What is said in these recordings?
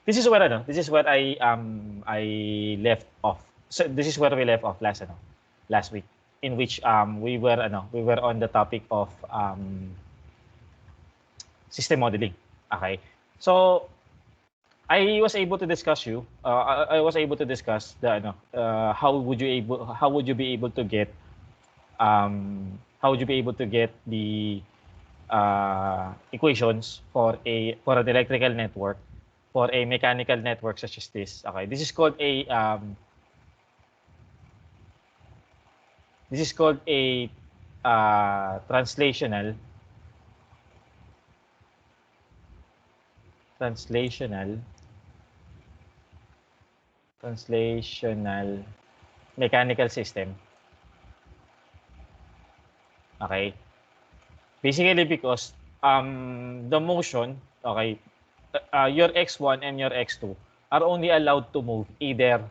this is where this is where I left off. So this is where we left off last week, in which we were on the topic of system modeling. Okay, so I was able to discuss I was able to discuss the how would you be able to get the equations for an electrical network, for a mechanical network such as this. Okay, this is called a translational mechanical system. Okay, basically because the motion, okay, your x1 and your x2 are only allowed to move either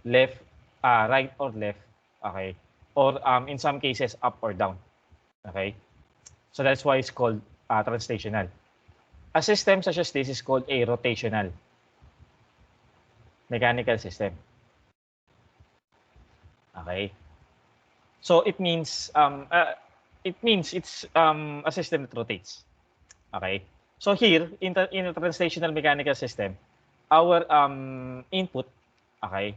left, right or left, okay, or in some cases up or down. Okay, so that's why it's called translational. A system such as this is called a rotational mechanical system. Okay, so it means it's a system that rotates. Okay, so here in a translational mechanical system, our input, okay,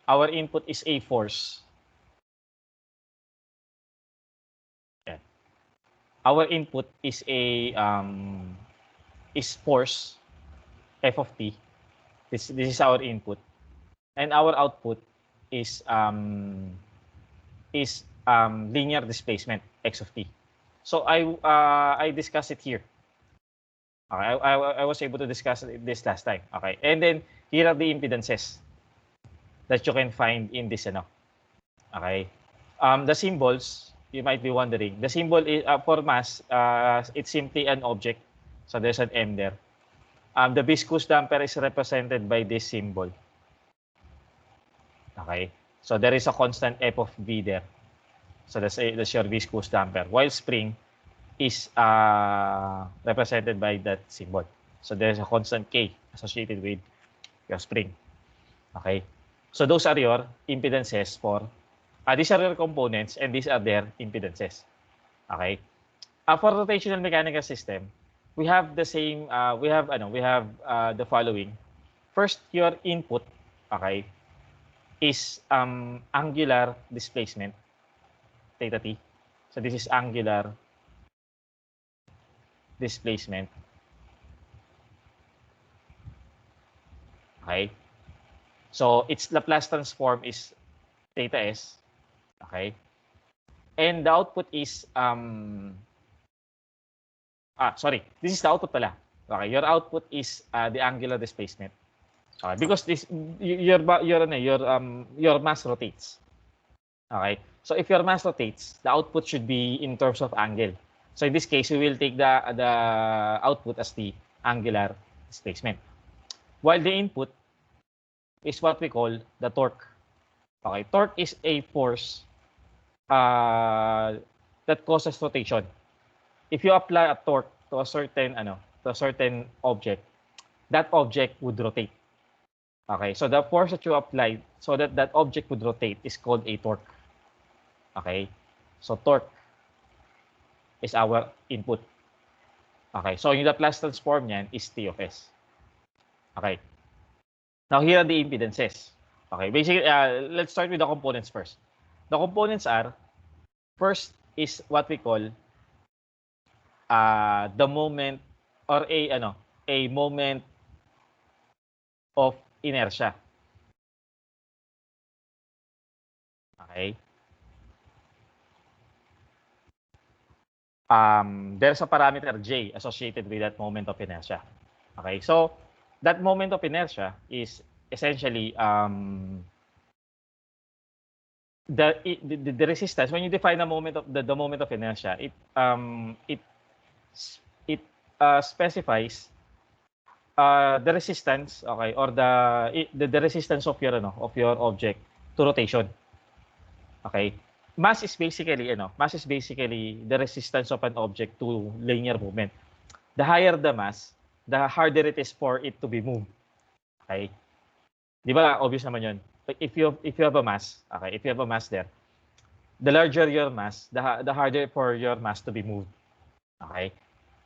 our input is a force. Yeah. Our input is a force f of t. This is our input, and our output is linear displacement x of t. So I discussed it here. Okay, I was able to discuss this last time. Okay, and then here are the impedances that you can find in this Okay, the symbols, you might be wondering. The symbol is for mass. It's simply an object. So there's an M there. The viscous damper is represented by this symbol. Okay, so there is a constant f of v there. So that's your viscous damper. While spring is represented by that symbol. So there's a constant K associated with your spring. Okay, so those are your impedances for these are your components and these are their impedances. Okay, for rotational mechanical system, we have the same. We have the following. First, your input, okay, is angular displacement, theta t. So this is angular displacement. Okay. So its Laplace transform is theta s. Okay. And the output is sorry, this is the output pala. Okay, your output is the angular displacement. Okay, because this your mass rotates. Okay. So if your mass rotates, the output should be in terms of angle. So in this case, we will take the output as the angular displacement. While the input is what we call the torque. Okay, torque is a force that causes rotation. If you apply a torque to a certain object, that object would rotate. Okay, so the force that you apply so that that object would rotate is called a torque. Okay, so torque is our input. Okay, so yung Laplace transform niyan is T of S. Okay, now here are the impedances. Okay, basically, let's start with the components first. The components are, first is what we call the moment or a moment of inertia. Okay. There's a parameter J associated with that moment of inertia. Okay, so that moment of inertia is essentially the resistance. When you define the moment of inertia, it specifies the resistance, okay, or the resistance of your object to rotation. Okay, mass is basically the resistance of an object to linear movement. The higher the mass, the harder it is for it to be moved. Okay? Di ba, obvious naman yun. But if you have a mass, okay, if you have a mass there, the larger your mass, the harder for your mass to be moved. Okay?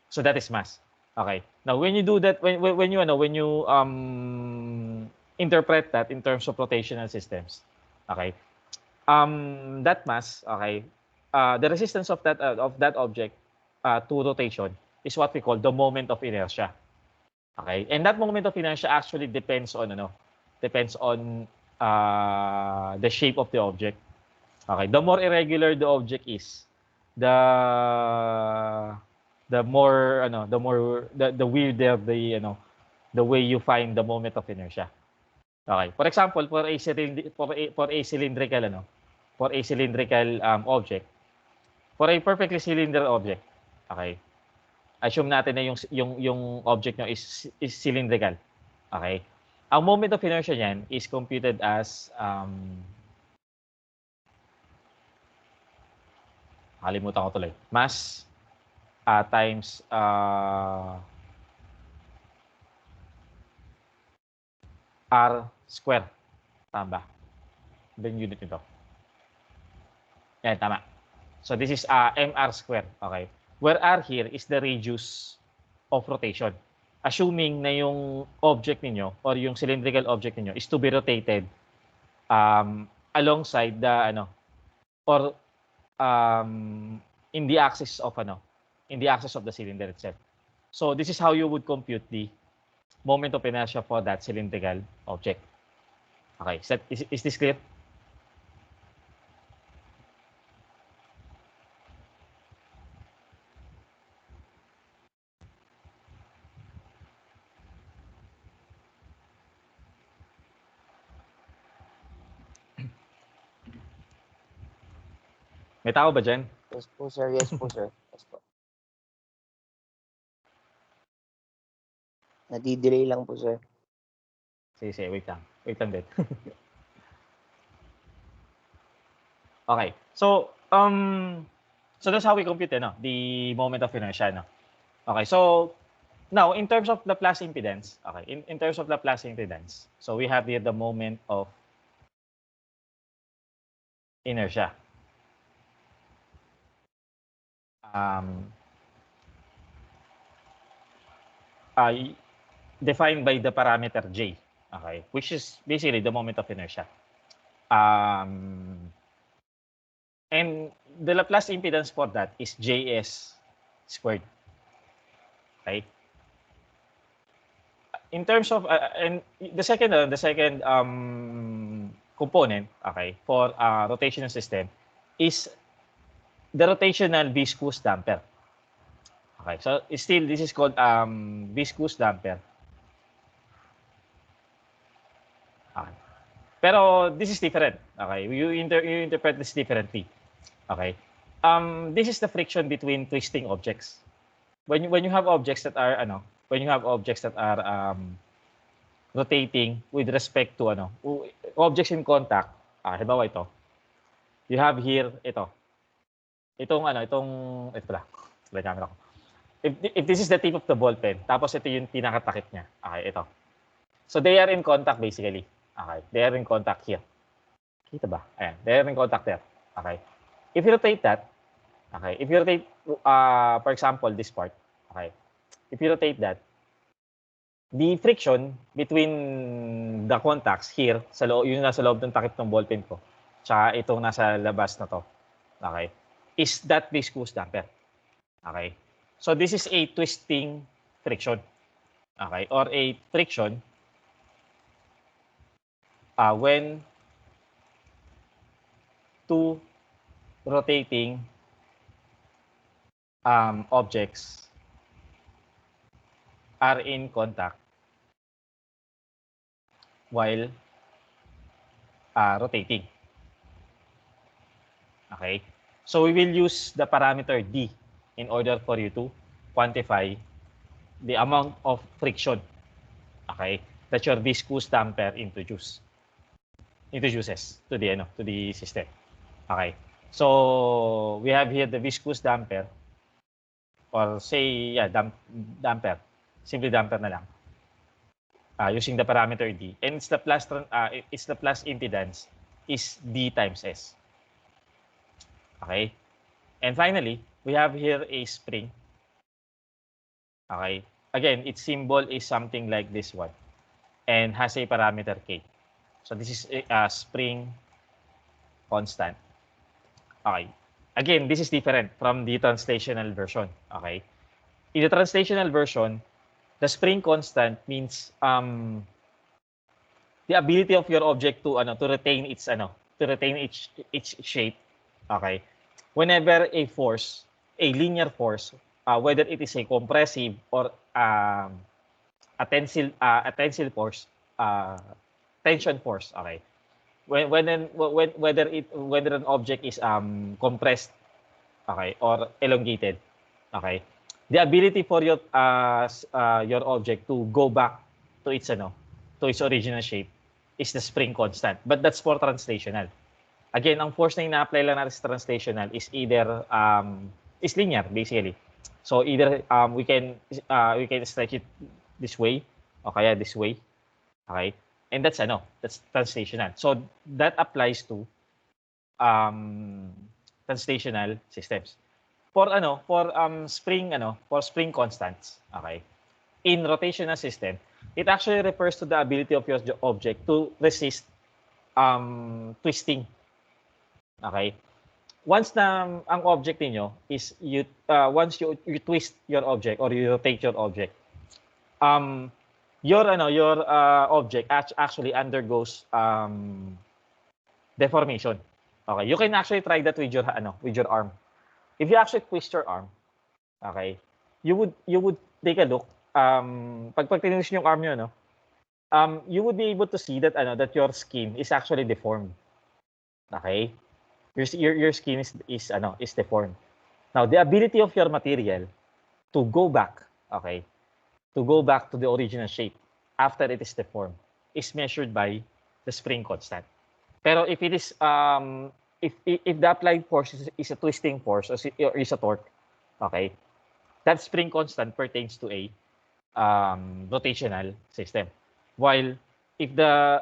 So that is mass. Okay. Now when you do that, when you interpret that in terms of rotational systems, okay, that mass, okay, the resistance of that object to rotation is what we call the moment of inertia. Okay, and that moment of inertia actually depends on the shape of the object. Okay, the more irregular the object is, the weirder the way you find the moment of inertia. Okay. For example, for a cylindrical object, for a perfectly cylinder object, okay. Assume natin na yung object nyo is cylindrical. Okay. Ang moment of inertia niyan is computed as kalimutan ko tuloy. Mass times R square. Tama ba? Then unit nito. Yan, tama. So this is mr square. Okay. Where r here is the radius of rotation. Assuming na yung object ninyo or yung cylindrical object ninyo is to be rotated alongside the or in the axis of the cylinder itself. So this is how you would compute the moment of inertia for that cylindrical object. Okay, is this clear? May tao ba dyan? Yes po, sir. Yes po, sir. Yes po. Nadidelay lang po, sir. Sige, wait lang. Wait lang din. Okay. So, that's how we compute the moment of inertia. Okay. So, now, in terms of Laplace impedance, okay, in terms of Laplace impedance, so we have here the moment of inertia. Defined by the parameter J, okay, which is basically the moment of inertia. And the Laplace impedance for that is Js squared. Okay. In terms of and the second component, okay, for rotational system is the rotational viscous damper. Okay, so still this is called viscous damper. Okay. Pero this is different. Okay, you interpret this differently. Okay, this is the friction between twisting objects. When you have objects that are rotating with respect to objects in contact, halimbawa ito. You have here ito pala. Wala camera ko. If this is the tip of the ball pen, tapos ito yung pinakatakip niya. Okay, ito. So they are in contact basically. Okay, they are in contact here. Kita ba? Ayan, they are in contact there. Okay. If you rotate that, okay, if you rotate, for example, this part, okay, if you rotate that, the friction between the contacts here, yung nasa loob ng takip ng ballpen ko, tsaka itong nasa labas na to, okay, is that viscous damper. Okay. So this is a twisting friction. Okay, or a friction when two rotating objects are in contact while rotating. Okay, so we will use the parameter D in order for you to quantify the amount of friction, okay, that your viscous damper introduces to the system. Okay, so we have here the viscous damper, or say damper. Simply damper na lang. Using the parameter D. And it's the plus impedance is D times S. Okay? And finally, we have here a spring. Okay? Again, its symbol is something like this one and has a parameter K. So this is a spring constant. Okay. Again, this is different from the translational version. Okay. In the translational version, the spring constant means the ability of your object to retain its shape. Okay. Whenever a force, a linear force, whether it is a compressive or a tensile force, tension force. Okay. Whether an object is compressed, okay, or elongated, okay, the ability for your object to go back to its original shape is the spring constant, but that's for translational. Again, ang force na ina-apply lang natin sa translational is either is linear basically. So either we can stretch it this way o kaya this way, okay. And that's translational. So that applies to translational systems. For spring constants, okay. In rotational system, it actually refers to the ability of your object to resist twisting. Okay? Once na ang object niyo is once you twist your object or you rotate your object, your object actually undergoes deformation. Okay, you can actually try that with your arm. If you actually twist your arm, okay, you would take a look. Pag tininis yung arm niyo, you would be able to see that that your skin is actually deformed. Okay, your skin is deformed. Now, the ability of your material to go back, okay, to go back to the original shape after it is deformed is measured by the spring constant. Pero if it is if the applied force is a twisting force or is a torque, okay, that spring constant pertains to a rotational system. While if the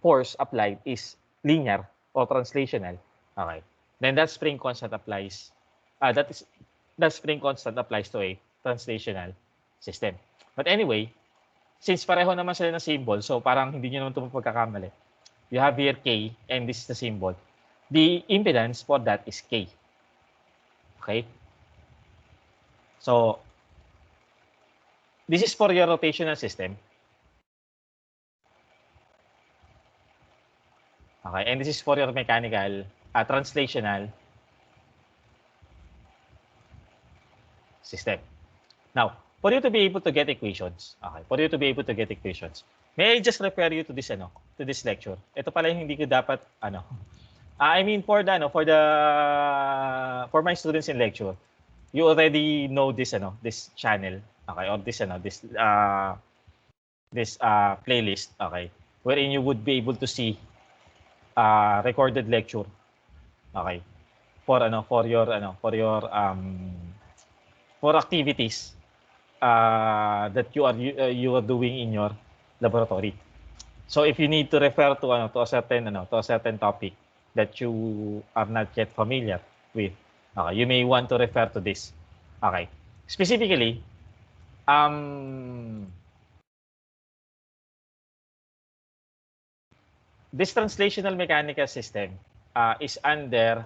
force applied is linear or translational, okay, then that spring constant applies. That spring constant applies to a translational system. But anyway, since pareho naman sila ng symbol, so parang hindi nyo naman ito pagkakamali. You have here K, and this is the symbol. The impedance for that is K. Okay? So, this is for your rotational system. Okay, and this is for your mechanical, translational system. Now, for you to be able to get equations, may I just refer you to this to this lecture. Ito pala yung hindi ko dapat I mean for my students in lecture, you already know this this channel, okay, or this playlist, okay, wherein you would be able to see recorded lecture, okay, for activities that you are doing in your laboratory. So if you need to refer to a certain topic that you are not yet familiar with, you may want to refer to this. Okay, specifically, this translational mechanical system is under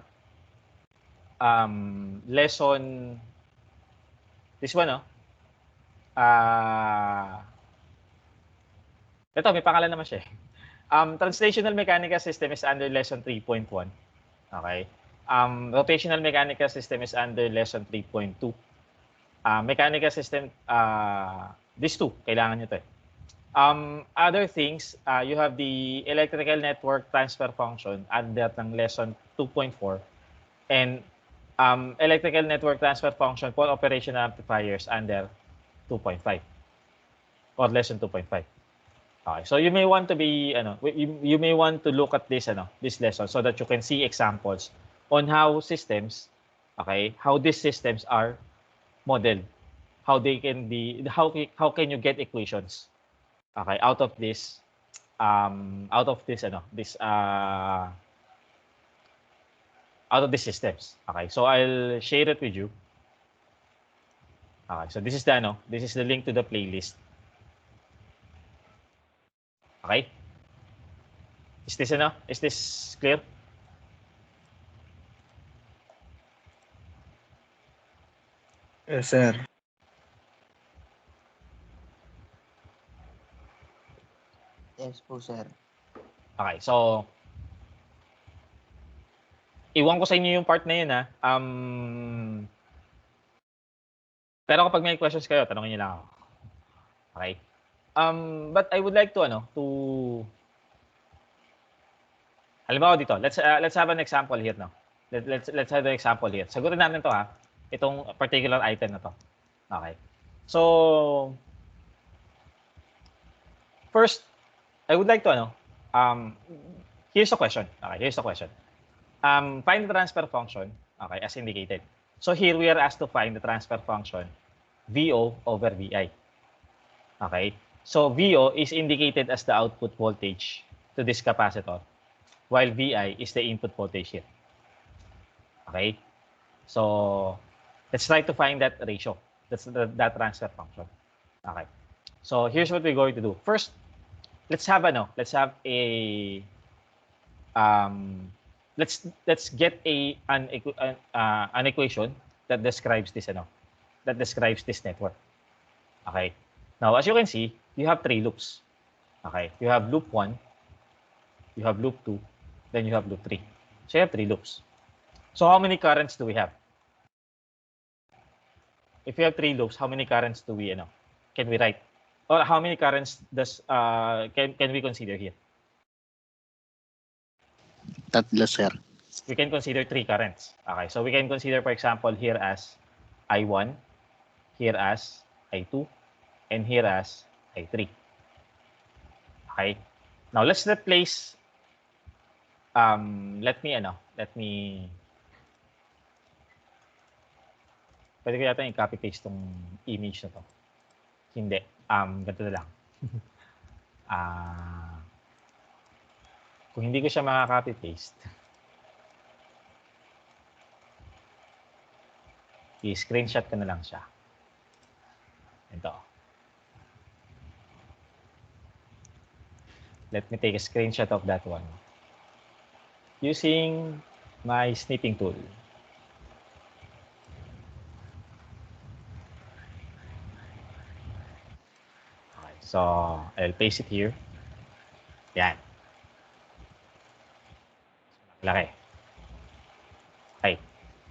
lesson, this one, ito, may pangalan naman siya. Translational mechanical system is under lesson 3.1. Okay. Rotational mechanical system is under lesson 3.2. Mechanical system, these two, kailangan nyo ito. Other things, you have the electrical network transfer function under ng lesson 2.4 and electrical network transfer function for operational amplifiers under 2.5 or lesson 2.5. Okay, so you may want to be you may want to look at this this lesson so that you can see examples on how systems, okay, how these systems are modeled, how they can be, how can you get equations, okay, out of this systems. Okay, so I'll share it with you. Okay, so this is the link to the playlist. Okay, is this clear? Yes, sir. Yes po, sir. Okay, so iwan ko sa inyo yung part na yun, ha. Pero kapag may questions kayo, tanongin niyo lang ako. Okay? But I would like to halimbawa dito, let's have an example here, no. Let's have an example here. Sagutin natin to, ha. Itong particular item na to. Okay. So first, I would like to here's the question. Okay, here's the question. Find the transfer function, okay, as indicated. So here we are asked to find the transfer function VO over VI. Okay? So VO is indicated as the output voltage to this capacitor, while VI is the input voltage here. Okay? So let's try to find that ratio. That's that transfer function. Okay. So here's what we're going to do. First, let's get an equation that describes this network. Okay. Now, as you can see, you have 3 loops. Okay. You have loop 1, you have loop 2, then you have loop 3. So you have 3 loops. So how many currents do we have? If you have 3 loops, how many currents do we can we write? Or how many currents can we consider here? Tatlo, sir. We can consider 3 currents. Okay, so we can consider, for example, here as I1, here as I2, and here as I3. Okay. Now let's replace. Pwede ko yata i-copy paste tong image na to. Hindi. Ganito na lang. Kung hindi ko siya maka-copy paste, i-screenshot ko na lang siya. Ito. Let me take a screenshot of that one using my snipping tool. Okay, so I'll paste it here. Yan. Laki. Okay.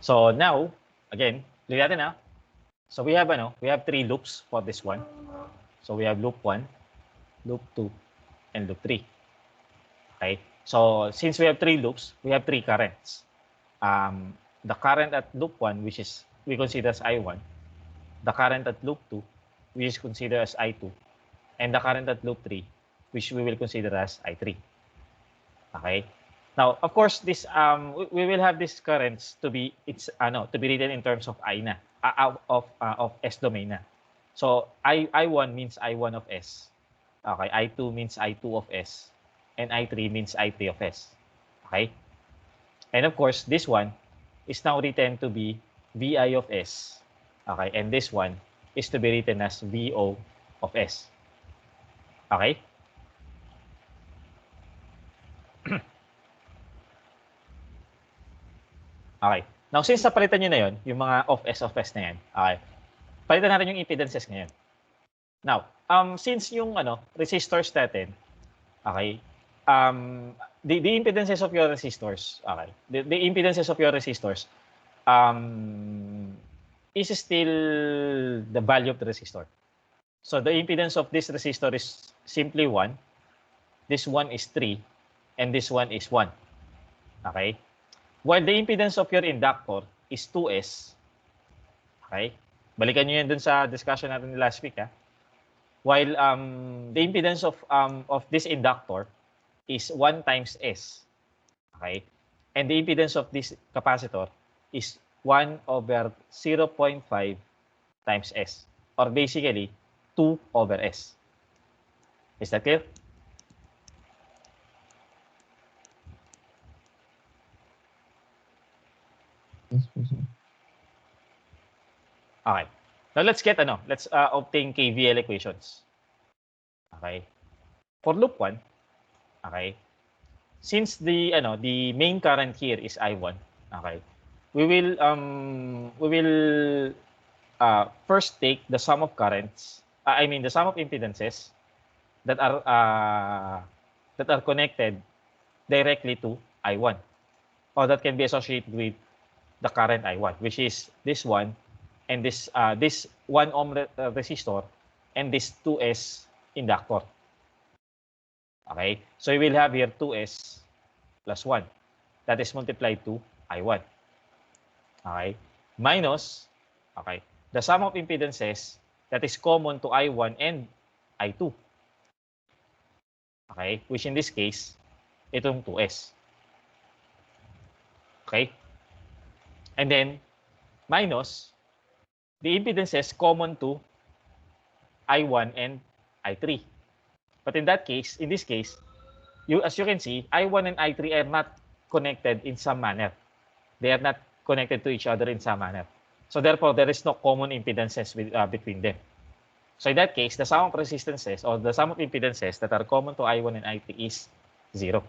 So now, again, look natin na. So we have 3 loops for this one. So we have loop 1, loop 2, and loop 3. Okay. So since we have 3 loops, we have 3 currents. The current at loop 1, which is we consider as I1, the current at loop 2, which is considered as I2, and the current at loop 3, which we will consider as I3. Okay. Now, of course, this we will have these currents to be written in terms of I na of S domain na. So I1 means I1 of S. Okay, I2 means I2 of S, and I3 means I3 of S. Okay? And of course, this one is now written to be VI of S. Okay, and this one is to be written as VO of S. Okay? Okay. Now, since napalitan nyo na yun, yung mga of S na yan, okay, palitan natin yung impedances ngayon. Now, since yung resistors natin, okay, the impedances of your resistors, okay, the impedances of your resistors is still the value of the resistor. So the impedance of this resistor is simply 1, this one is 3, and this one is 1. Okay? While the impedance of your inductor is 2S, okay? Balikan nyo yan dun sa discussion natin last week, ha? While the impedance of this inductor is 1 times S, okay? And the impedance of this capacitor is 1 over 0.5 times S. or basically 2 over S. Is that clear? Yes po, sir. Okay. Now let's get let's obtain KVL equations. Okay. For loop 1, okay. Since the main current here is I1, okay. We will first take the sum of currents, the sum of impedances that are connected directly to I1, or that can be associated with the current I1, which is this one and this 1 ohm resistor and this 2S inductor. Okay, so we will have here 2S plus 1. That is multiplied to I1. Okay, minus, okay, the sum of impedances that is common to I1 and I2. Okay, which in this case, itong 2S. Okay, and then minus the impedances common to I1 and I3. But in this case, as you can see, I1 and I3 are not connected in some manner. They are not connected to each other in some manner. So therefore, there is no common impedances between them. So in that case, the sum of resistances or the sum of impedances that are common to I1 and I3 is 0.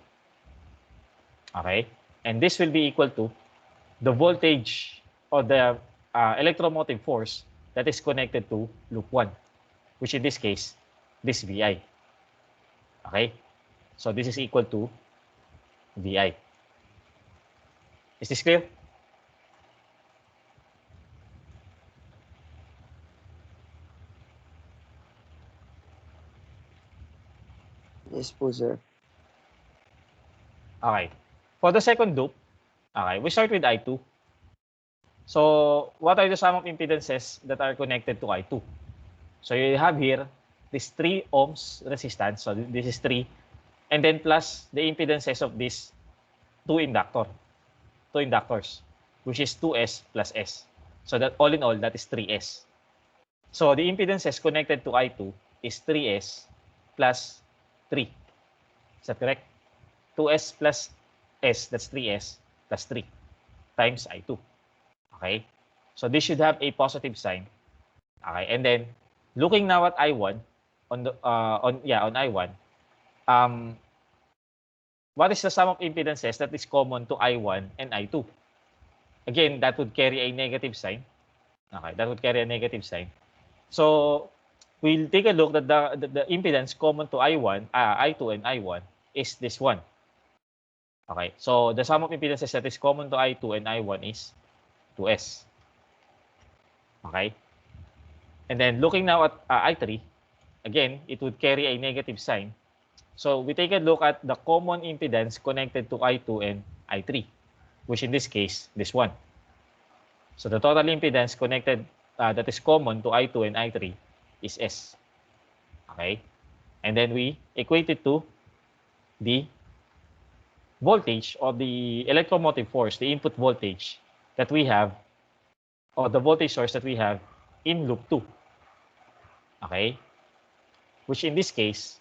Okay? And this will be equal to the voltage or the electromotive force that is connected to loop 1, which in this case, this VI. Okay? So this is equal to VI. Is this clear? Yes po, sir. Okay. For the second loop, okay, we start with I2. So what are the sum of impedances that are connected to I2? So you have here this 3 ohms resistance. So this is 3. And then plus the impedances of these two inductors, which is 2S plus S. So that all in all, that is 3S. So the impedances connected to I2 is 3S plus 3. Is that correct? 2S plus S, that's 3S plus 3 times I2. Okay? So this should have a positive sign. Okay? And then looking now at I1 on I1, what is the sum of impedances that is common to I1 and I2? Again, that would carry a negative sign. Okay, that would carry a negative sign. So we'll take a look that the impedance common to I1, I2 and I1 is this one. Okay, so the sum of impedances that is common to I2 and I1 is 2S. Okay, and then looking now at I3, again, it would carry a negative sign. So we take a look at the common impedance connected to I2 and I3, which in this case, this one. So the total impedance connected that is common to I2 and I3 is S. Okay? And then we equate it to the voltage or the electromotive force, the input voltage that we have, or the voltage source that we have in loop 2. Okay? Which in this case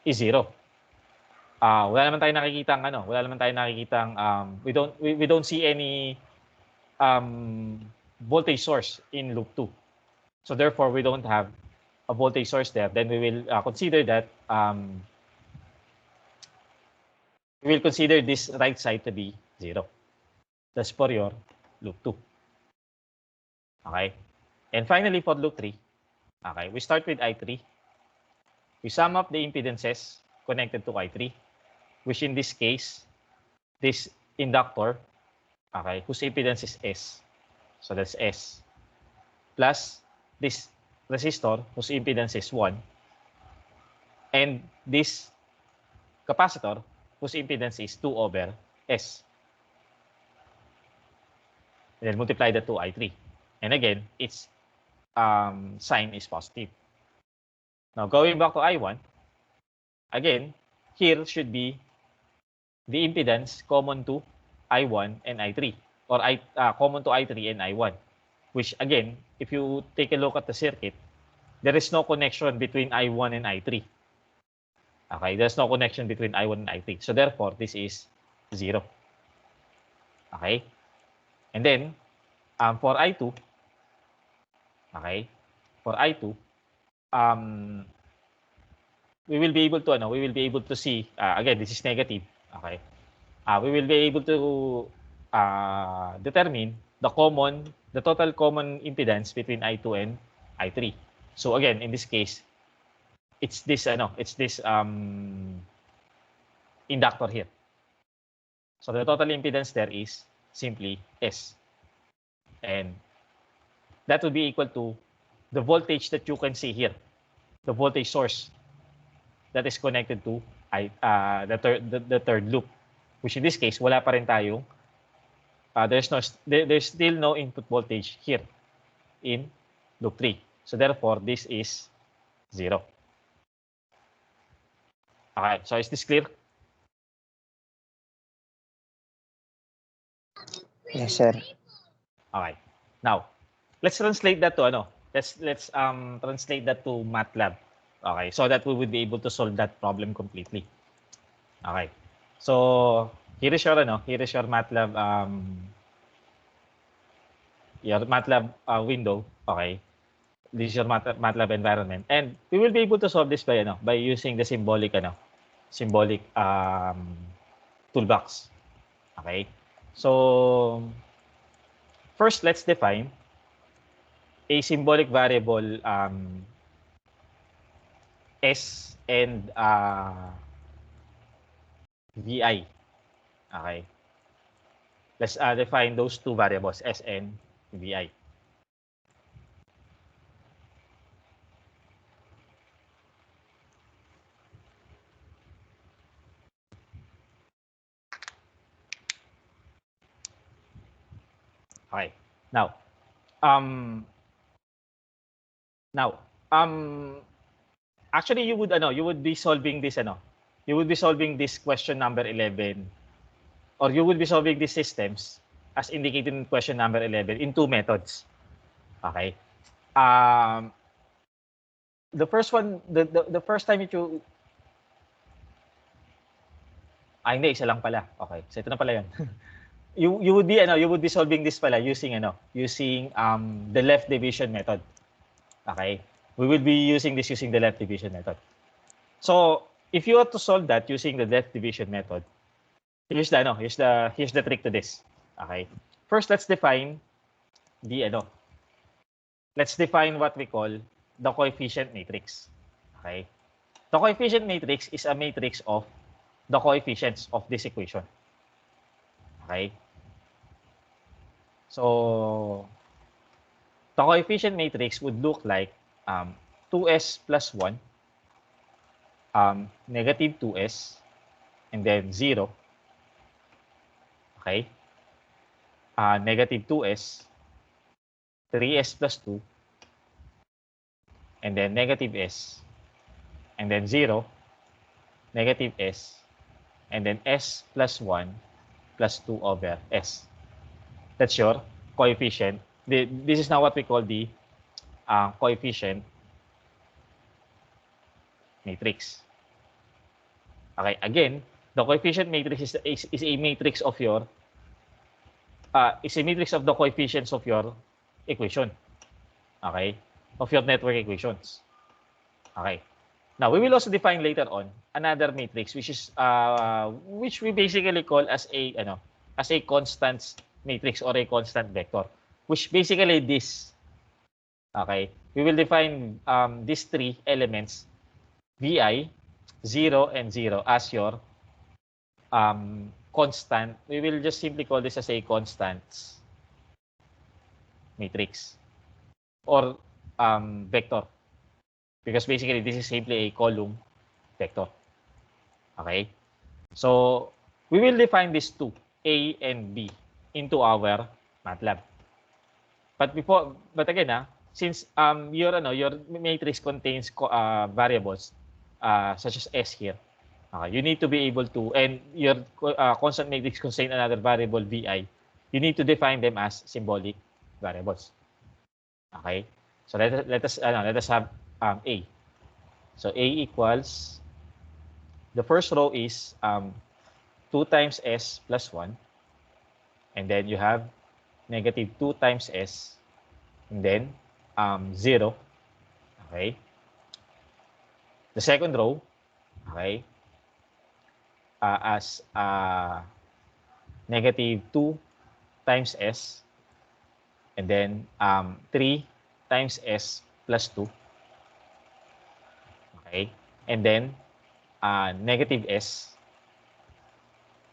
is 0. Wala naman tayong nakikitang we don't see any voltage source in loop 2. So therefore, we don't have a voltage source there. Then we will consider that we will consider this right side to be 0. That's for your loop 2. Okay. And finally, for loop 3, okay, we start with I3. We sum up the impedances connected to I3, which in this case, this inductor, okay, whose impedance is S. So that's S. Plus this resistor, whose impedance is 1. And this capacitor, whose impedance is 2 over S. And then multiply that to I3. And again, its sign is positive. Now, going back to I1, again, here should be the impedance common to I1 and I3, or common to I3 and I1, which again, if you take a look at the circuit, there is no connection between I1 and I3. Okay, there's no connection between I1 and I3. So therefore, this is 0. Okay? And then, for I2, okay, for I2, we will be able to see, again, this is negative. Okay? We will be able to determine the total common impedance between I2 and I3. So again, in this case, it's this inductor here. So the total impedance there is simply S. And that will be equal to the voltage that you can see here, the voltage source that is connected to the third loop, which in this case, wala pa rin tayong, there's still no input voltage here in loop 3. So therefore, this is 0. Okay, so is this clear? Yes, sir. Okay. Now, let's translate that to let's translate that to Matlab. Okay, so that we would be able to solve that problem completely. Okay. So, here is your Matlab window. Okay. This is your Matlab environment, and we will be able to solve this by using the symbolic toolbox. Okay. So, first, let's define a symbolic variable S and VI. Okay. Let's define those two variables, S and VI. Okay. Now, actually you would be solving this question number 11, or you would be solving these systems as indicated in question number 11 in two methods. Okay. The first one, the first time you hindi, isa lang pala. Okay. So ito na pala 'yon. you would be solving this pala using the left division method. Okay? We will be using the left division method. So, if you want to solve that using the left division method, here's the trick to this. Okay? First, let's define what we call the coefficient matrix. Okay? The coefficient matrix is a matrix of the coefficients of this equation. Okay? So, the coefficient matrix would look like 2s plus 1, negative 2s, and then 0. Okay? Negative 2s, 3s plus 2, and then negative s, and then 0, negative s, and then s plus 1 plus 2 over s. That's your coefficient. This is now what we call the coefficient matrix. Okay, again, the coefficient matrix is a matrix of your the coefficients of your equation. Okay, of your network equations. Okay. Now we will also define later on another matrix which we basically call as a constant matrix or a constant vector, which basically this. Okay, we will define these three elements, VI, 0, and 0 as your constant. We will just simply call this as a constant matrix or vector, because basically this is simply a column vector. Okay, so we will define these two, A and B, into our Matlab. But again, since your matrix contains variables such as S here, you need to be able to, and your constant matrix contains another variable VI, you need to define them as symbolic variables. Okay, so let us have A. So A equals, the first row is 2 times S plus 1. And then you have negative 2 times S. And then 0. Okay. The second row, okay, as negative 2 times S. And then 3 times S plus 2. Okay. And then negative S.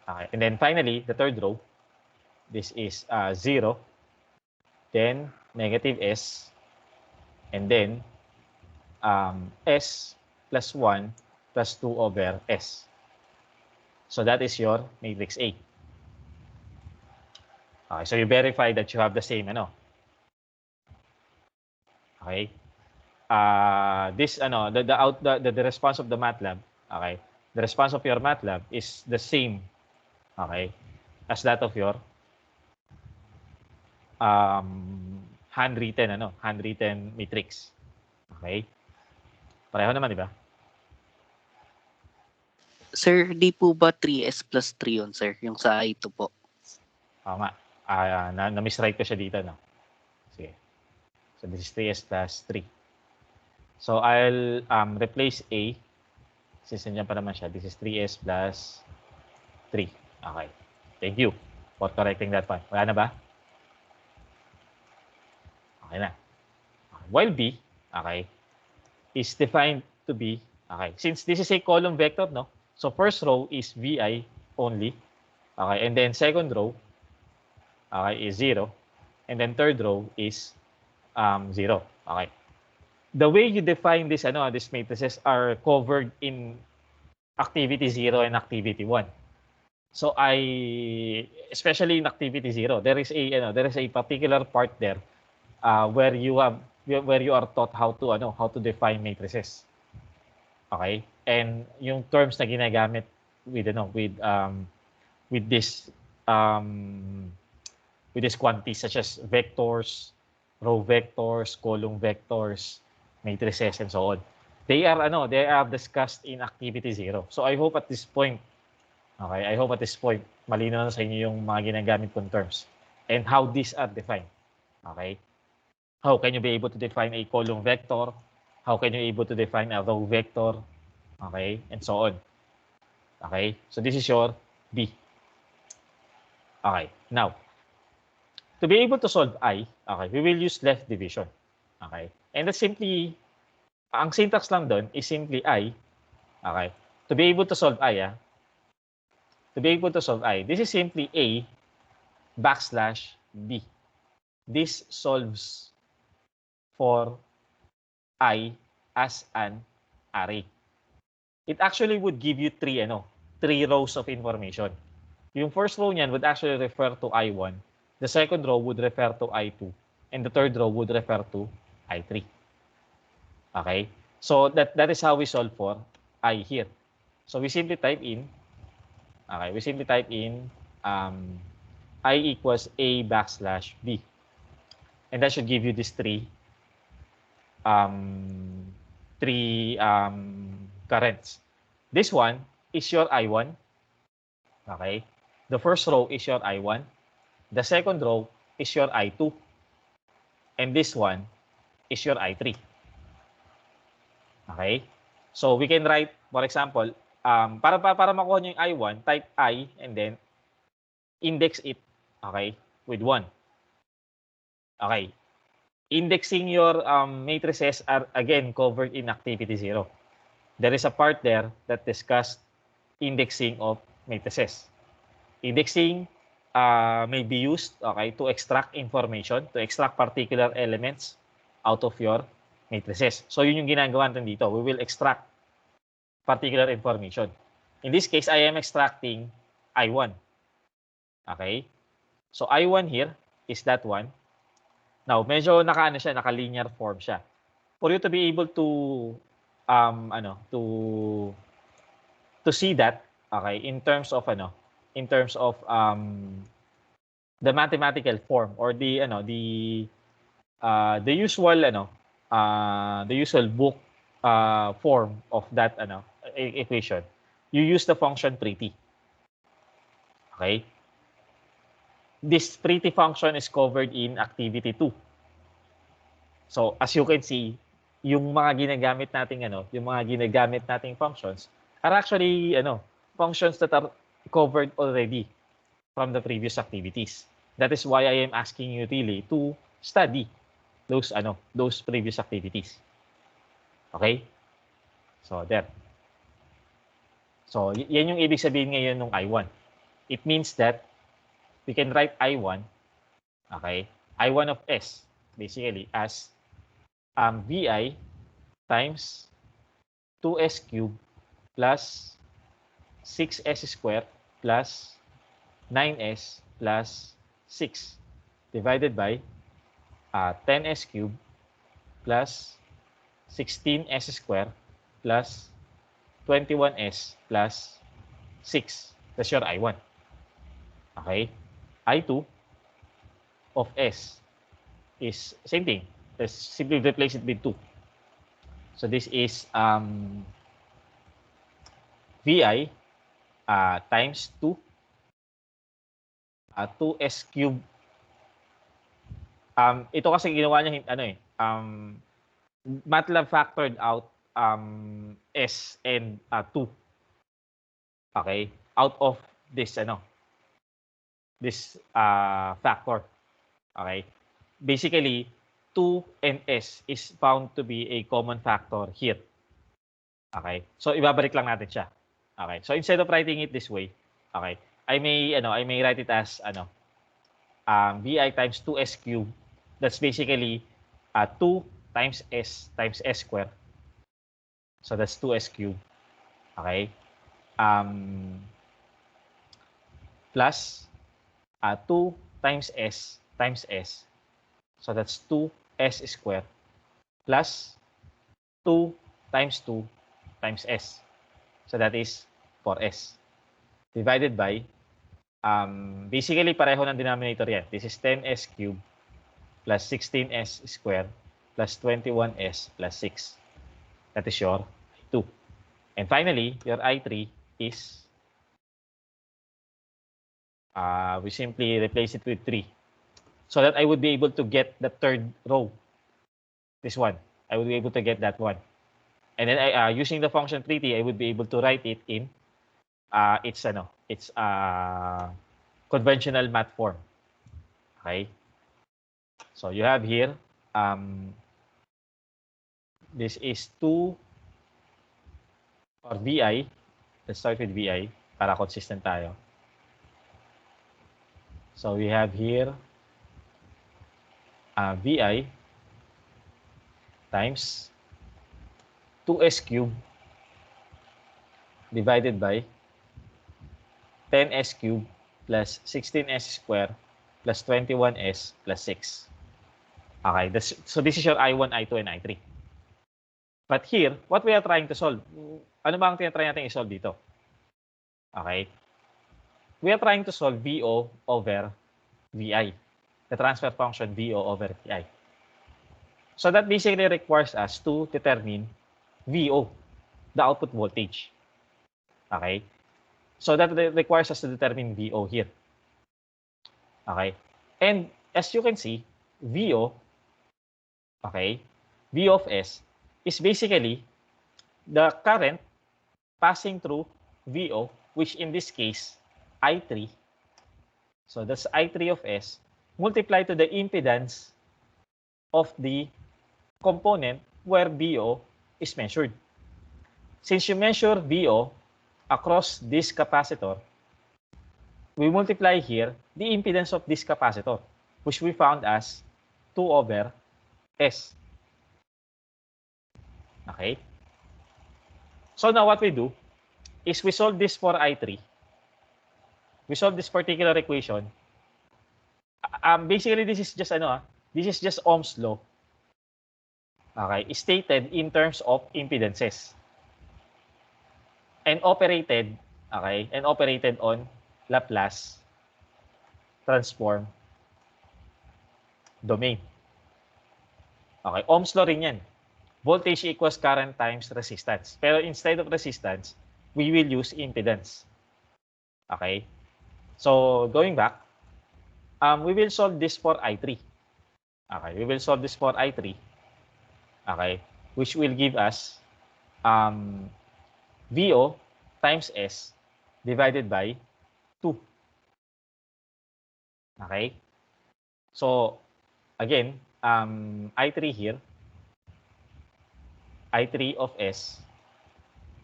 Okay. And then finally, the third row, this is 0, then negative S, and then S plus 1 plus 2 over S. So that is your matrix A. Okay, so you verify that you have the same, okay. The response of the Matlab, okay, the response of your Matlab is the same, okay, as that of your handwritten matrix. Okay? Pareho naman, di ba? Sir, di po ba 3S plus 3 yun, sir? Yung sa I2 po. Oo nga. Na-miswrite ko siya dito, no? Sige. So, this is 3S plus 3. So, I'll replace A. Since nandiyan pa naman siya, this is 3S plus 3. Okay. Thank you for correcting that one. Wala na ba? Okay na. While B, okay, is defined to be, okay, since this is a column vector, no? So first row is VI only, okay, and then second row, okay, is 0, and then third row is 0, okay. The way you define this, these matrices are covered in activity 0 and activity 1. So especially in activity 0, there is a particular part there where you are taught how to define matrices. Okay? And yung terms na ginagamit with this quantities such as vectors, row vectors, column vectors, matrices, and so on. They are discussed in activity 0. So I hope at this point, malinaw na sa inyo yung mga ginagamit kong terms and how these are defined. Okay? How can you be able to define a column vector? How can you be able to define a row vector? Okay? And so on. Okay? So this is your B. Okay. Now, to be able to solve I, okay, we will use left division. Okay? And that's simply, ang syntax lang doon is simply I. Okay? To be able to solve I, this is simply A backslash B. This solves for I as an array. It actually would give you three rows of information. Yung first row niyan would actually refer to I1, the second row would refer to I2, and the third row would refer to I3. Okay? So that is how we solve for I here. So we simply type in, I equals A backslash B. And that should give you these three currents. This one is your I1. Okay? The first row is your I1. The second row is your I2. And this one is your I3. Okay? So we can write, for example, para makuha nyo yung I1, type I and then index it, okay, with 1. Okay. Indexing your matrices are again covered in activity 0. There is a part there that discussed indexing of matrices. Indexing may be used, okay, to extract information, to extract particular elements out of your matrices. So yun yung ginagawa natin dito. We will extract particular information. In this case, I am extracting I1. Okay? So I1 here is that one. Now, medyo naka-linear form siya. For you to be able to to see that, okay, in terms of the mathematical form or the usual the usual book form of that equation, you use the function pretty. Okay? This pretty function is covered in activity 2. So, as you can see, yung mga ginagamit nating functions are actually functions that are covered already from the previous activities. That is why I am asking you really to study those previous activities. Okay? So, there. So, yan yung ibig sabihin ngayon ng I1. It means that we can write I1, okay, I1 of S, basically, as VI times 2S cubed plus 6S squared plus 9S plus 6 divided by 10S cubed plus 16S squared plus 21S plus 6. That's your I1. Okay? I2 of S is same thing. Let's simply replace it with 2. So this is VI times 2 2S cubed. Ito kasi ginawa niya Matlab factored out S and 2. Okay? Out of this factor. Okay? Basically, 2 and S is found to be a common factor here. Okay? So ibabalik lang natin siya. Okay? So instead of writing it this way, okay, I may write it as VI times 2S cubed. That's basically 2 times S squared. So that's 2S cubed. Okay? Plus 2 times S times S. So that's 2S squared plus 2 times 2 times S. So that is 4S. Divided by, basically pareho ng denominator yan. This is 10S cubed plus 16S squared plus 21S plus 6. That is your I2. And finally, your I3 is, we simply replace it with 3. So that I would be able to get the third row. This one. I would be able to get that one. And then using the function pretty, I would be able to write it in its conventional math form. Okay? So you have here, this is 2 or VI. Let's start with VI para consistent tayo. So we have here VI times 2S cubed divided by 10S cubed plus 16S squared plus 21S plus 6. Okay, so this is your I1, I2, and I3. But here, what we are trying to solve, ano ba ang tinatry natin i-solve dito? Okay. We are trying to solve VO over VI. The transfer function VO over VI. So that basically requires us to determine VO, the output voltage. Okay? So that requires us to determine VO here. Okay? And as you can see, VO, okay, V of S is basically the current passing through VO, which in this case, I3. So that's I3 of S multiplied to the impedance of the component where VO is measured. Since you measure VO across this capacitor, we multiply here the impedance of this capacitor, which we found as 2 over S. Okay? So now what we do is we solve this for I3. We solve this particular equation. Basically, this is just Ohm's law. Okay, stated in terms of impedances. And operated on Laplace transform domain. Okay, Ohm's law rin yan. Voltage equals current times resistance. Pero instead of resistance, we will use impedance. Okay? So, going back, we will solve this for I3. Okay, we will solve this for I3. Okay, which will give us VO times S divided by 2. Okay? So, again, I3 here, I3 of S,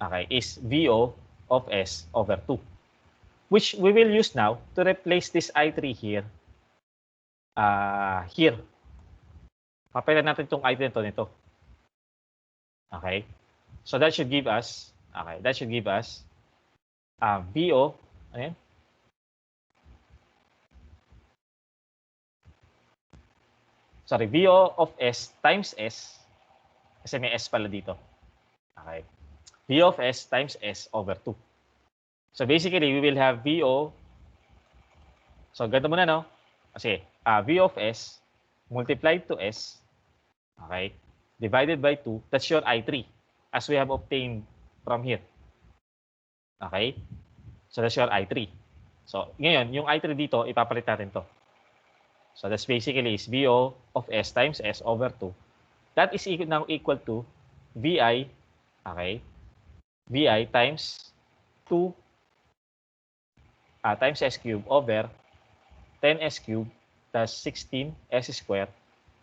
okay, is VO of S over 2. Which we will use now to replace this I3 here. Here. Papalitan natin itong I3 nito. Okay? So that should give us, VO, ano yan? Sorry, VO of S times S, kasi may S pala dito. Okay. VO of S times S over 2. So basically, we will have VO, so ganito muna, no? Kasi V of S multiplied to S, okay, divided by 2, that's your I3, as we have obtained from here. Okay? So that's your I3. So ngayon, yung I3 dito, ipapalit natin to. So that's basically is VO of S times S over 2. That is now equal to VI, okay, VI times 2 times S cube over 10S cube plus 16S squared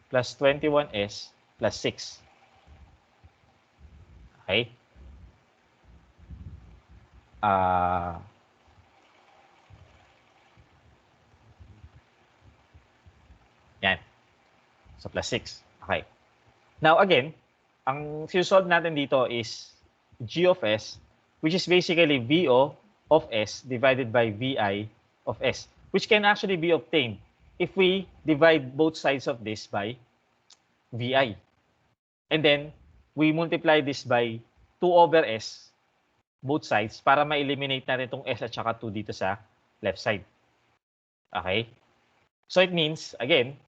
plus 21S plus 6. Okay? Yan. So, plus 6. Okay. Now, again, ang solve natin dito is G of S, which is basically VO of S divided by VI of S, which can actually be obtained if we divide both sides of this by VI. And then, we multiply this by 2 over S, both sides, para ma-eliminate natin itong S at saka 2 dito sa left side. Okay? So, it means, again,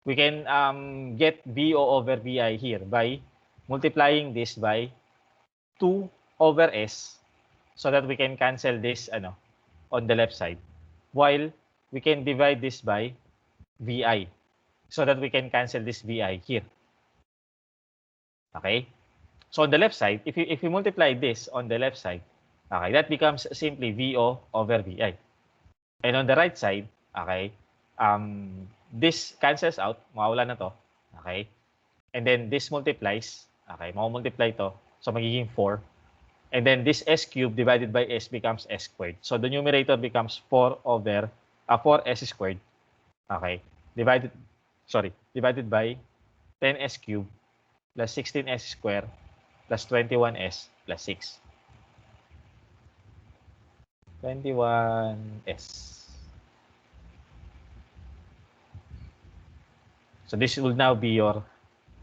we can get VO over VI here by multiplying this by 2 over S so that we can cancel this on the left side, while we can divide this by VI so that we can cancel this VI here. Okay? So on the left side, if you multiply this on the left side, okay, that becomes simply VO over VI. And on the right side, okay, this cancels out, mawawala na to, okay? And then this multiplies, okay, multiply to, so magiging 4. And then this S cubed divided by S becomes S squared. So the numerator becomes 4S squared, okay, divided by 10S cubed plus 16S squared plus 21S plus 6. 21S. So this will now be your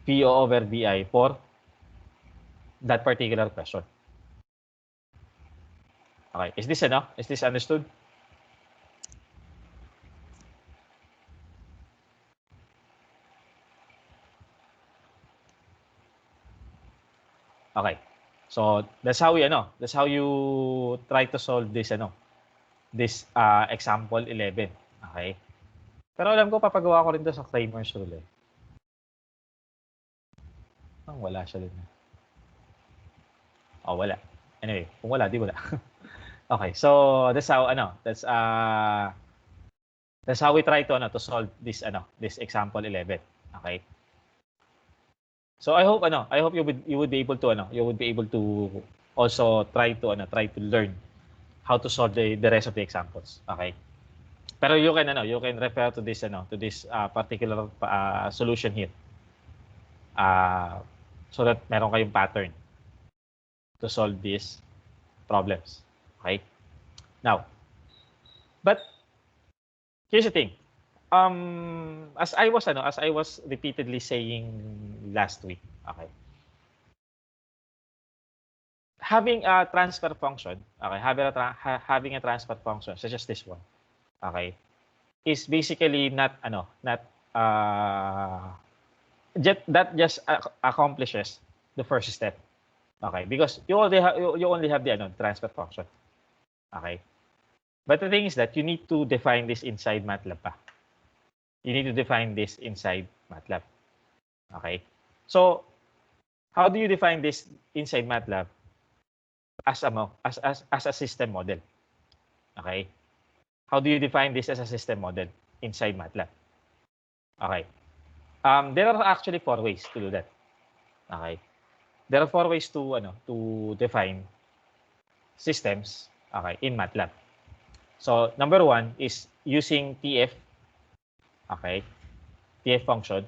VO over VI for that particular question. Okay, is this enough? Is this understood? Okay. So that's how you try to solve this example 11. Okay? Pero alam ko papagawa ko rin 'to sa Kramer's rule. Wala siya din. Oh, wala. Anyway, kung wala, di wala. Okay, so that's how we try to solve this example 11. Okay? So I hope you would be able to also try to learn how to solve the rest of the examples. Okay? Pero you can refer to this particular solution here. So that meron kayong pattern to solve these problems. Okay? Now, but here's the thing. As I was repeatedly saying last week, okay, having a transfer function, okay, having a transfer function such as this one, okay, is basically not that just accomplishes the first step. Okay, because you only have the transfer function. Okay, but the thing is that you need to define this inside Matlab pa. You need to define this inside Matlab. Okay, so how do you define this inside Matlab? As a system model. Okay, how do you define this as a system model inside Matlab? Okay, there are actually 4 ways to do that. Okay, there are 4 ways to define systems, okay, in Matlab. So number 1 is using TF, okay, TF function.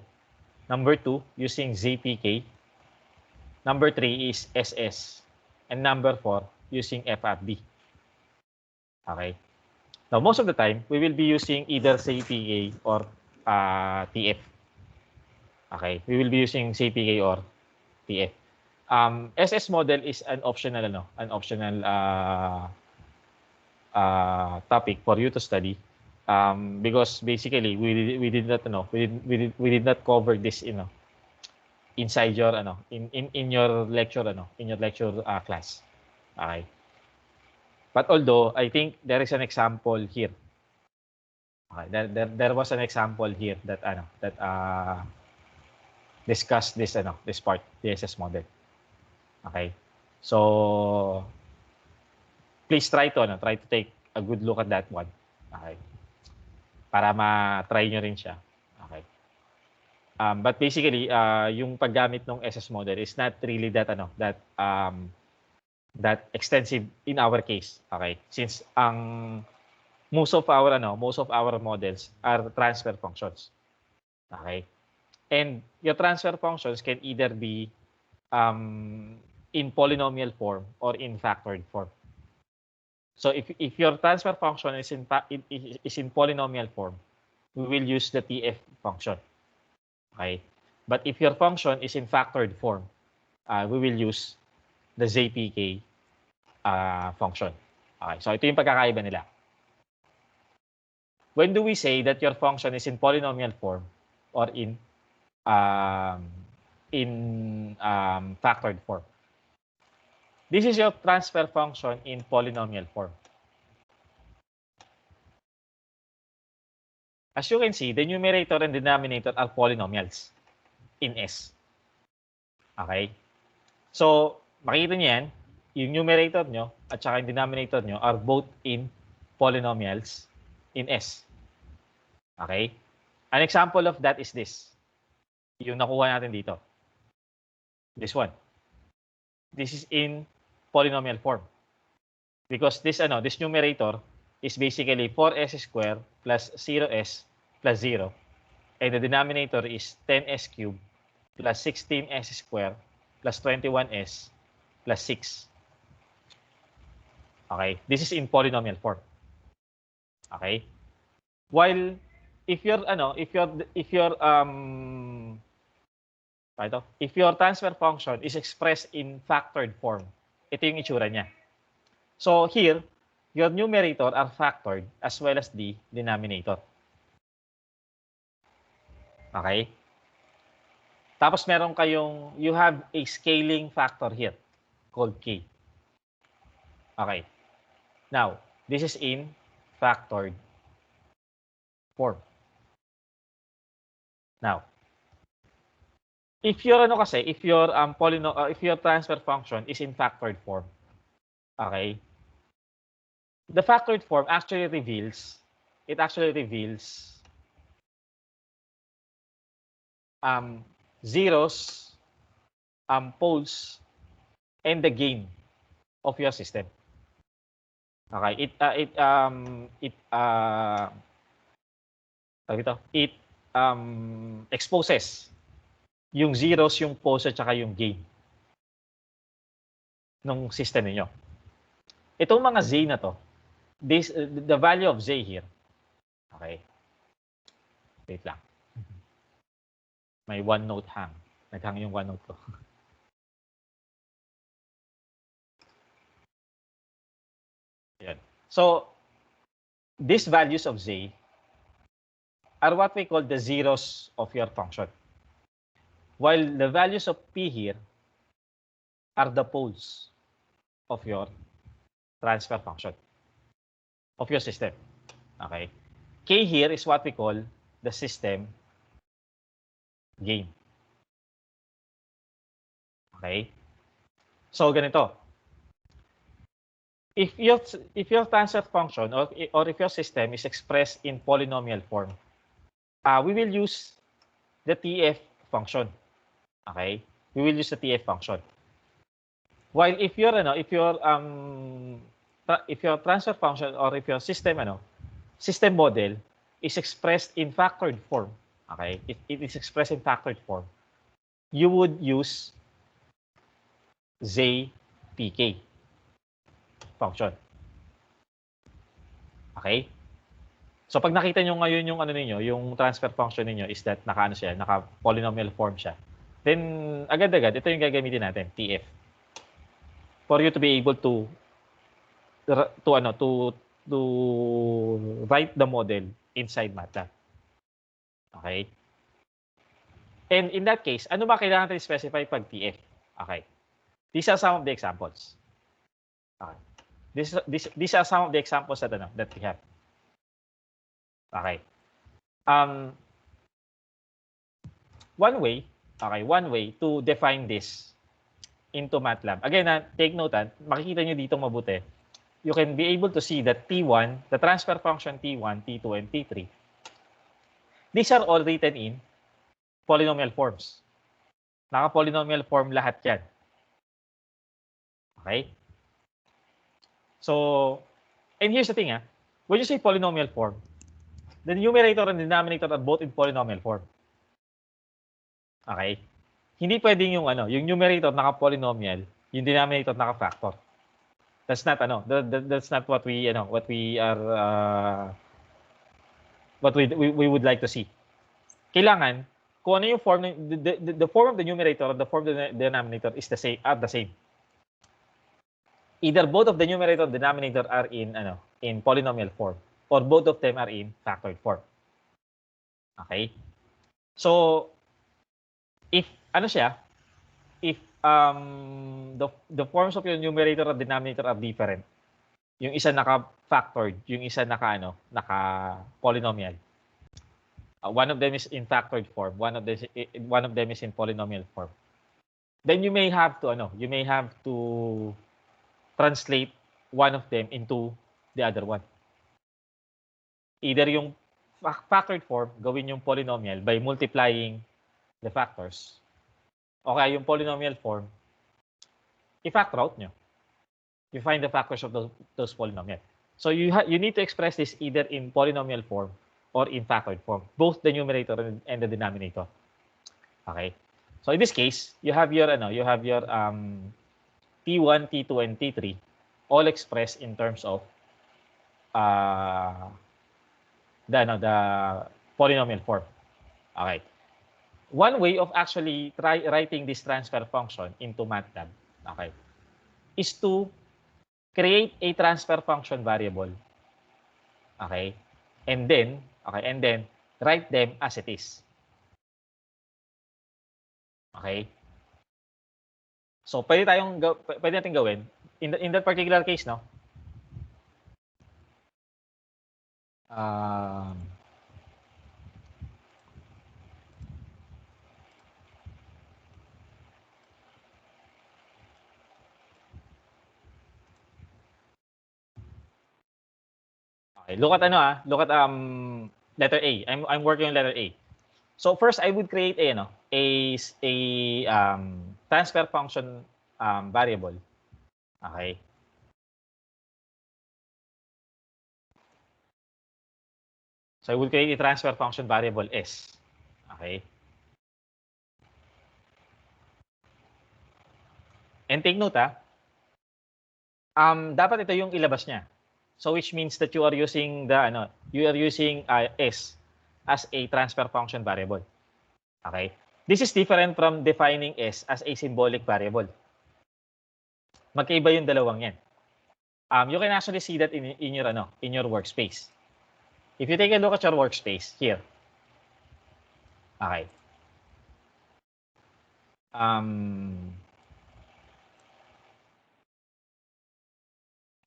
Number 2, using ZPK. Number 3 is SS. And number 4, using FRD. Okay. Now, most of the time, we will be using either ZPK or TF. Okay. We will be using ZPK or TF. SS model is an optional topic for you to study, because basically we did not cover this inside your in your lecture class. Okay, but although I think there is an example here. Okay, there was an example here that discuss this this part, the SS model. Okay, so please try to take a good look at that one. Okay, para ma-try nyo rin siya. Okay. But basically, yung paggamit ng SS model is not really that that extensive in our case. Okay, since most of our models are transfer functions. Okay, and your transfer functions can either be in polynomial form or in factored form. So if your transfer function is in polynomial form, we will use the TF function. Okay, but if your function is in factored form, we will use the ZPK function. Okay, so ito yung pagkakaiba nila. When do we say that your function is in polynomial form or in factored form? This is your transfer function in polynomial form. As you can see, the numerator and denominator are polynomials in S. Okay? So, makita niyo yan, yung numerator nyo at saka yung denominator nyo are both in polynomials in S. Okay? An example of that is this. Yung nakuha natin dito. This one. This is in polynomial form. Because this numerator is basically 4s squared plus 0s plus 0. And the denominator is 10s cubed plus 16s squared plus 21s plus 6. Okay, this is in polynomial form. Okay? While if your transfer function is expressed in factored form, ito yung itsura niya. So here, your numerator are factored as well as the denominator. Okay? Tapos meron you have a scaling factor here called K. Okay. Now, this is in factored form. Now, if your transfer function is in factored form, okay, the factored form actually reveals zeros, poles, and the gain of your system. Okay, it exposes yung zeros, yung poles, at saka yung gain ng system niyo. Itong mga z na to, the value of z here. Okay. Wait lang. May OneNote hang. Naghang yung OneNote ko. Yan. So, these values of z are what we call the zeros of your function. while the values of P here are the poles of your transfer function of your system. Okay? K here is what we call the system gain. Okay? So, ganito. If your transfer function or if your system is expressed in polynomial form, we will use the TF function. Okay? We will use the TF function. While if your transfer function or if your system system model is expressed in factored form, okay? If it is expressed in factored form, you would use ZPK function. Okay? So pag nakita nyo ngayon yung yung transfer function niyo is that naka polynomial form siya. Then agad-agad ito yung gagamitin natin, TF. For you to be able to write the model inside Matlab. Okay? And in that case, ano ba kailangan natin specify pag TF? Okay. These are some of the examples. Okay. These are some of the examples that we have. Okay. One way to define this into Matlab. Again, take note, makikita nyo dito mabuti. You can be able to see that T1, the transfer function T1, T2, and T3, these are all written in polynomial forms. Naka-polynomial form lahat yan. Okay? So, and here's the thing, when you say polynomial form, the numerator and denominator are both in polynomial form. Okay? Hindi pwedeng yung numerator naka-polynomial, yung denominator naka-factor. That's not that's not what we would like to see. Kailangan kung ano yung form the form of the numerator and the form of the denominator is the same, Either both of the numerator and denominator are in polynomial form or both of them are in factored form. Okay? So if the forms of your numerator and denominator are different, yung isa naka-factored, yung isa naka-polynomial. One of them is in factored form, one of them is in polynomial form. Then you may have to translate one of them into the other one. Either yung factored form, gawin yung polynomial by multiplying the factors. O kaya yung polynomial form, i-factor out nyo. You find the factors of those polynomial. So you need to express this either in polynomial form or in factored form, both the numerator and the denominator. Okay. So in this case, you have your T1, T2, and T3 all expressed in terms of the polynomial form. Okay. One way of actually writing this transfer function into Matlab, okay, is to create a transfer function variable. Okay? And then write them as it is. Okay? So pwede natin gawin in that particular case, no? Okay, look at letter A. I'm working on letter A. So first I would create a transfer function variable. Okay. So I will create a transfer function variable S. Okay. And take note, dapat ito yung ilabas niya. So which means that you are using S as a transfer function variable. Okay? This is different from defining S as a symbolic variable. Magkaiba yung dalawang yan. You can actually see that in your workspace. If you take a look at your workspace here. Okay.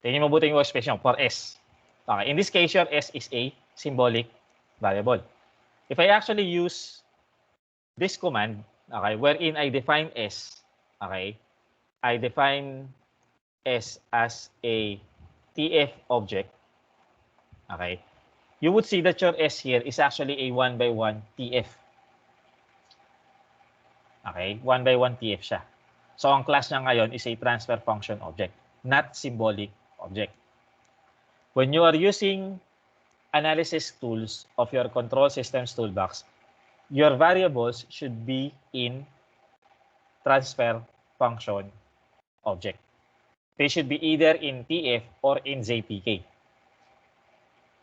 tingnan mo mabuti yung expression for S. Okay, in this case, your S is a symbolic variable. If I actually use this command, okay, wherein I define S, okay, I define S as a TF object, okay, you would see that your S here is actually a 1 by 1 TF. Okay, 1 by 1 TF siya. So, ang class niya ngayon is a transfer function object, not symbolic object. When you are using analysis tools of your control systems toolbox, your variables should be in transfer function object. They should be either in TF or in ZPK.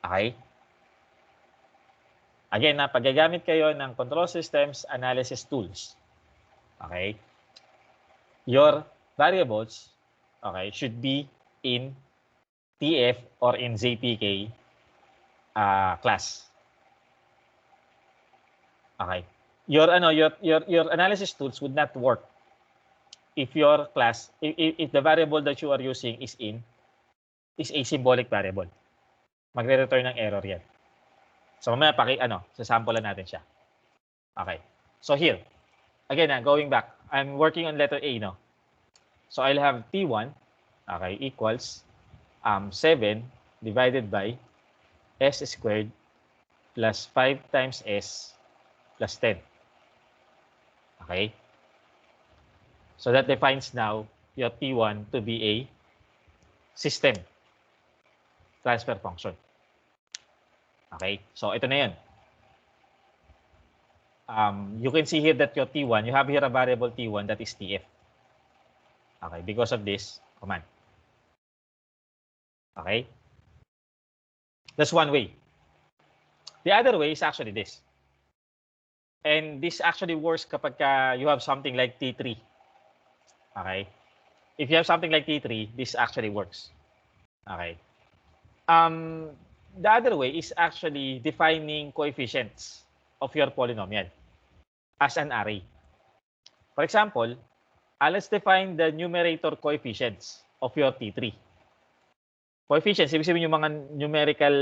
Okay? Again, pag gagamit kayo ng control systems analysis tools, okay, your variables, okay, should be in TF or in ZPK class. Okay. Your analysis tools would not work if your class, if the variable that you are using is a symbolic variable. Magre-return ng error yan. So mamaya sasampulan natin siya. Okay. So here, again, going back, I'm working on letter A, no? So I'll have T1, okay, equals 7 divided by S squared plus 5 times S plus 10. Okay? So that defines now your T1 to be a system transfer function. Okay? So ito na yun. You can see here that your T1, you have here a variable T1 that is TF. Okay? Because of this command. Okay? That's one way. The other way is actually this. And this actually works kapag you have something like T3. Okay? If you have something like T3, this actually works. Okay? The other way is actually defining coefficients of your polynomial as an array. For example, let's define the numerator coefficients of your T3. Coefficients, ibig sabihin yung mga numerical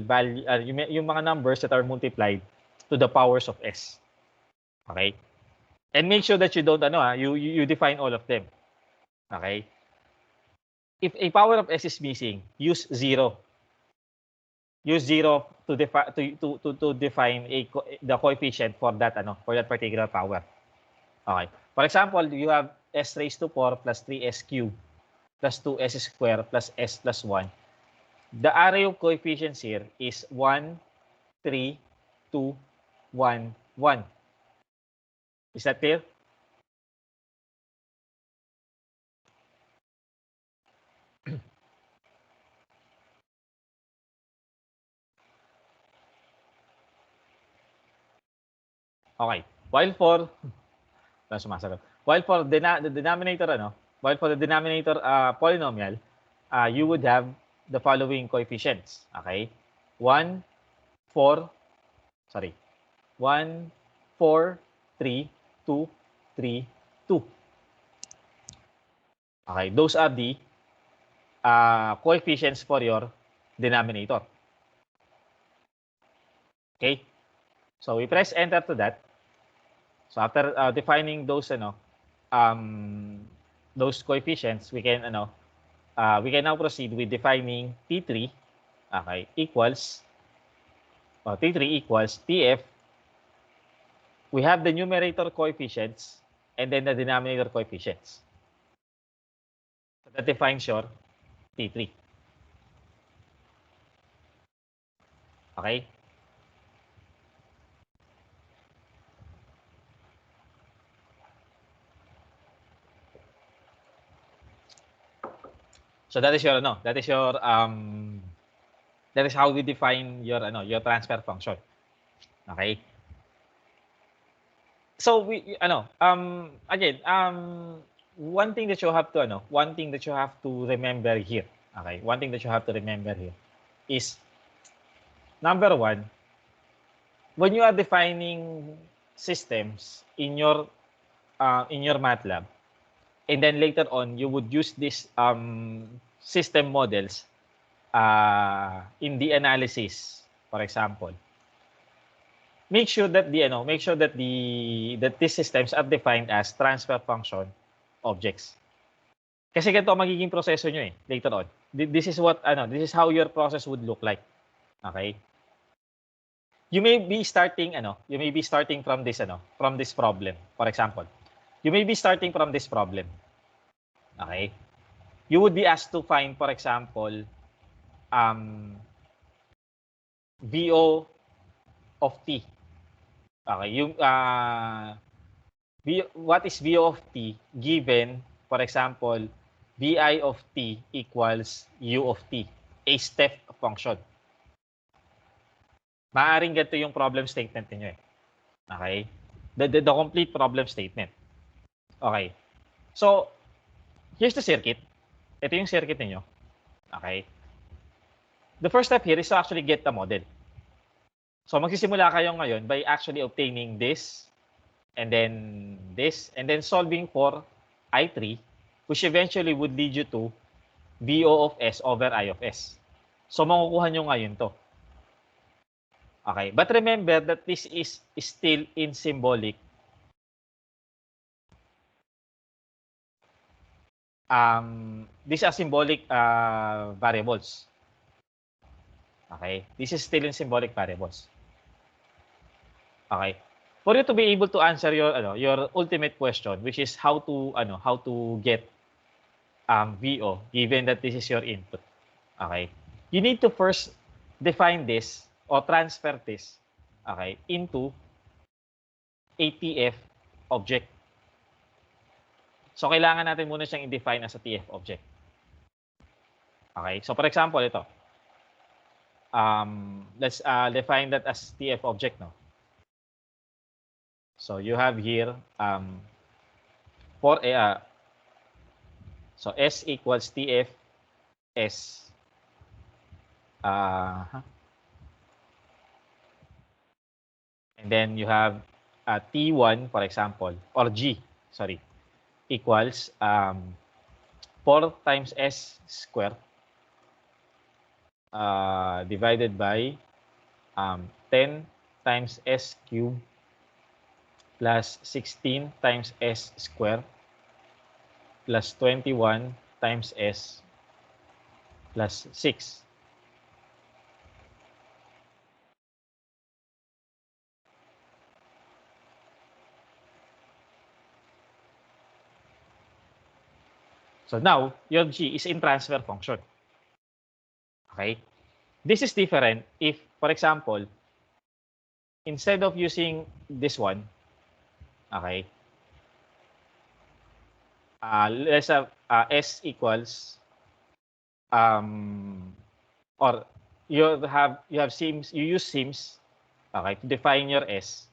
value, yung mga numbers that are multiplied to the powers of S. Okay? And make sure that you don't, you define all of them. Okay? If a power of S is missing, use 0. Use 0 to define the coefficient for that particular power. Okay. For example, you have S raised to 4 plus 3S cubed plus 2S squared plus S plus 1. The array of coefficients here is 1, 3, 2, 1, 1. Is that clear? Okay. While for the denominator polynomial, you would have the following coefficients. Okay? 1, 4, 3, 2, 3, 2. Okay, those are the coefficients for your denominator. Okay? So we press enter to that. So after defining those those coefficients, we can now proceed with defining T3, okay, equals T3 equals TF. We have the numerator coefficients and then the denominator coefficients. So that defines your T3. Okay? So that is your that is how we define your transfer function. Okay? So we again one thing that you have to remember here. Okay? One thing that you have to remember here is number one, when you are defining systems in your in your Matlab. And then later on, you would use this system models in the analysis, for example. Make sure that these systems are defined as transfer function objects. Kasi ganito ang magiging proseso nyo later on. This is how your process would look like. Okay? You may be starting from this problem. For example, you may be starting from this problem. Okay? You would be asked to find, for example, VO of T. Okay, what is VO of T given, for example, VI of T equals U of T, a step function. Maaaring ganito yung problem statement niyo Okay? The complete problem statement. Okay. So, here's the circuit. Ito yung circuit niyo. Okay? The first step here is to actually get the model. So, magsisimula kayo ngayon by actually obtaining this, and then this, and then solving for I3, which eventually would lead you to VO of S over I of S. So, makukuha nyo ngayon to. Okay. But remember that this is still in symbolic. These are symbolic variables. Okay. This is still in symbolic variables. Okay. For you to be able to answer your ultimate question, which is how to get VO given that this is your input. Okay. You need to first define this or transfer this, okay, into a TF object. So kailangan natin muna siyang i-define as a TF object. Okay. So for example, ito. Let's define that as TF object, no? So you have here so S equals TF S. And then you have T1, for example, or G, sorry, equals 4 times S squared divided by 10 times S cubed plus 16 times S squared plus 21 times S plus 6. So now, your G is in transfer function. Okay? This is different if, for example, instead of using this one, okay, let's have S equals, or you use sims, okay, to define your S,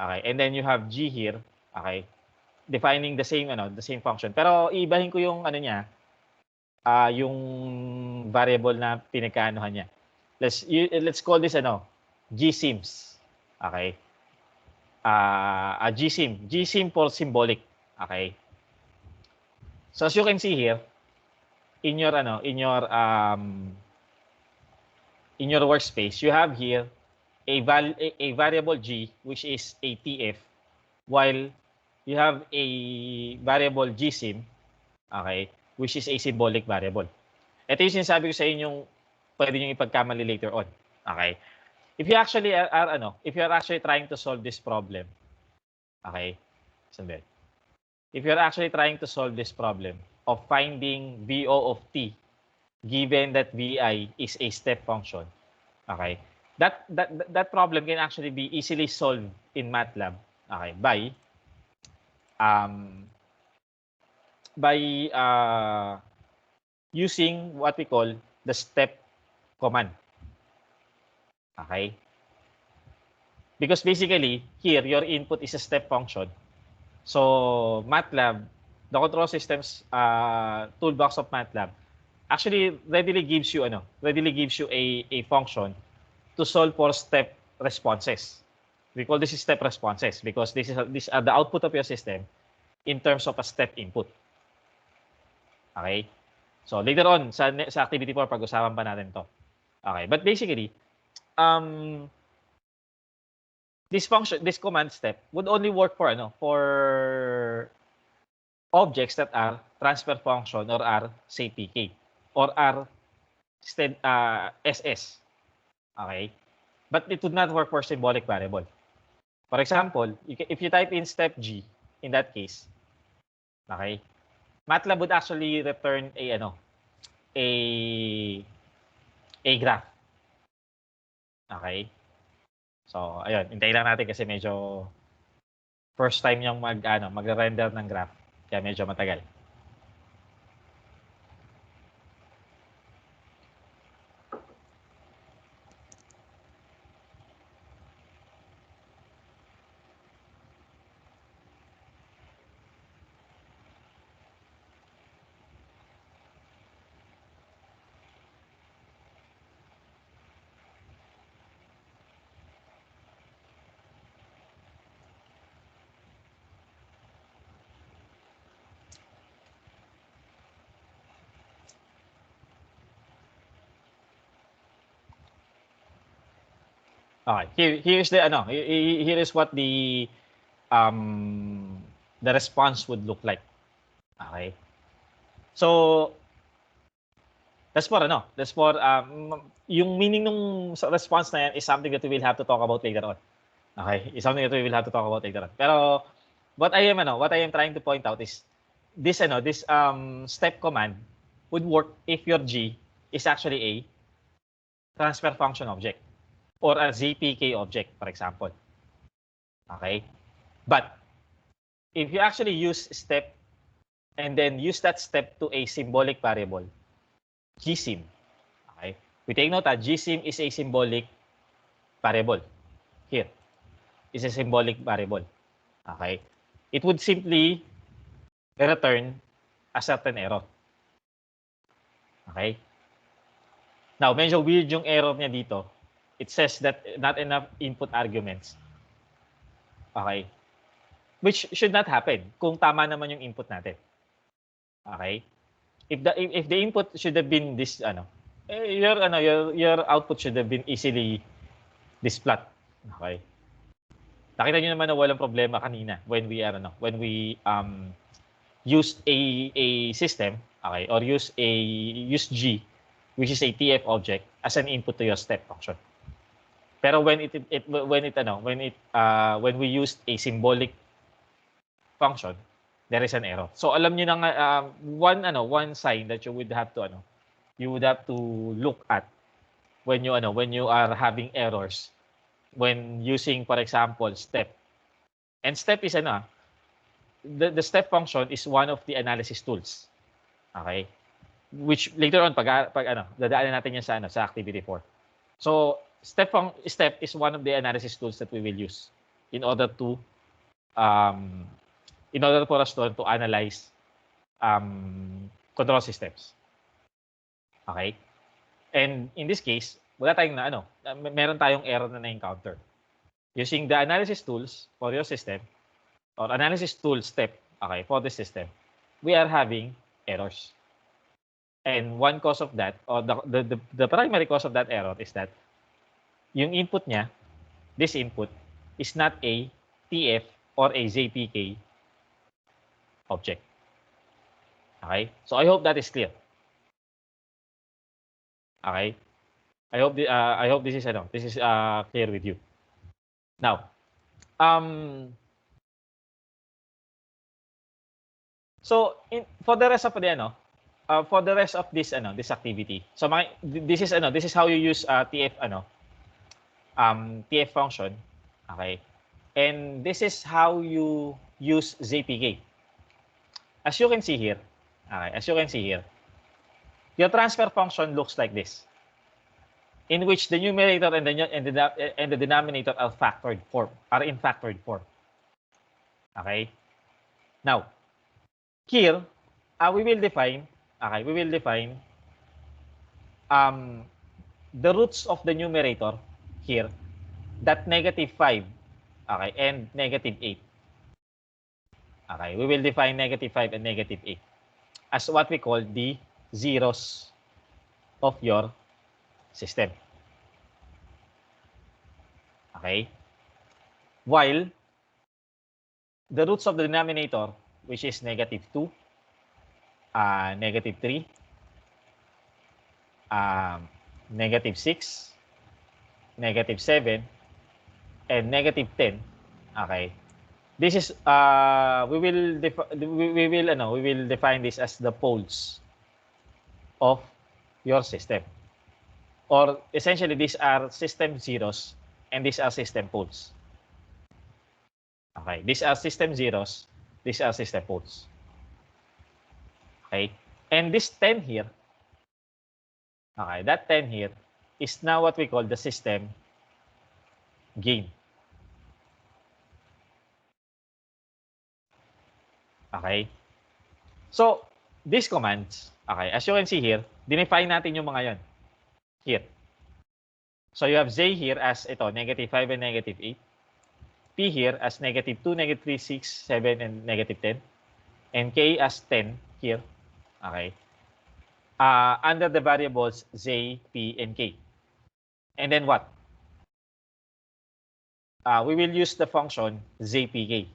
okay, and then you have G here, okay, defining the same function. Pero iibahin ko yung yung variable na pinagkaanuhan niya. Let's call this gsims. Okay? Gsim for symbolic. Okay? So as you can see here in your workspace, you have here a variable G which is a TF, while you have a variable gsim, okay, which is a symbolic variable. Ito yung sinasabi ko sa inyo, pwede nyo ipagkamali later on. Okay? If you actually if you are actually trying to solve this problem, okay, sandali. If you are actually trying to solve this problem of finding VO of T, given that VI is a step function, okay, that problem can actually be easily solved in Matlab, okay, by using what we call the step command. Okay? Because basically, here, your input is a step function. So, Matlab, the control systems toolbox of Matlab, actually readily gives you a function to solve for step responses. We call this step responses because these are the output of your system, in terms of a step input. Okay? So later on, sa activity 4, pag-usapan pa natin to. Okay, but basically, this command step would only work for for objects that are transfer function or are CPK or are SS. Okay? But it would not work for symbolic variable. For example, if you type in step G, in that case, okay, Matlab would actually return a graph. Okay? So, ayun, hintayin lang natin kasi medyo first time yung magre-render ng graph. Kaya medyo matagal. Okay, here is what the response would look like. Okay. So that's for yung meaning ng response na yan is something that we will have to talk about later on. Okay, is something that we will have to talk about later on. Pero what I am trying to point out is this step command would work if your G is actually a transfer function object or a ZPK object, for example. Okay? But if you actually use step and then use that step to a symbolic variable, GSIM. Okay? We take note that GSIM is a symbolic variable. Here is a symbolic variable. Okay? It would simply return a certain error. Okay? Now, medyo weird yung error niya dito. It says that not enough input arguments. Okay? Which should not happen kung tama naman yung input natin. Okay? If the input should have been this your output should have been easily this plot. Okay? Nakita niyo naman na walang problema kanina when we used a system, okay, or use G, which is a TF object as an input to your step function. Pero when we used a symbolic function, there is an error. So alam niyo na one sign that you would have to look at when you are having errors when using, for example, step. And step is the step function is one of the analysis tools. Okay? Which later on dadaanan natin yan sa activity 4. So step is one of the analysis tools that we will use in order for us to analyze control systems. Okay? And in this case, wala tayong meron tayong error na na-encounter. Using the analysis tools for your system or analysis tool step, okay, for the system, we are having errors. And one cause of that, or the primary cause of that error is that yung input niya, this input, is not a TF or a ZPK object. Okay? So I hope that is clear. Okay? I hope this is clear with you. Now, so for the rest of this this activity. So this is how you use TF TF function. Okay? And this is how you use ZPK. As you can see here, your transfer function looks like this, in which the numerator and the denominator are in factored form. Okay? Now, here, we will define the roots of the numerator here, that -5, okay, and -8. Okay, we will define negative 5 and negative 8 as what we call the zeros of your system. Okay? While the roots of the denominator, which is negative 2, negative 3, negative 6, negative 7, and negative 10, okay? This is we will define this as the poles of your system. Or essentially these are system zeros and these are system poles. Okay, these are system zeros, these are system poles. Okay? And this 10 here, okay, that 10 here is now what we call the system gain. Okay? So, these commands, okay, as you can see here, dinefine natin yung mga yon. Here. So, you have Z here as ito, negative 5 and negative 8. P here as negative 2, negative 3, 6, 7, and negative 10. And K as 10 here. Okay. Under the variables Z, P, and K. And then what? We will use the function ZPK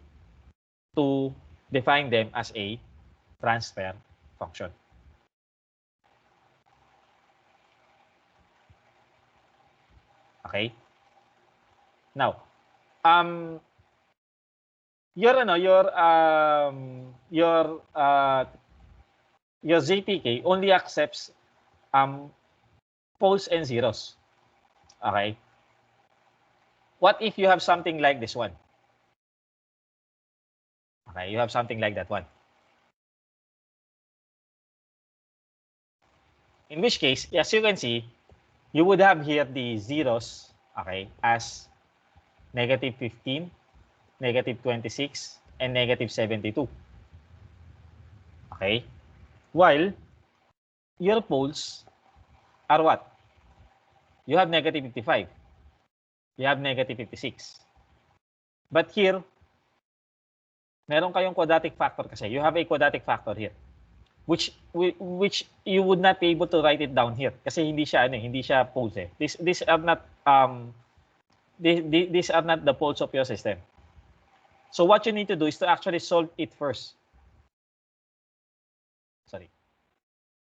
to define them as a transfer function. Okay? Now, your ZPK only accepts poles and zeros. Okay? What if you have something like this one? Okay, you have something like that one. In which case, as you can see, you would have here the zeros, okay, as negative 15, negative 26, and negative 72. Okay? While your poles are what? You have negative 55. You have negative 56. But here, meron kayong quadratic factor kasi. You have a quadratic factor here. Which you would not be able to write it down here kasi hindi siya poles eh. These are not these are not the poles of your system. So what you need to do is to actually solve it first. Sorry.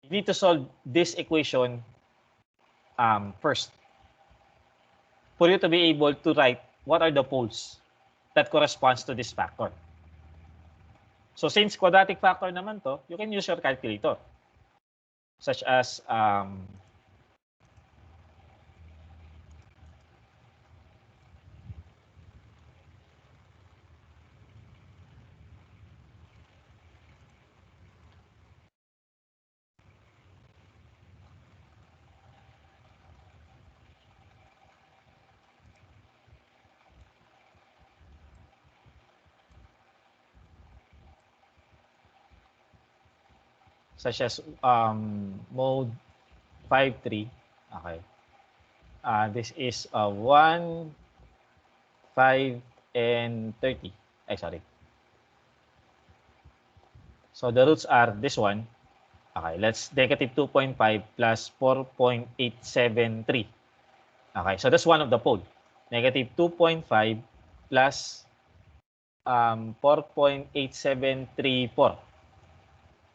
You need to solve this equation first for you to be able to write what are the poles that corresponds to this factor. So since quadratic factor naman to, you can use your calculator. Such as mode 5.3. Okay. This is 1, 5, and 30. Sorry. So the roots are this one. Okay, let's negative 2.5 plus 4.873. Okay, so that's one of the pole. Negative 2.5 plus 4.8734.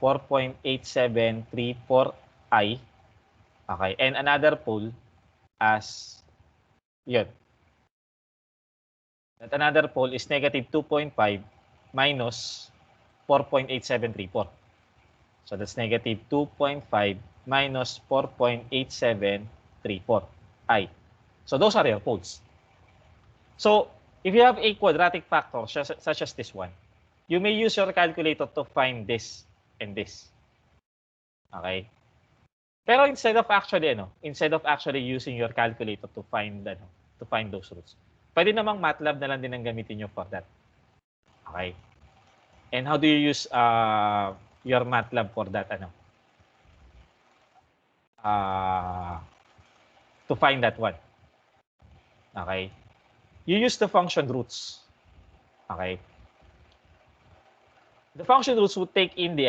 4.8734i. Okay, and another pole as yun. That another pole is negative 2.5 minus 4.8734. So that's negative 2.5 minus 4.8734i. So those are your poles. So if you have a quadratic factor such as this one, you may use your calculator to find this and this. Okay? Pero instead of actually using your calculator to find those roots, pwede namang Matlab na lang din ang gamitin nyo for that. Okay? And how do you use your Matlab for that to find that one? Okay? You use the function roots. Okay? the function roots would take in the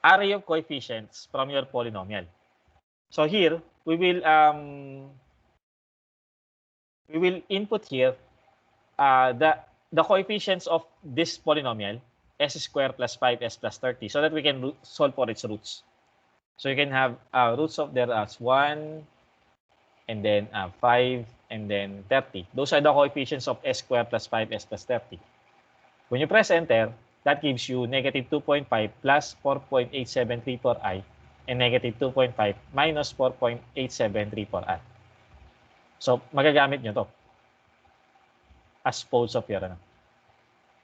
array of coefficients from your polynomial. So here we will input here the coefficients of this polynomial s squared plus 5s plus 30 so that we can solve for its roots. So you can have roots of there as 1 and then 5 and then 30. Those are the coefficients of s squared plus 5s plus 30. When you press enter, that gives you negative 2.5 plus 4.8734i and negative 2.5 minus 4.8734i. So magagamit nyo to as poles of your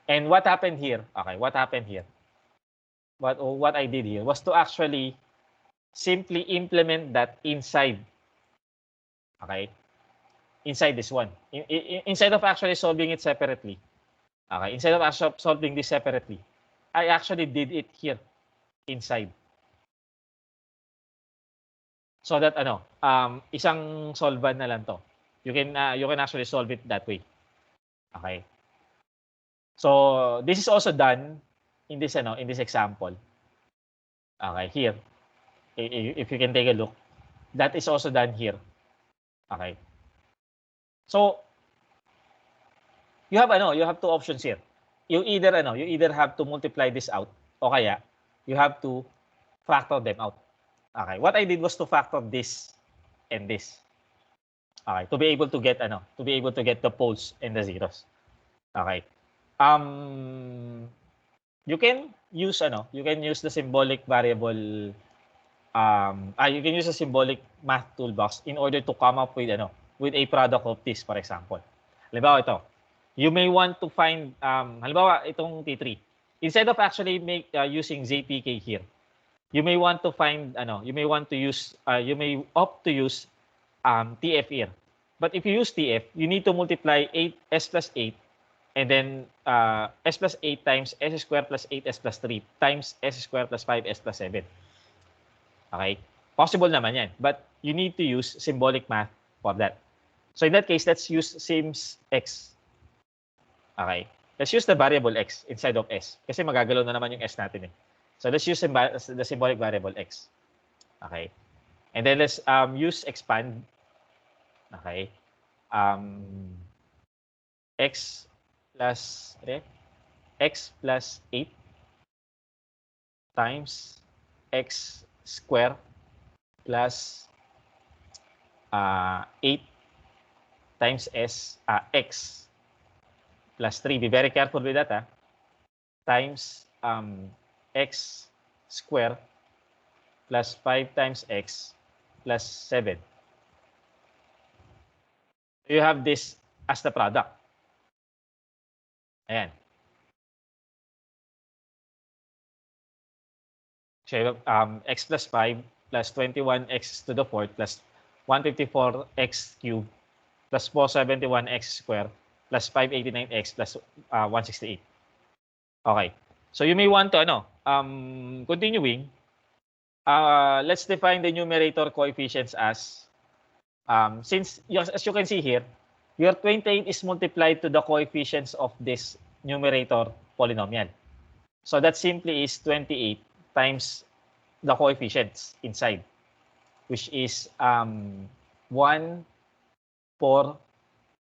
And what happened here? Okay, what happened here? What I did here was to actually simply implement that inside. Okay? Inside this one. Instead of actually solving it separately. Okay, instead of actually solving this separately, I actually did it here inside. So that isang solvent na lang to. You can actually solve it that way. Okay? So this is also done in this example. Okay, here. If you can take a look, that is also done here. Okay. So you have two options here. You either have to multiply this out o kaya you have to factor them out. Okay. What I did was to factor this and this. Okay, to be able to get the poles and the zeros. Okay. You can use the symbolic variable you can use a symbolic math toolbox in order to come up with a product of this, for example. Halimbawa ito. You may want to find halimbawa itong T3. Instead of actually using ZPK here, you may want to find you may opt to use TF here. But if you use TF, you need to multiply 8s plus 8 and then s plus 8 times s squared plus 8s plus 3 times s squared plus 5s plus 7. Okay? Possible naman yan. But you need to use symbolic math for that. So in that case, let's use sims x. Okay? Let's use the variable x inside of s. Kasi magagalaw na naman yung s natin eh. So let's use the symbolic variable x. Okay? And then let's use expand. Okay? X plus 8 times x square plus 8 times x plus 3. Be very careful with that, times x square plus 5 times x plus 7. You have this as the product. Ayan. So, x plus 5 plus 21x to the 4th plus 154x cubed plus 471x squared plus 589x plus 168. Okay. So you may want to continuing. Let's define the numerator coefficients as since as you can see here, your 28 is multiplied to the coefficients of this numerator polynomial. So that simply is 28 times the coefficients inside, which is 1, 4,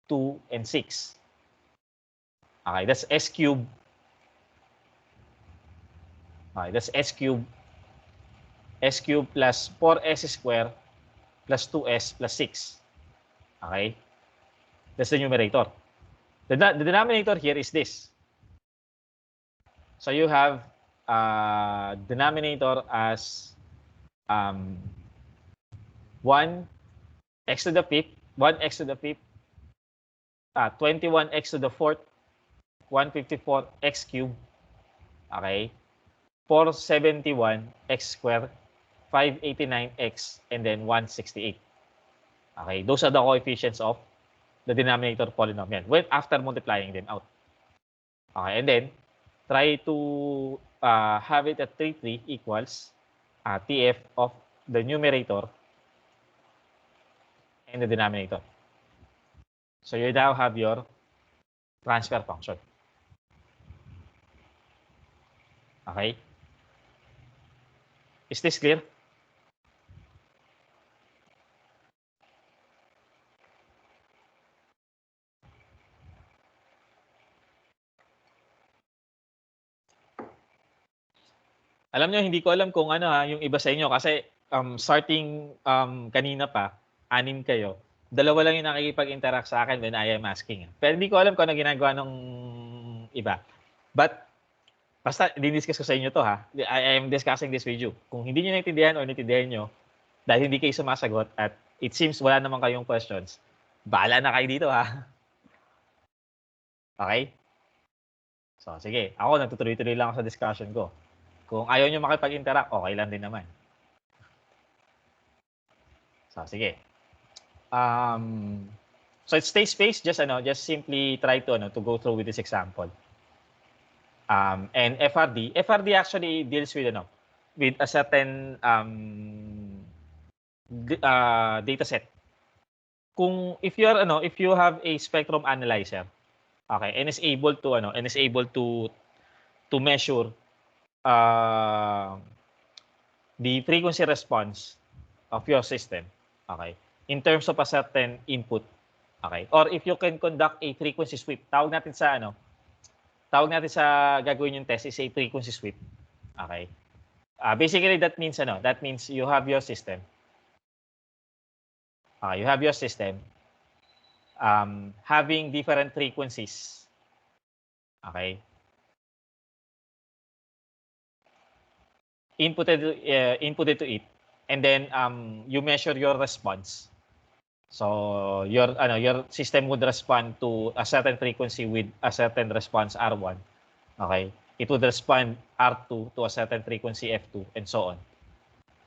2, and 6. Okay, that's s cubed. Okay, that's s cubed. S cubed plus 4s squared plus 2s plus 6. Okay? That's the numerator. The denominator here is this. So you have denominator as 1x to the 5th, 1x to the 5th, 21x to the 4th, 154x cubed, okay, 471x squared, 589x, and then 168. Okay, those are the coefficients of the denominator polynomial when after multiplying them out. Okay, and then try to have it at 3 equals TF of the numerator and the denominator. So you now have your transfer function. Okay? Is this clear? Alam nyo, hindi ko alam kung ano yung iba sa inyo kasi starting kanina pa, 6 kayo. 2 lang yung nakikipag-interact sa akin when I am asking. Pero hindi ko alam kung ano ginagawa ng iba. But, basta, din-discuss ko sa inyo to ha. I am discussing this with you. Kung hindi nyo naintindihan o naintindihan nyo, dahil hindi kayo sumasagot at it seems wala naman kayong questions, bahala na kayo dito ha. Okay? So, sige. Ako, nagtutuloy-tuloy lang ako sa discussion ko. Kung ayaw nyo makipag-interact, okay lang din naman. So, sige. So, it stays space. Just simply try to go through with this example. And FRD actually deals with with a certain data set. If you have a spectrum analyzer, okay, and is able to measure the frequency response of your system, okay, in terms of a certain input, okay, or if you can conduct a frequency sweep, tawag natin sa gagawin yung test is a frequency sweep, okay. Basically that means you have your system, having different frequencies, okay, inputted to it, and then you measure your response. So your system would respond to a certain frequency with a certain response R1. Okay? It would respond R2 to a certain frequency F2 and so on.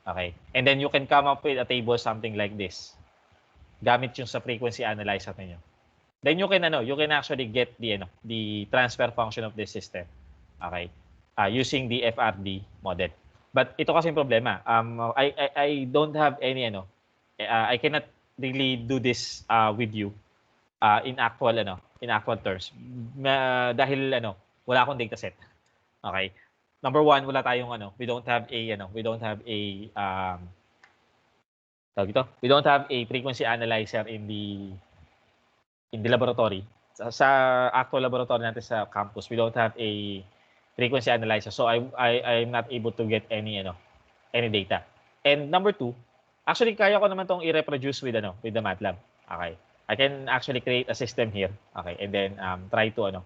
Okay? And then you can come up with a table something like this. Gamit yung sa frequency analyzer niyo. Then you can actually get the transfer function of this system. Okay? Using the FRD model. But ito kasi yung problema. I don't have any I cannot really do this with you in actual terms. Dahil wala akong data set. Okay? Number one, wala tayong we don't have a frequency analyzer in the laboratory. Sa actual laboratory natin sa campus, we don't have a frequency analyzer. So I'm not able to get any data. And number two, actually kaya ko naman tong i-reproduce with the Matlab. Okay. I can actually create a system here. Okay. And then try to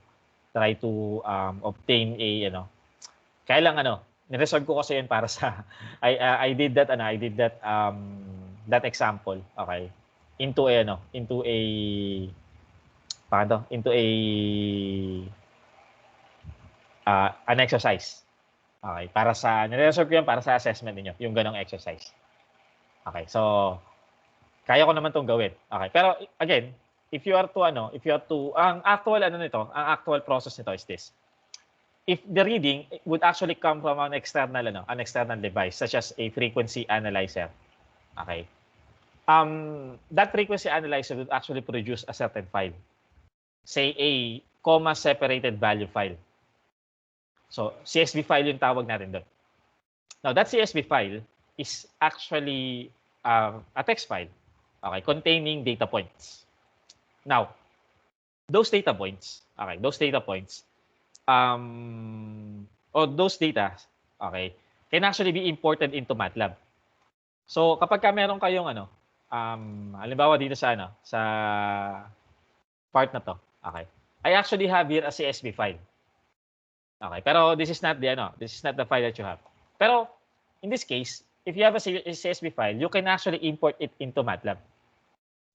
obtain a kaya lang ni-resolve ko kasi yun para sa I did that that example, okay, into an exercise. Okay, para sa ni-resolve ko yun para sa assessment niyo, yung ganong exercise. Okay, so kaya ko naman tong gawin. Okay, pero again, if you are to ang actual process nito is this. If the reading would actually come from an external device such as a frequency analyzer, okay, that frequency analyzer would actually produce a certain file, say a comma separated value file. So CSV file yung tawag natin doon. Now that CSV file is actually a text file, okay, containing data points. Now those data points, or those data, okay, can actually be imported into Matlab. So kapag meron kayong halimbawa dito sa part na to, okay, I actually have here a CSV file. Okay, pero this is not the file that you have. Pero in this case, if you have a CSV file, you can actually import it into Matlab.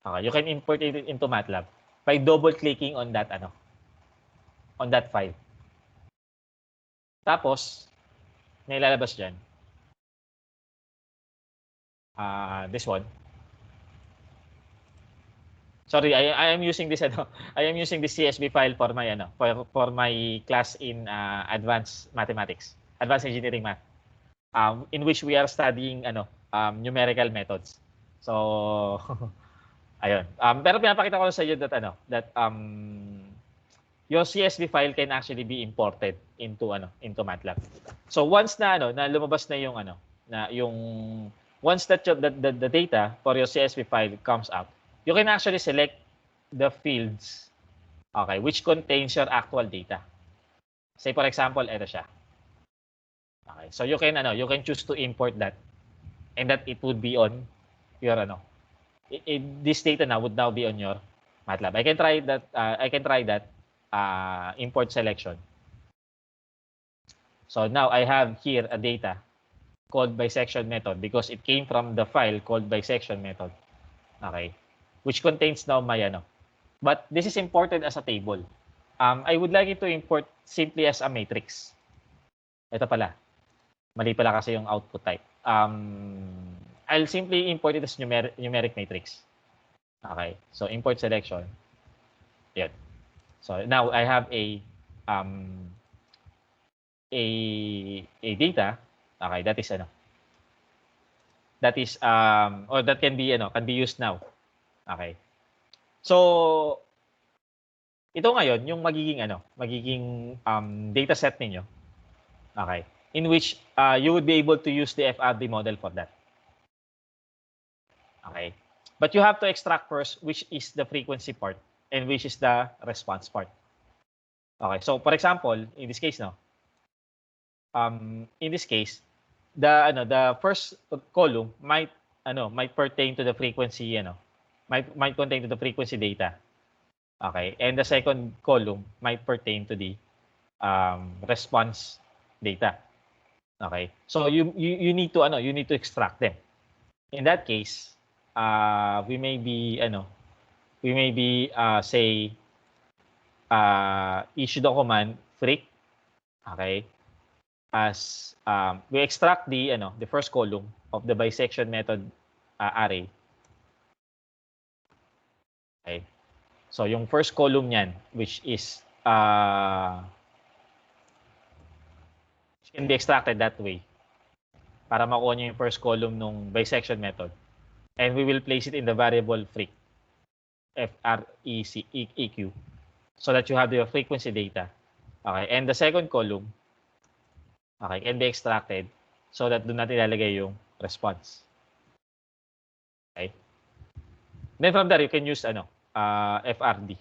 Okay, you can import it into Matlab by double-clicking on that file. Tapos, may lalabas dyan. This one. Sorry, I am using this CSV file for my for my class in advanced engineering math. In which we are studying numerical methods. So Ayun. Pero pinapakita ko sa inyo that your CSV file can actually be imported into Matlab. So once na na lumabas na yung once that the data for your CSV file comes out, you can actually select the fields, okay, which contains your actual data. Say for example, ito siya. Okay. So you can choose to import that, and that it would be on your this data now would now be on your Matlab. I can try that import selection. So now I have here a data called bisection method because it came from the file called bisection method. Okay. Which contains now my but this is imported as a table. I would like it to import simply as a matrix. Ito pala. Mali pala kasi yung output type. I'll simply import it as numeric matrix. Okay. So import selection. Yan. So now I have a data. Okay, that is or that can be used now. Okay. So ito ngayon yung magiging data set ninyo. Okay. In which you would be able to use the FRD model for that. Okay. But you have to extract first which is the frequency part and which is the response part. Okay. So for example, in this case the first column might pertain to the frequency might contain to the frequency data. Okay. And the second column might pertain to the response data. Okay. So you need to extract them. In that case, we may be say issue the command freq, okay, as we extract the first column of the bisection method array. Okay. So yung first column niyan which is can be extracted that way para makuha niyo yung first column nung bisection method, and we will place it in the variable freq, freq, so that you have the frequency data. Okay, and the second column, okay, can be extracted so that doon natin ilalagay yung response. Okay. Then from there you can use FRD.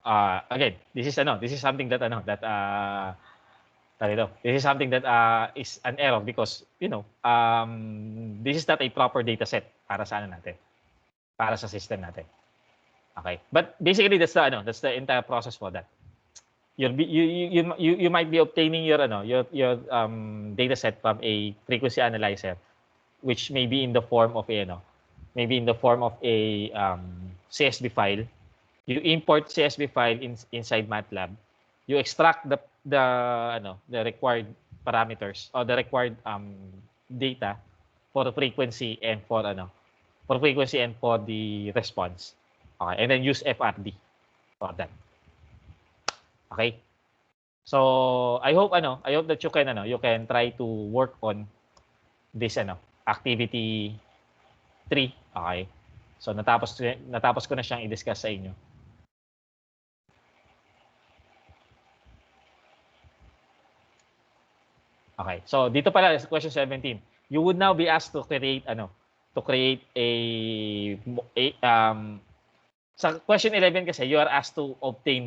Again, this is something that this is something that is an error because this is not a proper data set para sa natin, para sa system natin. Okay, but basically that's the entire process for that. You might be obtaining your data set from a frequency analyzer, which may be in the form of a CSV file. You import CSV file inside Matlab. You extract the required parameters or the required data for the frequency and for the response. Okay, and then use FRD for that. Okay. So I hope that you can try to work on this activity 3. Okay. So natapos ko na siyang i-discuss sa inyo. Okay. So dito pala sa question 17, you would now be asked to create sa question 11 kasi you are asked to obtain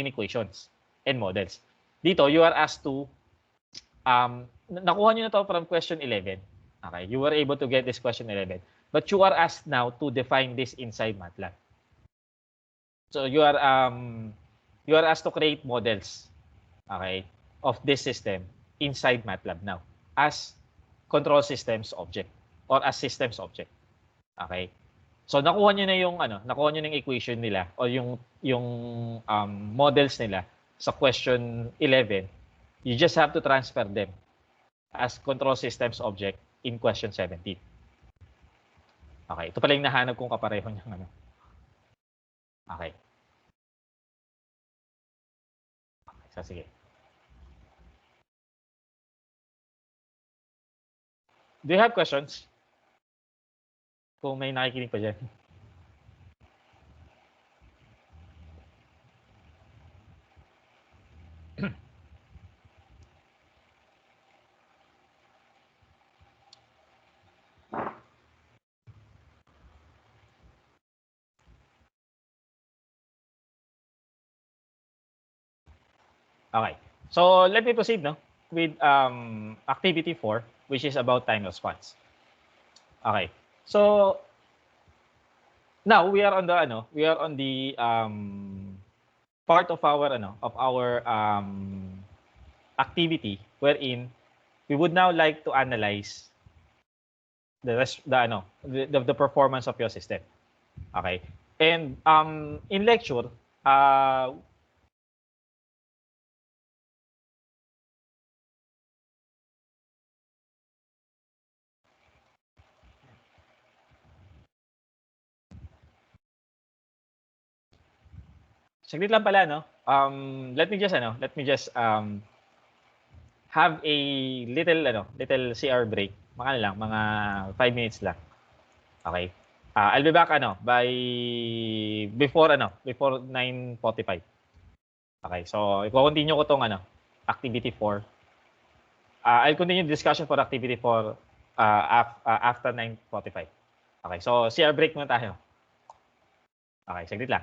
equations and models. Dito you are asked to nakuha niyo na to from question 11. Okay, you were able to get this question 11. But you are asked now to define this inside Matlab. So you are asked to create models, okay, of this system inside Matlab now as control systems object or as systems object. Okay. So nakuha niyo na yung equation nila o yung models nila sa question 11. You just have to transfer them as control systems object in question 17. Okay, ito pala yung nahanap kong kapareho niyang Okay. Okay, so sige. Do you have questions? Kung may nakikinig pa dyan. Okay. So let me proceed with activity 4, which is about time response. Okay. So now we are on the part of our activity wherein we would now like to analyze the performance of your system. Okay. And in lecture, saglit lang pala, no? Let me just have a little CR break. Mga 5 minutes lang. Okay. I'll be back by before 9:45. Okay. So, i-continue ko tong activity 4. I'll continue the discussion for activity 4 after 9:45. Okay. So, CR break muna tayo. Okay, saglit lang.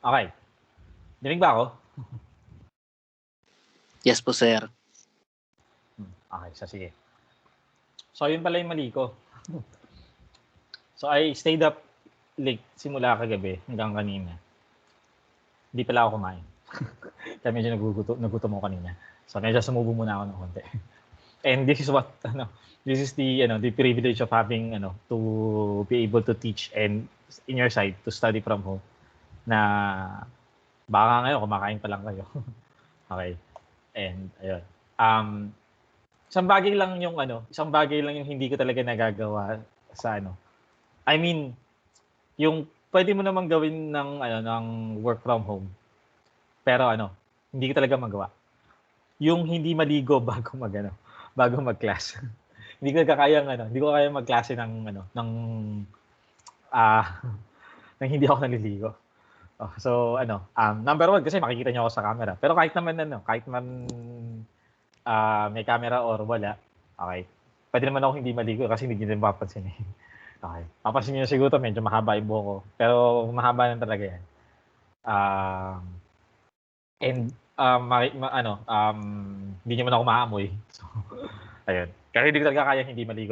Okay. Dinig ba ako? Yes po, sir. Okay, so sige. So, yun pala yung mali ko. So, I stayed up late simula kagabi hanggang kanina. Hindi pala ako kumain. Kaya medyo nagutom ako kanina. So, medyo sumubo muna ako ng konti. And this is what, this is the privilege of having, to be able to teach and in your side, to study from home. Na, baka ngayon, kumakain pa lang kayo. Okay. And, ayun. Isang bagay lang yung hindi ko talaga nagagawa sa I mean, yung pwede mo namang gawin ng work from home. Pero hindi ko talaga magawa. Yung hindi maligo bago mag-class. Hindi ko kayang magklase ng nang hindi ako naliligo. So number one kasi makikita niyo ako sa camera. Pero kahit naman may camera or wala, okay. Pwede naman ako hindi maligo kasi hindi niyo mapapansin eh. Okay. Papansin niyo siguro medyo mahaba yung buhok ko. Pero mahaba na talaga yan. And hindi naman ako maamoy. So, ayun. Kasi hindi ko talaga kaya hindi maligo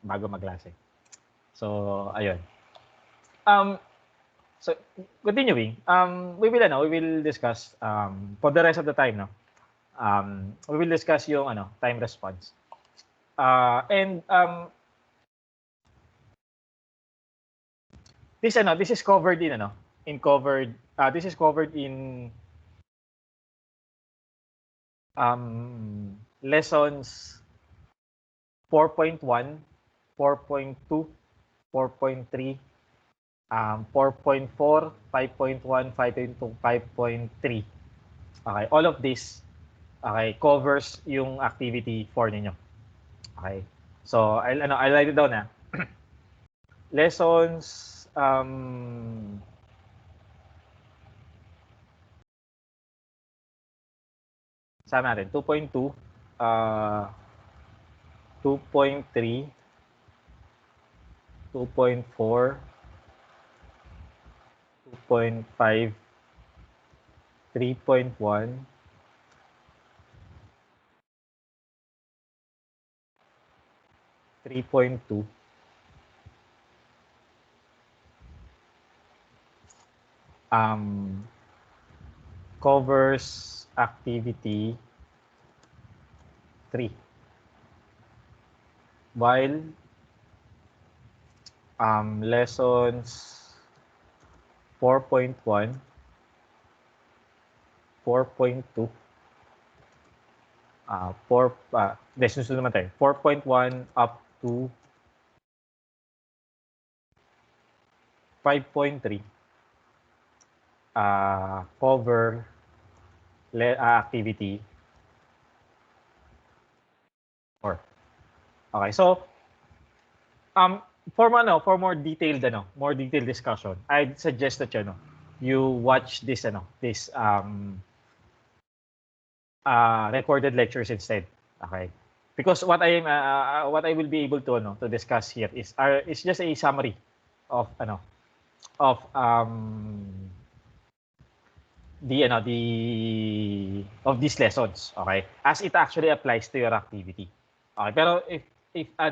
bago magklase. So, ayun. So continuing, we will discuss for the rest of the time, we will discuss yung time response. This is covered in this is covered in lessons 4.1, 4.2, 4.3, 4.4, 5.1, 5.2, 5.3. Okay, all of this covers yung activity 4 ninyo. Okay. So, I'll write it down na. Lessons saan natin? 2.2, 2.3, 2.4, 2.5, 3.1, 3.2, covers activity 3. While lessons 4.1, 4.2, 4.1 up to 5.3 cover activity 4. Okay, so for more detailed discussion, I'd suggest that you watch this recorded lectures instead. Okay, because what I will be able to discuss here is just a summary of these lessons, okay, as it actually applies to your activity. Okay, pero if I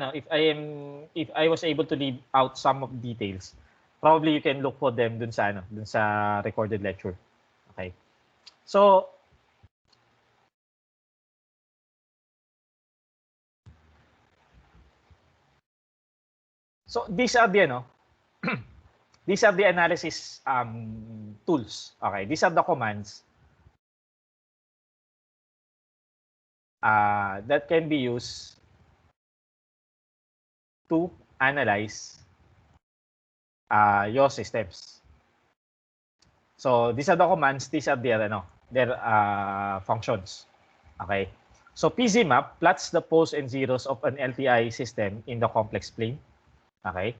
was able to leave out some of details, probably you can look for them dun sa recorded lecture. Okay, so these are the these are the analysis tools. Okay, these are the commands that can be used to analyze your systems. So these are the commands. These are their functions. Okay. So PZMap plots the poles and zeros of an LTI system in the complex plane. Okay.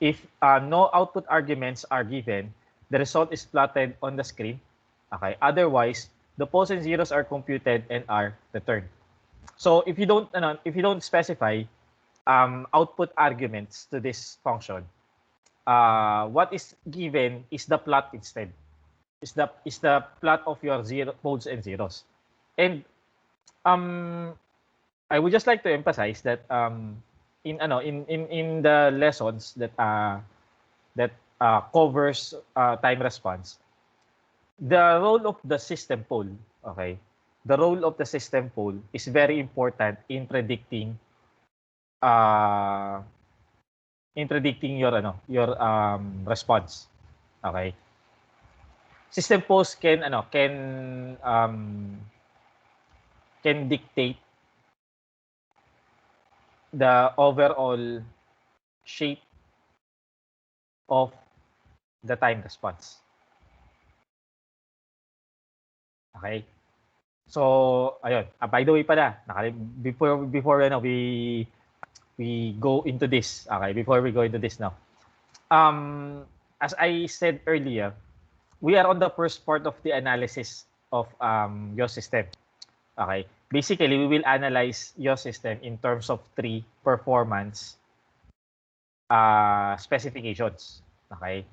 If no output arguments are given, the result is plotted on the screen. Okay. Otherwise, the poles and zeros are computed and are returned. So if you don't specify output arguments to this function, what is given is the plot instead. is the plot of your poles and zeros. And I would just like to emphasize that in the lessons that covers time response, the role of the system pole, okay? The role of the system pole is very important in predicting your response. Okay? System poles can dictate the overall shape of the time response. Okay? So, ayun. By the way pala, before we go into this, okay, before we go into this now, as I said earlier, we are on the first part of the analysis of your system. Okay, basically we will analyze your system in terms of three performance specifications. Okay,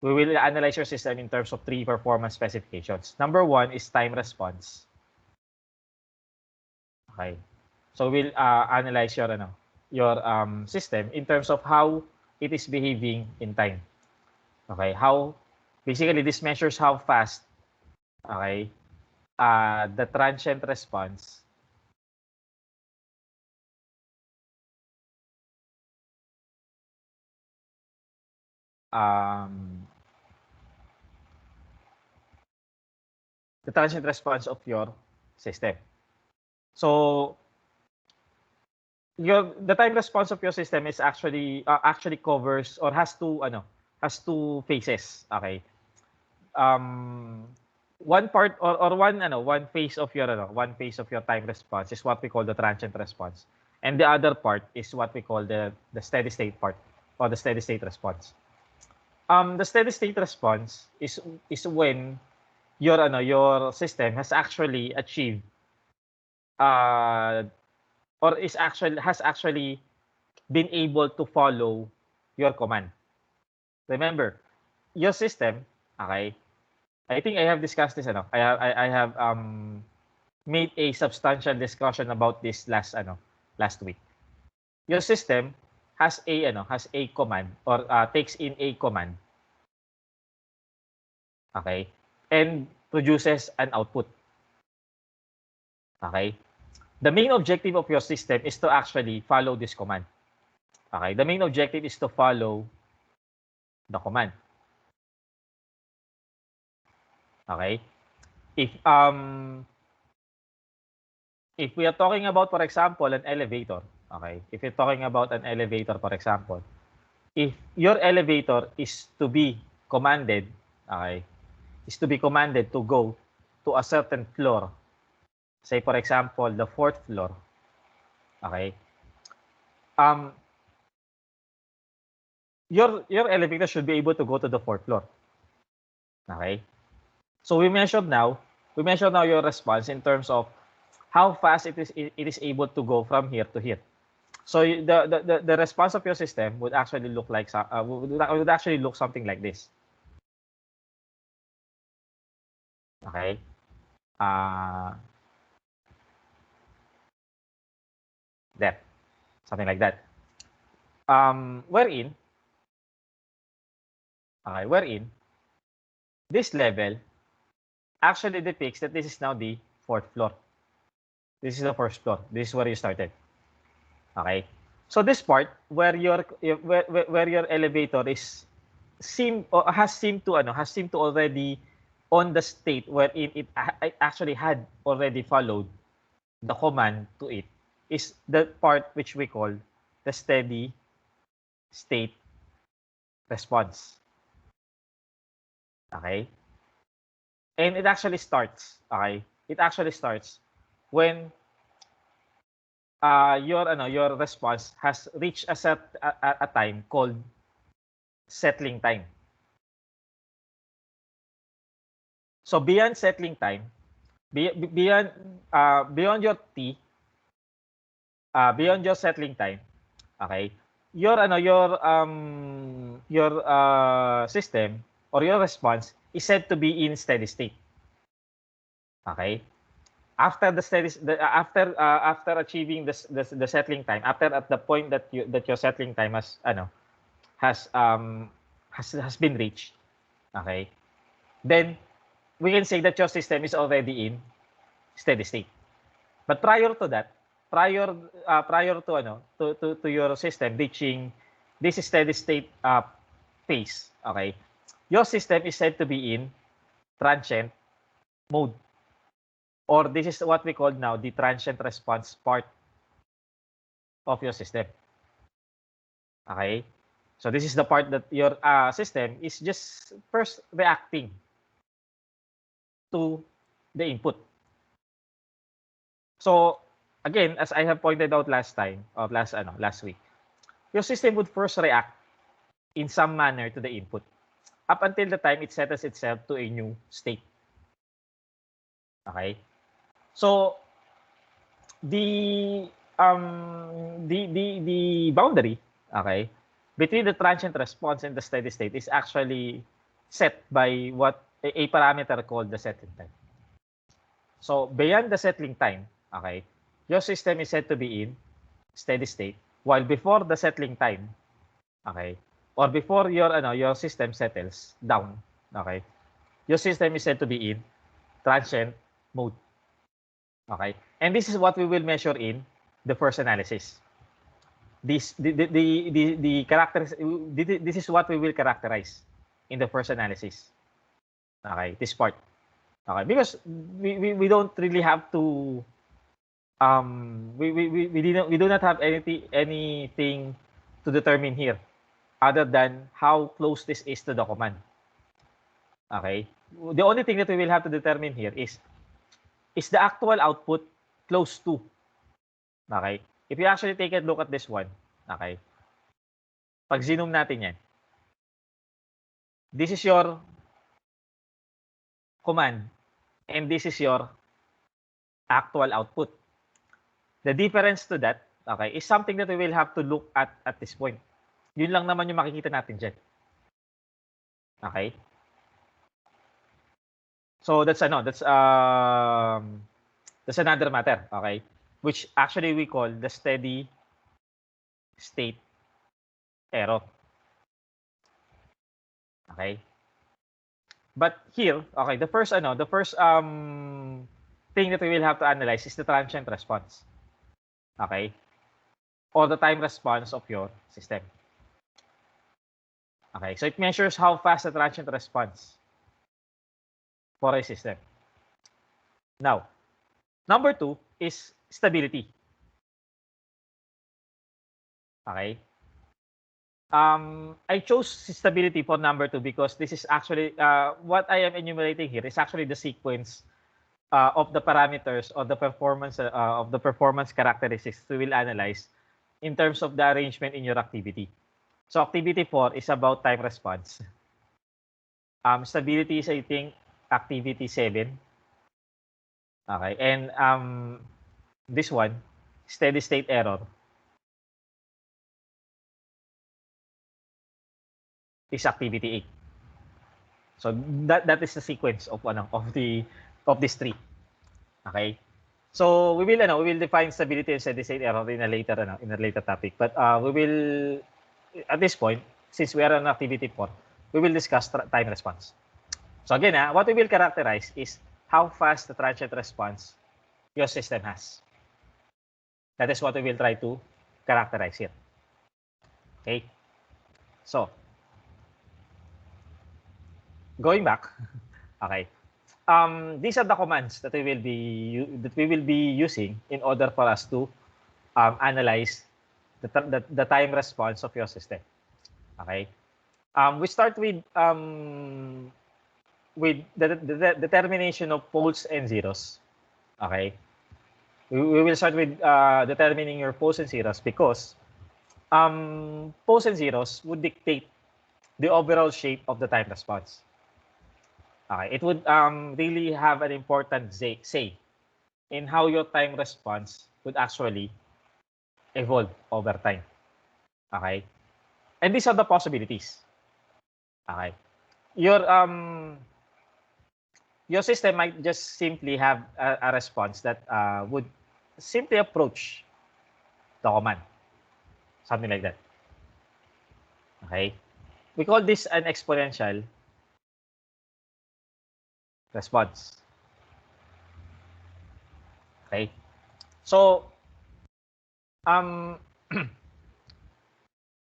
we will analyze your system in terms of three performance specifications. Number one is time response. Okay, so we'll analyze your system in terms of how it is behaving in time. Okay, how basically this measures how fast, okay, the transient response of your system. So the time response of your system is actually covers or has two phases. Okay. One part or one phase of your time response is what we call the transient response, and the other part is what we call the steady state part or the steady state response. The steady state response is when your system has actually achieved or has actually been able to follow your command. Remember, your system, okay? I think I have discussed this I have made a substantial discussion about this last week. Your system has a command or takes in a command. Okay? And produces an output. Okay? The main objective of your system is to actually follow this command. Okay? The main objective is to follow the command. Okay? If we are talking about, for example, an elevator, okay? If you're talking about an elevator, for example, if your elevator is to be commanded, okay, is to be commanded to go to a certain floor, say for example, the 4th floor, okay? Your elevator should be able to go to the 4th floor. Okay? So we measured now your response in terms of how fast it is able to go from here to here. So the response of your system would actually look like would actually look something like this. Okay? That. Something like that. Wherein this level actually depicts that this is now the 4th floor. This is the 1st floor. This is where you started. Okay? So this part where your elevator has seemed to already on the state wherein it actually had already followed the command to it is the part which we call the steady state response. Okay? And it actually starts, okay? It actually starts when your response has reached a time called settling time. So beyond settling time, beyond your t, beyond your settling time, okay, your system or your response is said to be in steady state. Okay? After the after achieving the settling time, after at the point that your settling time has been reached, okay? Then we can say that your system is already in steady state. But prior to that, prior to your system reaching this steady state phase, okay? Your system is said to be in transient mode. Or this is what we call now the transient response part of your system. Okay? So this is the part that your system is just first reacting to the input. So again, as I have pointed out last time or last week, your system would first react in some manner to the input up until the time it settles itself to a new state. Okay? So the boundary, okay, between the transient response and the steady state is actually set by what a parameter called the settling time. So beyond the settling time, okay, your system is said to be in steady state, while before the settling time, okay, or before your system settles down, okay, your system is said to be in transient mode. Okay, and this is what we will measure in the first analysis. This is what we will characterize in the first analysis. Okay, this part. Okay, because we don't really have to we do not have anything to determine here other than how close this is to the command. Okay, the only thing that we will have to determine here is the actual output close to. Okay? If you actually take a look at this one, okay? Pag zoom natin yan, this is your command and this is your actual output. The difference to that, okay, is something that we will have to look at this point. Yun lang naman yung makikita natin dyan. Okay? So that's another matter, okay? Which actually we call the steady state error. Okay? But here, okay, the first thing that we will have to analyze is the transient response. Okay? Or the time response of your system. Okay, so it measures how fast the transient response for a system. Now, number 2 is stability. Okay. I chose stability for number 2 because this is actually what I am enumerating here is actually the sequence of the parameters or the performance characteristics we will analyze in terms of the arrangement in your activity. So activity 4 is about time response. Stability is, I think, activity 7. Okay, and this one, steady state error, is activity 8. So that is the sequence of these three. Okay. So we will define stability and steady state error in a later topic. But we will at this point, since we are on activity 4, we will discuss time response. So again, what we will characterize is how fast the transient response your system has. That is what we will try to characterize here. Okay. So going back, okay. These are the commands that we will be using in order for us to analyze the time response of your system. Okay. We start with the determination of poles and zeros. Okay. We will start with determining your poles and zeros because poles and zeros would dictate the overall shape of the time response. Okay. It would really have an important say in how your time response would actually evolve over time. Okay. And these are the possibilities. Okay. Your your system might just simply have a response that would simply approach the command. Something like that. Okay? We call this an exponential response. Okay? So,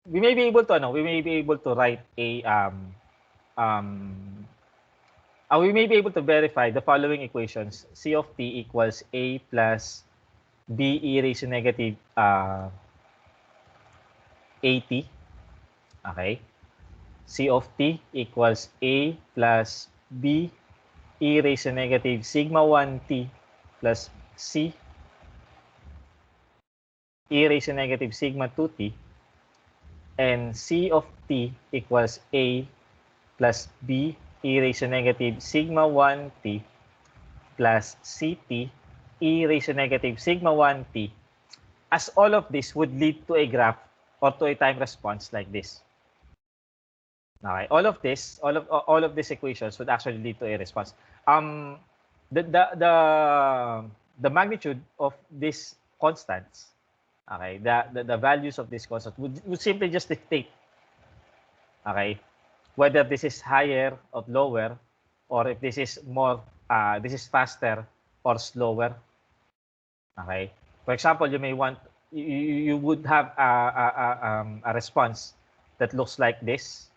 we may be able to write a we may be able to verify the following equations. C of t equals a plus b e raised to negative at. Okay? C of t equals a plus b e raised to negative sigma 1t plus c e raised to negative sigma 2t, and C of t equals a plus b e raised to negative sigma 1t plus ct e raised to negative sigma 1t, as all of this would lead to a graph or to a time response like this. Okay, all of these equations would actually lead to a response. The magnitude of these constants, okay, the values of these constants would simply just dictate, okay, whether this is higher or lower, or if this is more, this is faster or slower. Okay. For example, you may want, you would have a response that looks like this.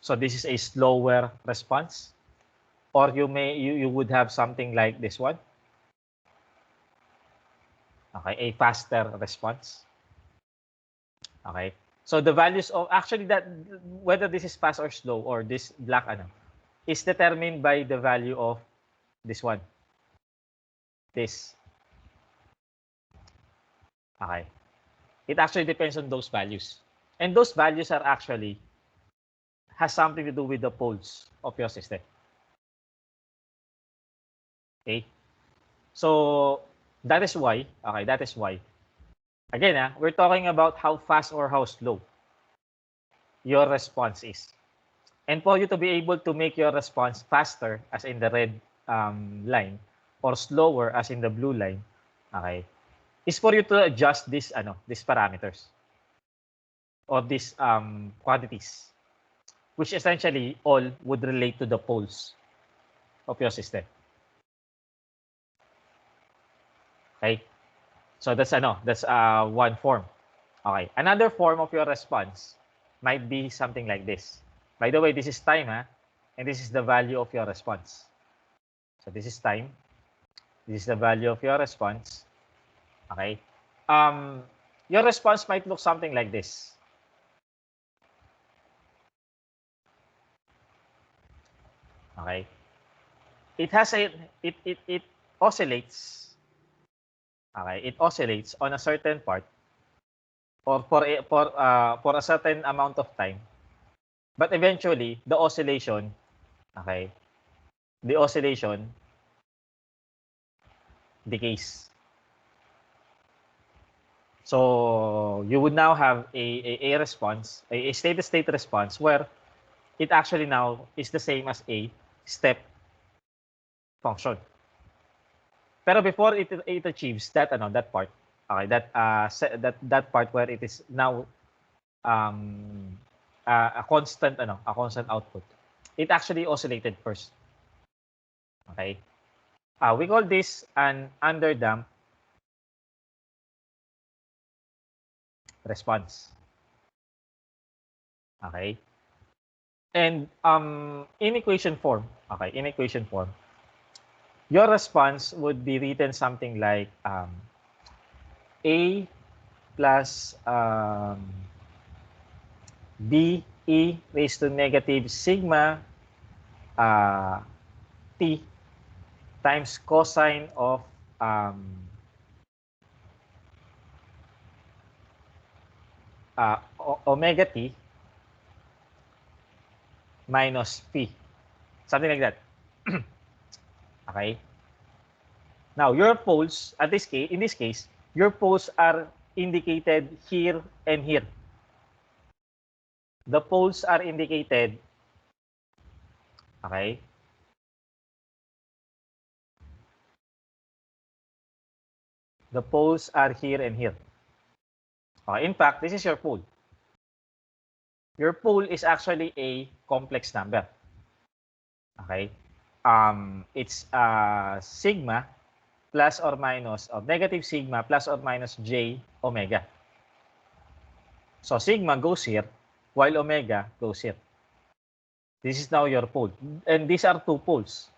So this is a slower response, or you would have something like this one. Okay, a faster response. Okay. So the values of actually that whether this is fast or slow, or this black is determined by the value of this one. This. Okay. It actually depends on those values. And those values are actually has something to do with the poles of your system. Okay? So that is why, again, we're talking about how fast or how slow your response is. And for you to be able to make your response faster, as in the red line, or slower, as in the blue line, okay, is for you to adjust these parameters or these quantities, which essentially all would relate to the poles of your system. Okay, so that's one form. Okay, another form of your response might be something like this. By the way, this is time, and this is the value of your response. So this is time. This is the value of your response. Okay. Your response might look something like this. Okay. It has it oscillates. Okay, it oscillates on a certain part, or for a certain amount of time. But eventually, the oscillation, okay, the oscillation decays. So you would now have a response, a steady-state response, where it actually now is the same as a step function. Pero before it achieves that that part, okay, that part where it is now a constant output, it actually oscillated first. Okay, we call this an underdamped response. Okay, and in equation form, your response would be written something like a plus b e raised to negative sigma t times cosine of omega t minus p, something like that. Okay. Now your poles in this case, your poles are indicated here and here. The poles are indicated, okay, The poles are here and here. In fact, this is your pole. Your pole is actually a complex number. Okay? It's sigma plus or minus, or negative sigma plus or minus j omega. So sigma goes here, while omega goes here. This is now your pole. And these are two poles.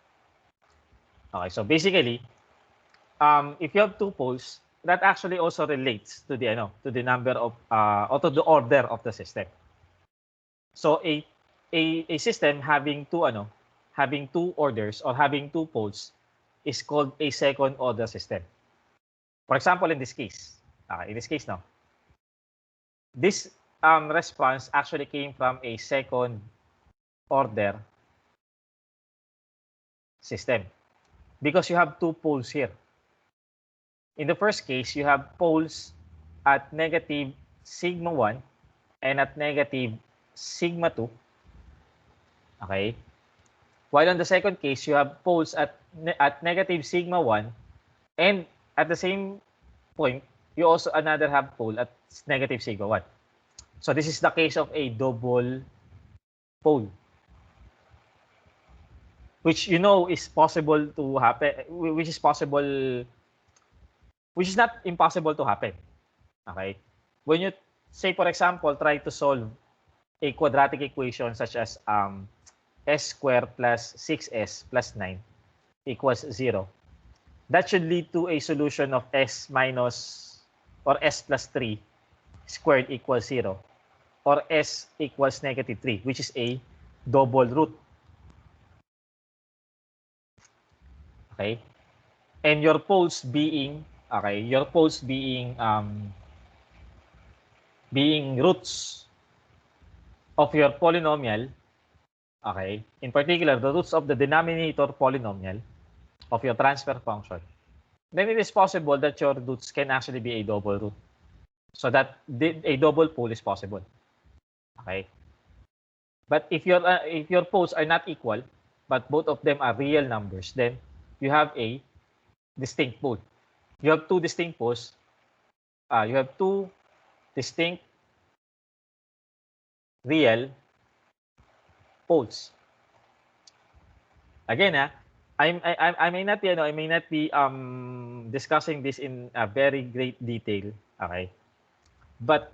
Okay, so basically, if you have two poles, that actually also relates to the number of or to the order of the system. So a system having two orders or having two poles is called a second order system. For example, in this case now, this response actually came from a second order system because you have two poles here. In the first case, you have poles at negative sigma 1 and at negative sigma 2. Okay? While on the second case, you have poles at negative sigma 1 and at the same point, you also another have pole at negative sigma 1. So this is the case of a double pole, which is possible to happen, which is not impossible to happen. Okay? When you say, for example, try to solve a quadratic equation such as s squared plus 6s plus 9 equals 0, that should lead to a solution of s minus or s plus 3 squared equals 0, or s equals negative 3, which is a double root. Okay? And your poles being being roots of your polynomial, okay, in particular the roots of the denominator polynomial of your transfer function, then it is possible that your roots can actually be a double root, so that a double pole is possible. Okay, but if your poles are not equal, but both of them are real numbers, then you have a distinct pole. You have two distinct poles. You have two distinct real poles. Again, I may not be discussing this in a very great detail. Okay, but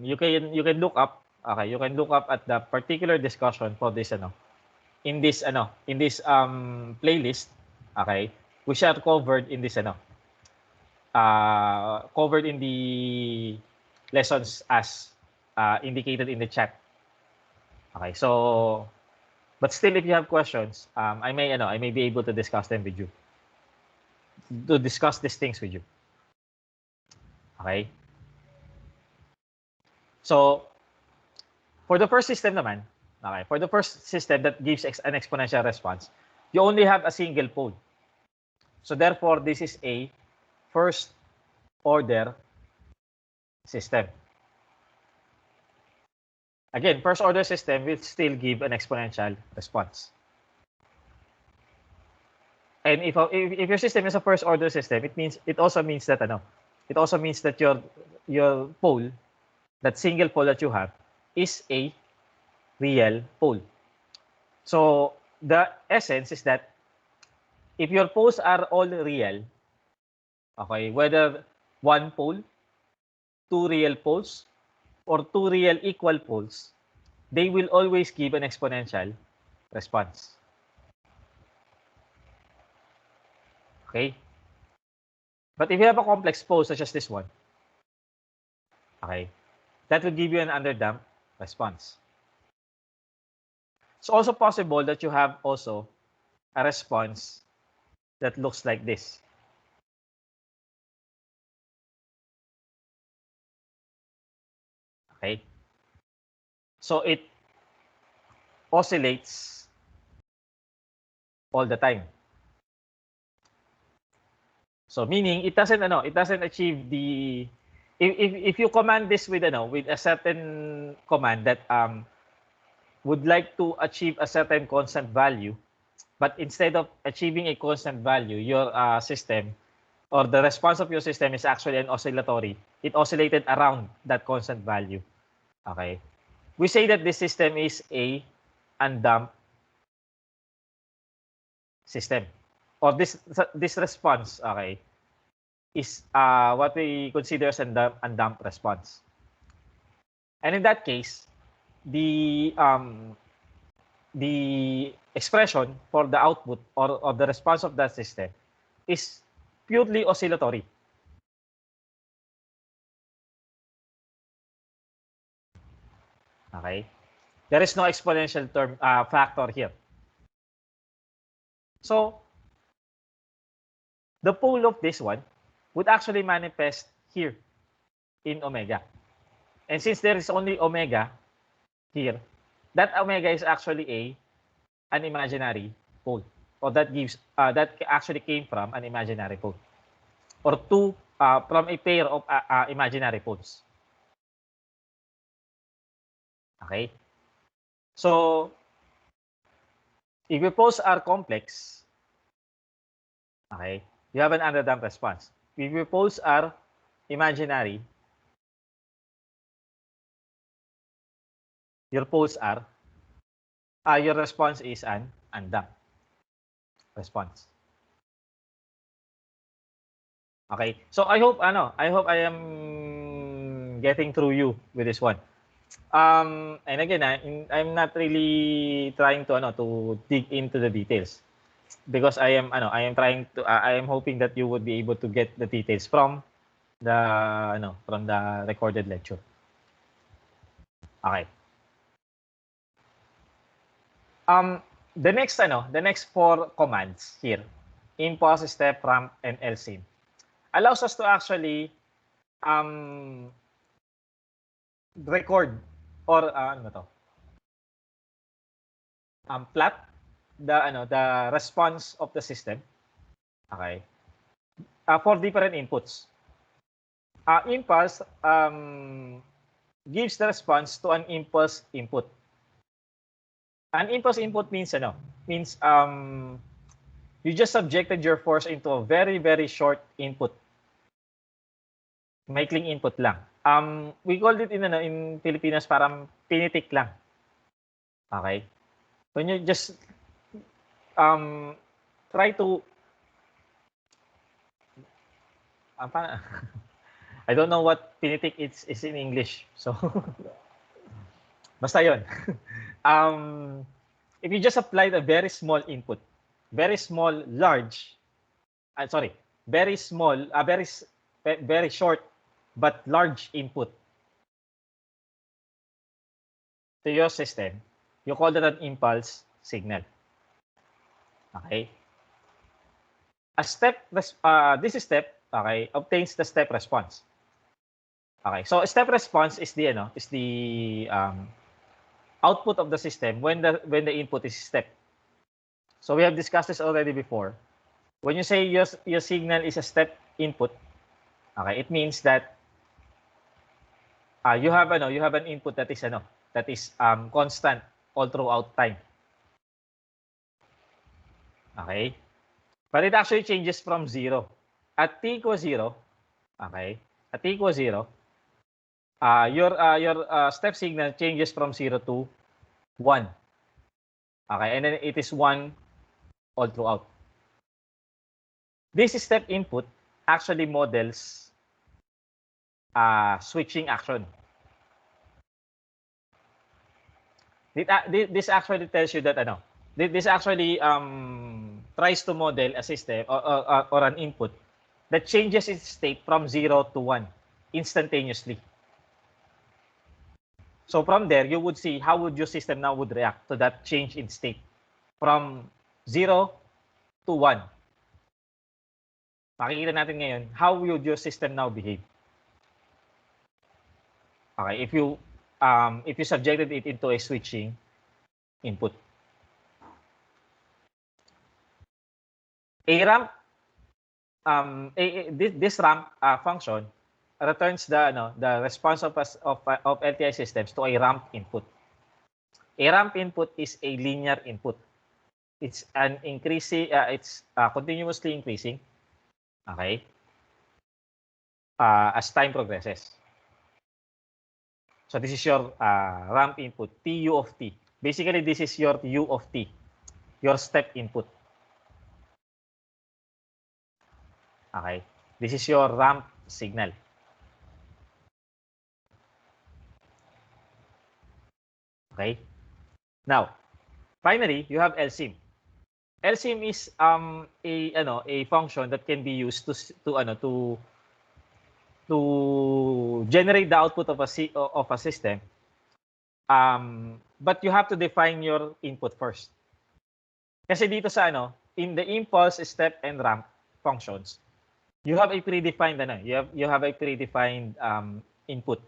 you can look up. Okay, you can look up at the particular discussion for this in this playlist. Okay, which are covered in this covered in the lessons as indicated in the chat. Okay, so but still, if you have questions, I may be able to discuss them with you, to discuss these things with you. Okay. So for the first system naman, okay, for the first system that gives an exponential response, you only have a single pole. So therefore, this is a first order system. Again, first order system will still give an exponential response. And if your system is a first order system, it also means that your pole, that single pole that you have, is a real pole. So the essence is that if your poles are all real, okay, whether one pole, two real poles, or two real equal poles, they will always give an exponential response. Okay? But if you have a complex pole such as this one, okay, that will give you an underdamped response. It's also possible that you have also a response that looks like this. Okay? So it oscillates all the time. So meaning it doesn't achieve the if you command this with a certain command that would like to achieve a certain constant value, but instead of achieving a constant value, your system or the response of your system is actually an oscillatory, it oscillated around that constant value. Okay. We say that this system is a undamped system, or this response, okay, is what we consider as an undamped response. And in that case, the expression for the output or the response of that system is purely oscillatory. Okay, there is no exponential term factor here. So the pole of this one would actually manifest here in omega. And since there is only omega here, that omega is actually an imaginary pole, or that gives that actually came from an imaginary pole, or two from a pair of imaginary poles. Okay, so if your poles are complex, okay, you have an underdamped response. If your poles are imaginary, your poles are your response is an undamped response. Okay, so I hope I am getting through you with this one. And again, I'm not really trying to dig into the details, because I am trying to I am hoping that you would be able to get the details from the recorded lecture. Okay. The next four commands here, impulse, step, ramp, and LSIM, allows us to actually record or plot the response of the system, okay, for different inputs. Impulse gives the response to an impulse input. An impulse input means you just subjected your force into a very, very short input. Maikling input lang. We called it in Pilipinas parang pinitik lang. Okay? When you just try to I don't know what pinitik is in English. So basta yun. If you just applied a very small input, very small, large, very small, very short but large input to your system, you call that an impulse signal. Okay? This step, okay, obtains the step response. Okay, so step response is the output of the system when the input is step. So we have discussed this already before. When you say your signal is a step input, okay, it means that you have an input that is constant all throughout time. Okay, but it actually changes from 0 at t equals 0. Okay, at t equals 0, your step signal changes from 0 to 1. Okay, and then it is 1 all throughout. This step input actually models switching action. This actually tells you that this actually tries to model a system or an input that changes its state from 0 to 1 instantaneously. So from there, you would see how would your system now would react to that change in state from 0 to 1. Makikita natin ngayon how would your system now behave. Okay, if you subjected it into a switching input. A ramp, this ramp function returns the response of LTI systems to a ramp input. A ramp input is a linear input. It's an increasing, it's continuously increasing. Okay, as time progresses. So this is your ramp input, TU of T. Basically, this is your U of T, your step input. Okay. This is your ramp signal. Okay. Now, finally, you have LSIM. LSIM is a function that can be used to generate the output of a system. But you have to define your input first. Kasi dito sa in the impulse, step, and ramp functions, you have a predefined you have a predefined input,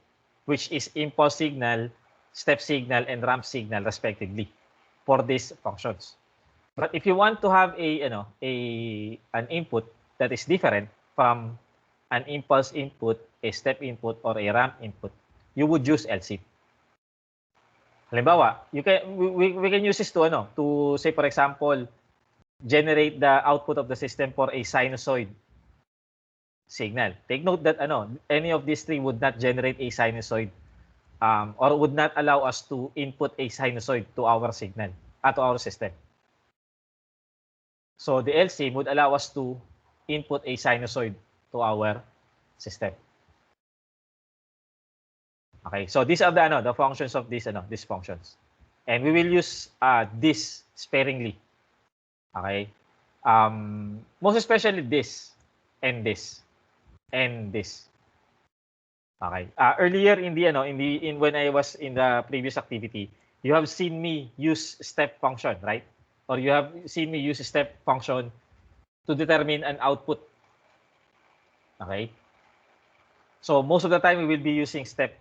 which is impulse signal, step signal, and ramp signal respectively for these functions. But if you want to have an input that is different from an impulse input, a step input, or a ramp input, you would use LSIM. Halimbawa, we can use this to say, for example, generate the output of the system for a sinusoid signal. Take note that any of these three would not generate a sinusoid or would not allow us to input a sinusoid to our signal, to our system. So the LSIM would allow us to input a sinusoid to our system. Okay, so these are the functions of these functions, and we will use this sparingly. Okay, most especially this and this and this. Okay, earlier when I was in the previous activity, you have seen me use step function, right? Or you have seen me use a step function to determine an output. Okay, so most of the time we will be using step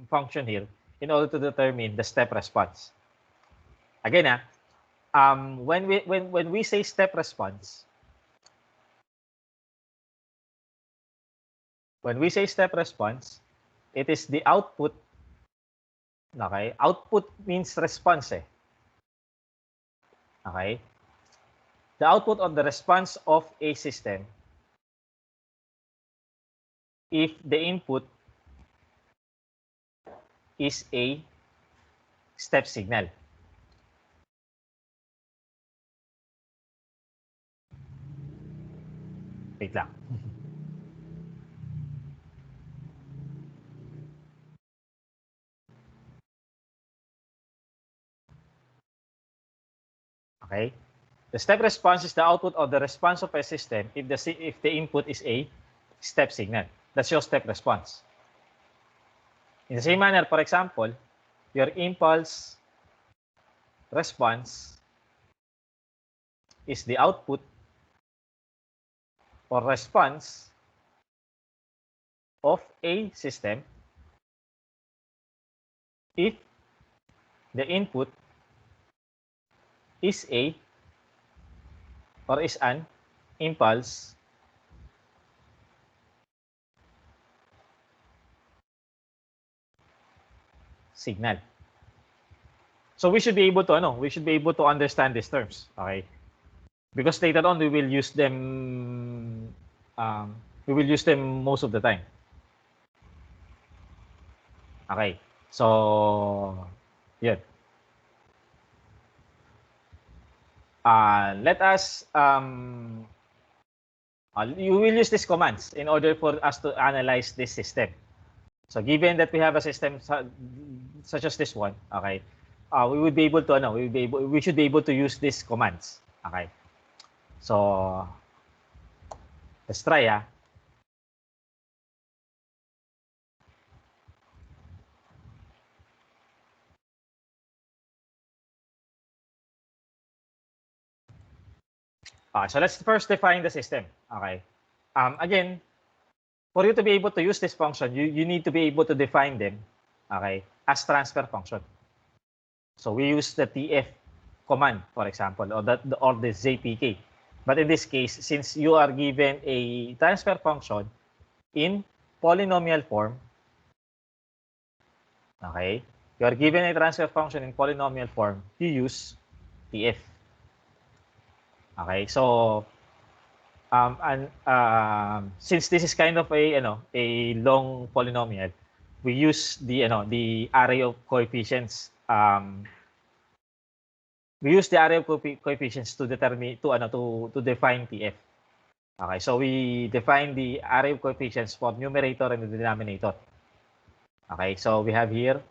function here in order to determine the step response. Again, when we say step response, it is the output. Okay, output means response. Okay, the output of the response of a system if the input is a step signal. Wait lang. Okay, the step response is the output of the response of a system if the input is a step signal. That's your step response. In the same manner, for example, your impulse response is the output or response of a system if the input is an impulse signal. So we should be able to understand these terms, okay? Because later on we will use them most of the time. Okay. So yeah. Let us you will use these commands in order for us to analyze this system. So given that we have a system such as this one, okay, we would be able to we should be able to use these commands. Okay. So let's try. So let's first define the system. Okay. Again, for you to be able to use this function, you need to be able to define them, okay, as transfer function. So we use the TF command, for example, or the ZPK. But in this case, since you are given a transfer function in polynomial form, okay, you are given a transfer function in polynomial form, you use TF. Okay, so And since this is kind of a long polynomial, we use the array of coefficients. We use the array of coefficients to determine to define TF. Okay, so we define the array of coefficients for numerator and the denominator. Okay, so we have here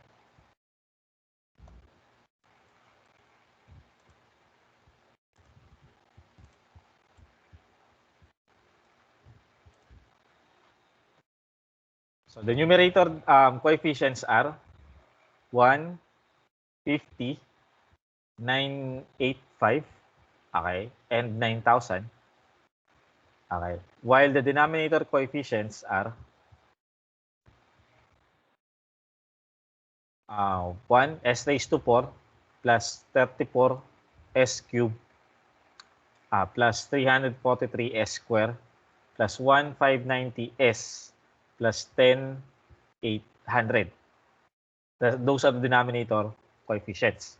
so the numerator coefficients are 1, 50, 985, okay, and 9,000. Okay, while the denominator coefficients are 1 s raised to 4 plus 34 s cubed plus 343 s squared plus 1590 s plus 10 800. Those are the denominator coefficients.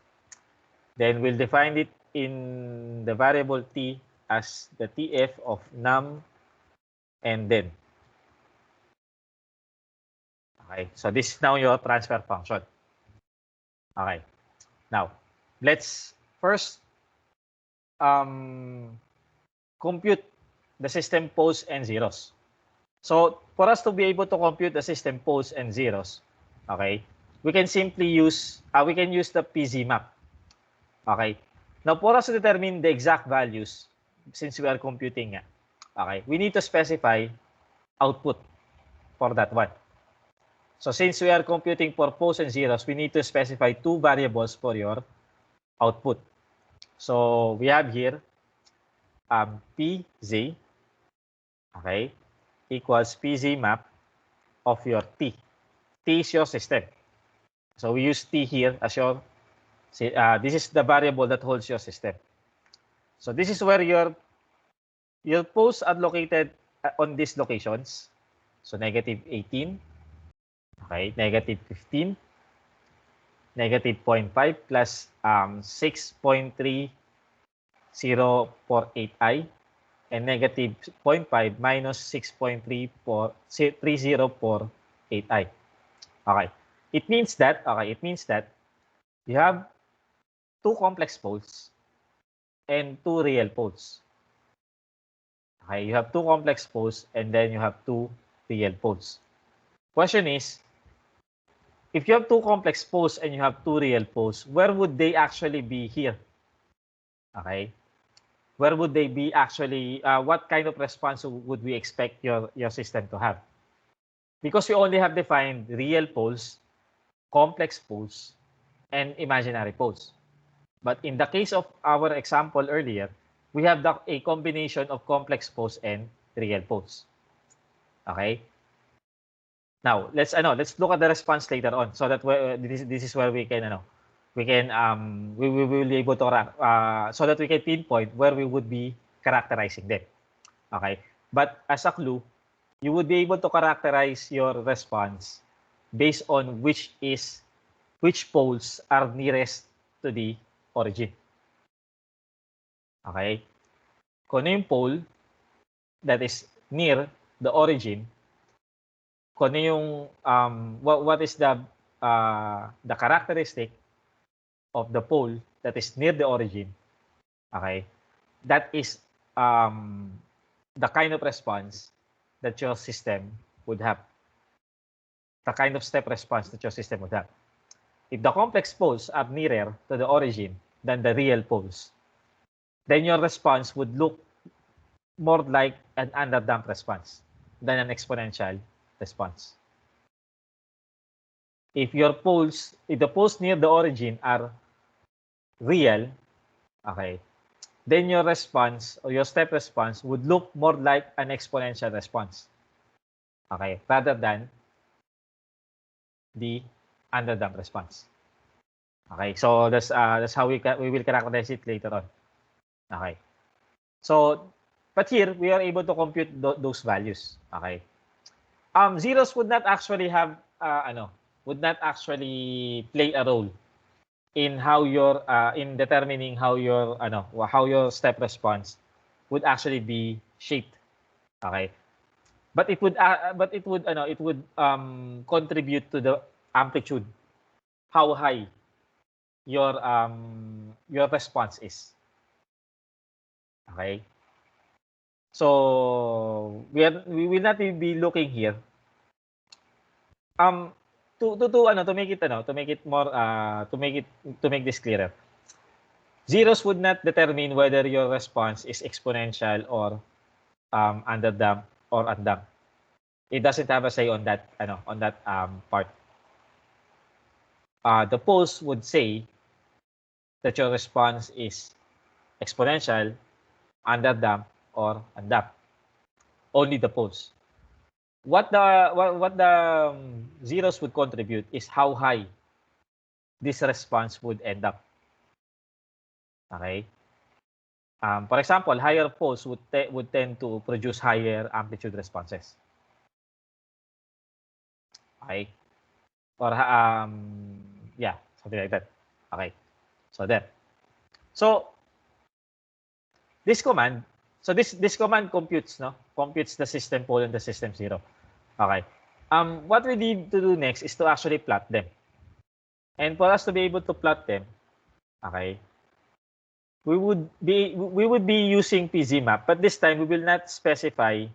Then we'll define it in the variable t as the TF of num and then. Okay, so this is now your transfer function. Okay, now let's first compute the system poles and zeros. So for us to be able to compute the system poles and zeros, okay, we can simply use the PZ map. Okay, now for us to determine the exact values, since we are computing, okay, we need to specify output for that one. So since we are computing for poles and zeros, we need to specify two variables for your output. So we have here PZ, okay, equals PZ map of your T. T is your system. So we use T here as your, this is the variable that holds your system. So this is where your poles are located on these locations. So negative 18, okay, negative 15, negative 0.5 plus 6.3048i, and negative 0.5 minus 6.3048i. Okay, it means that you have two complex poles and two real poles. Okay, you have two complex poles and then you have two real poles. Question is, if you have two complex poles and you have two real poles, where would they actually be here? Okay, where would they be actually? What kind of response would we expect your system to have? Because we only have defined real poles, complex poles, and imaginary poles. But in the case of our example earlier, we have a combination of complex poles and real poles. Okay. Now let's look at the response later on, so that this is where we can we will be able to so that we can pinpoint where we would be characterizing them. Okay. But as a clue, you would be able to characterize your response based on which poles are nearest to the origin. Okay? Kung ano yung pole that is near the origin, kung ano yung what is the characteristic of the pole that is near the origin, okay? That is the kind of response that your system would have. The kind of step response that your system would have. If the complex poles are nearer to the origin than the real poles, then your response would look more like an underdamped response than an exponential response. If the poles near the origin are real, okay, then your response or your step response would look more like an exponential response, okay, rather than the underdamped response. Okay, so that's how we will characterize it later on. Okay, so but here we are able to compute those values. Okay, zeros would not actually have would not actually play a role in how your in determining how your step response would actually be shaped Okay? But it would contribute to the amplitude, how high your response is. Okay? So we will not be looking here to make it more to make this clearer. Zeros would not determine whether your response is exponential or underdamped or undamped. It doesn't have a say on that part. The poles would say that your response is exponential, underdamped, or undamped. Only the poles. What the zeros would contribute is how high this response would end up. Okay. For example, higher poles would tend to produce higher amplitude responses. Okay. Or yeah, something like that. Okay. So there. So this command, this command computes the system pole and the system zero. Okay. What we need to do next is to actually plot them. And for us to be able to plot them, okay, we would be using PZ map, but this time we will not specify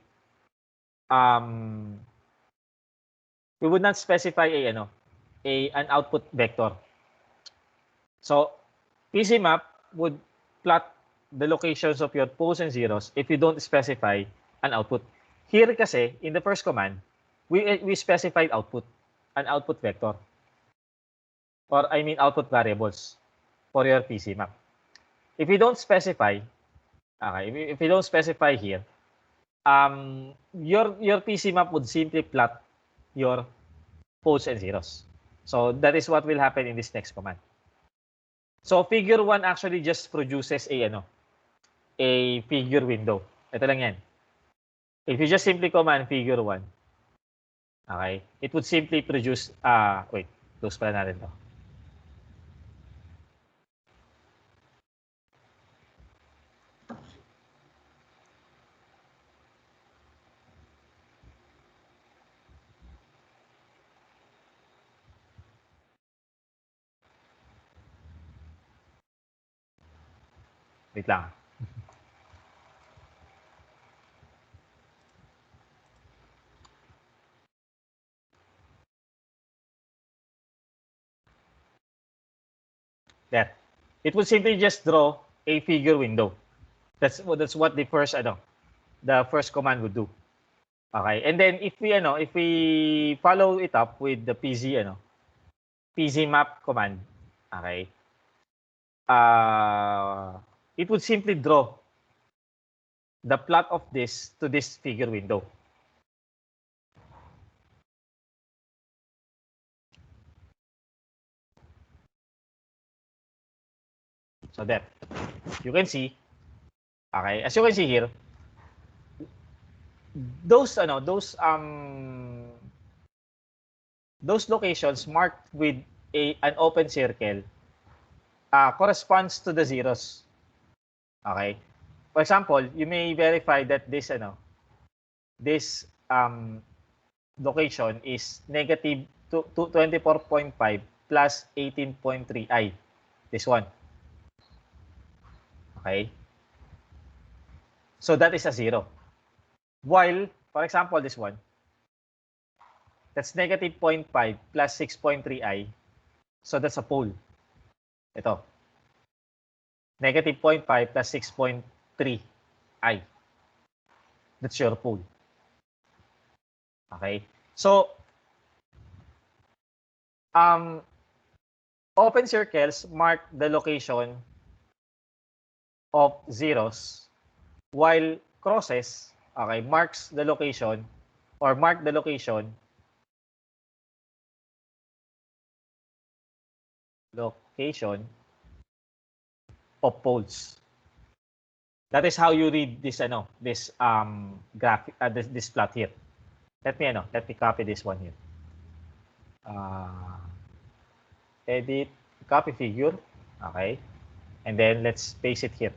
we would not specify an output vector. So PZ map would plot the locations of your poles and zeros if you don't specify an output. Here kasi in the first command, we specified an output vector. Or I mean output variables for your PZ map. If you don't specify, okay, if you don't specify here, your PZ map would simply plot your poles and zeros. So that is what will happen in this next command. So figure 1 actually just produces a figure window. Ito lang yan. If you just simply command figure 1, okay, it would simply produce, wait, close pala natin to. Wait lang. There. It will simply just draw a figure window. That's what the first command would do. Okay. And then if we follow it up with the PZ map command, okay? It would simply draw the plot of this to this figure window. So there. You can see, okay, as you can see here, those locations marked with an open circle corresponds to the zeros. Okay? For example, you may verify that this location is negative 24.5 plus 18.3 I. This one. Okay? So that is a zero. While, for example, this one, that's negative 0.5 plus 6.3 I. So that's a pole. Ito. Negative 0.5 plus 6.3 I. That's your pole. Okay? So, open circles mark the location of zeros, while crosses, okay, mark the location of poles. That is how you read this graphic, this plot here. Let me copy this one here. Edit, copy figure, okay, and then let's paste it here.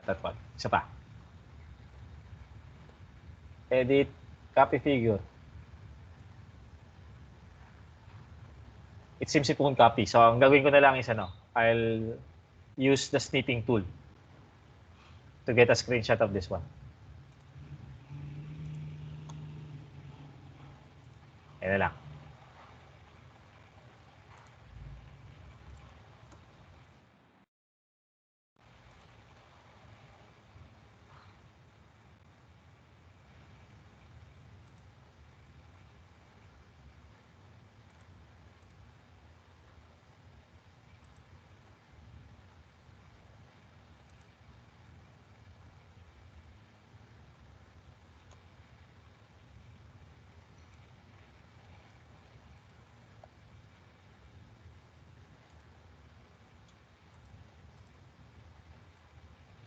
That one. Isa pa. Edit, copy figure. It seems it won't copy. So, ang gagawin ko na lang is I'll use the snipping tool to get a screenshot of this one. Ayan na lang.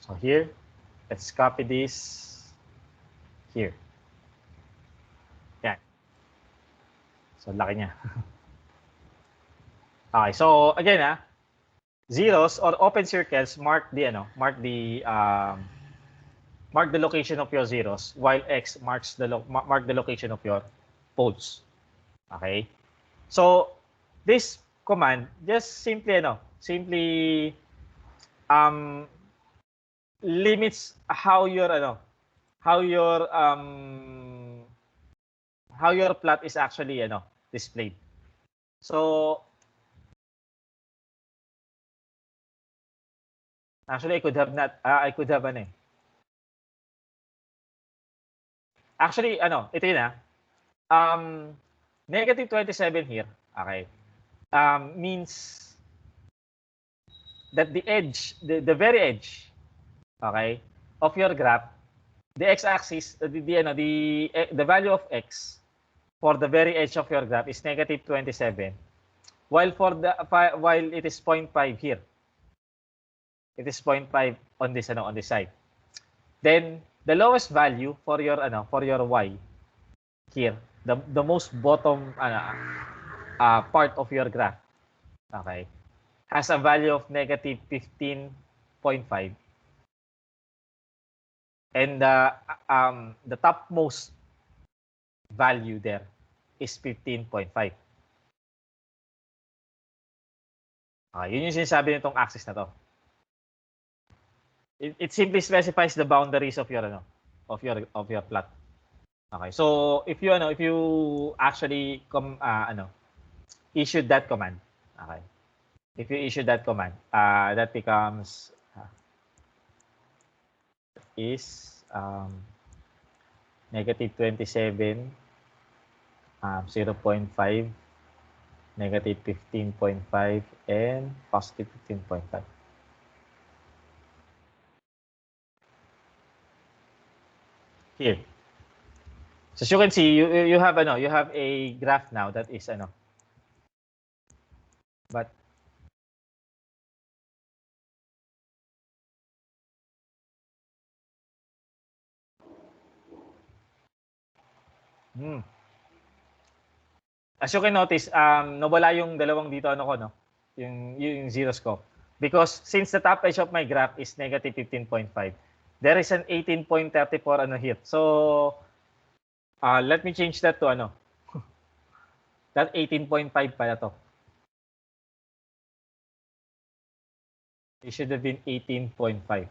So here, let's copy this here. Yan. So laki niya. Okay, so again zeros or open circles mark the location of your zeros, while X marks the location of your poles. Okay? So this command just simply limits how your plot is actually displayed. So actually I could have actually ito yun negative 27 here, okay, means that the edge, the very edge, okay, of your graph, the x-axis, the value of x for the very edge of your graph is negative 27, while it is 0.5 here. It is 0.5 on this side. Then the lowest value for your y here, the most bottom part of your graph, okay, has a value of negative 15.5. And the topmost value there is 15.5. Okay, yun yung sinasabi nitong axis na to. It simply specifies the boundaries of your plot. Okay, so if you actually issued that command, okay, if you issue that command, that becomes negative 27, 0.5, negative 15.5, and positive 15.5. Here. So as you can see, you have a graph now that is but as you can notice, nawala yung dalawang dito yung zeros ko. Because since the top edge of my graph is negative 15.5, there is an 18.34 here. So let me change that to that 18.5 pala to. It should have been 18.5.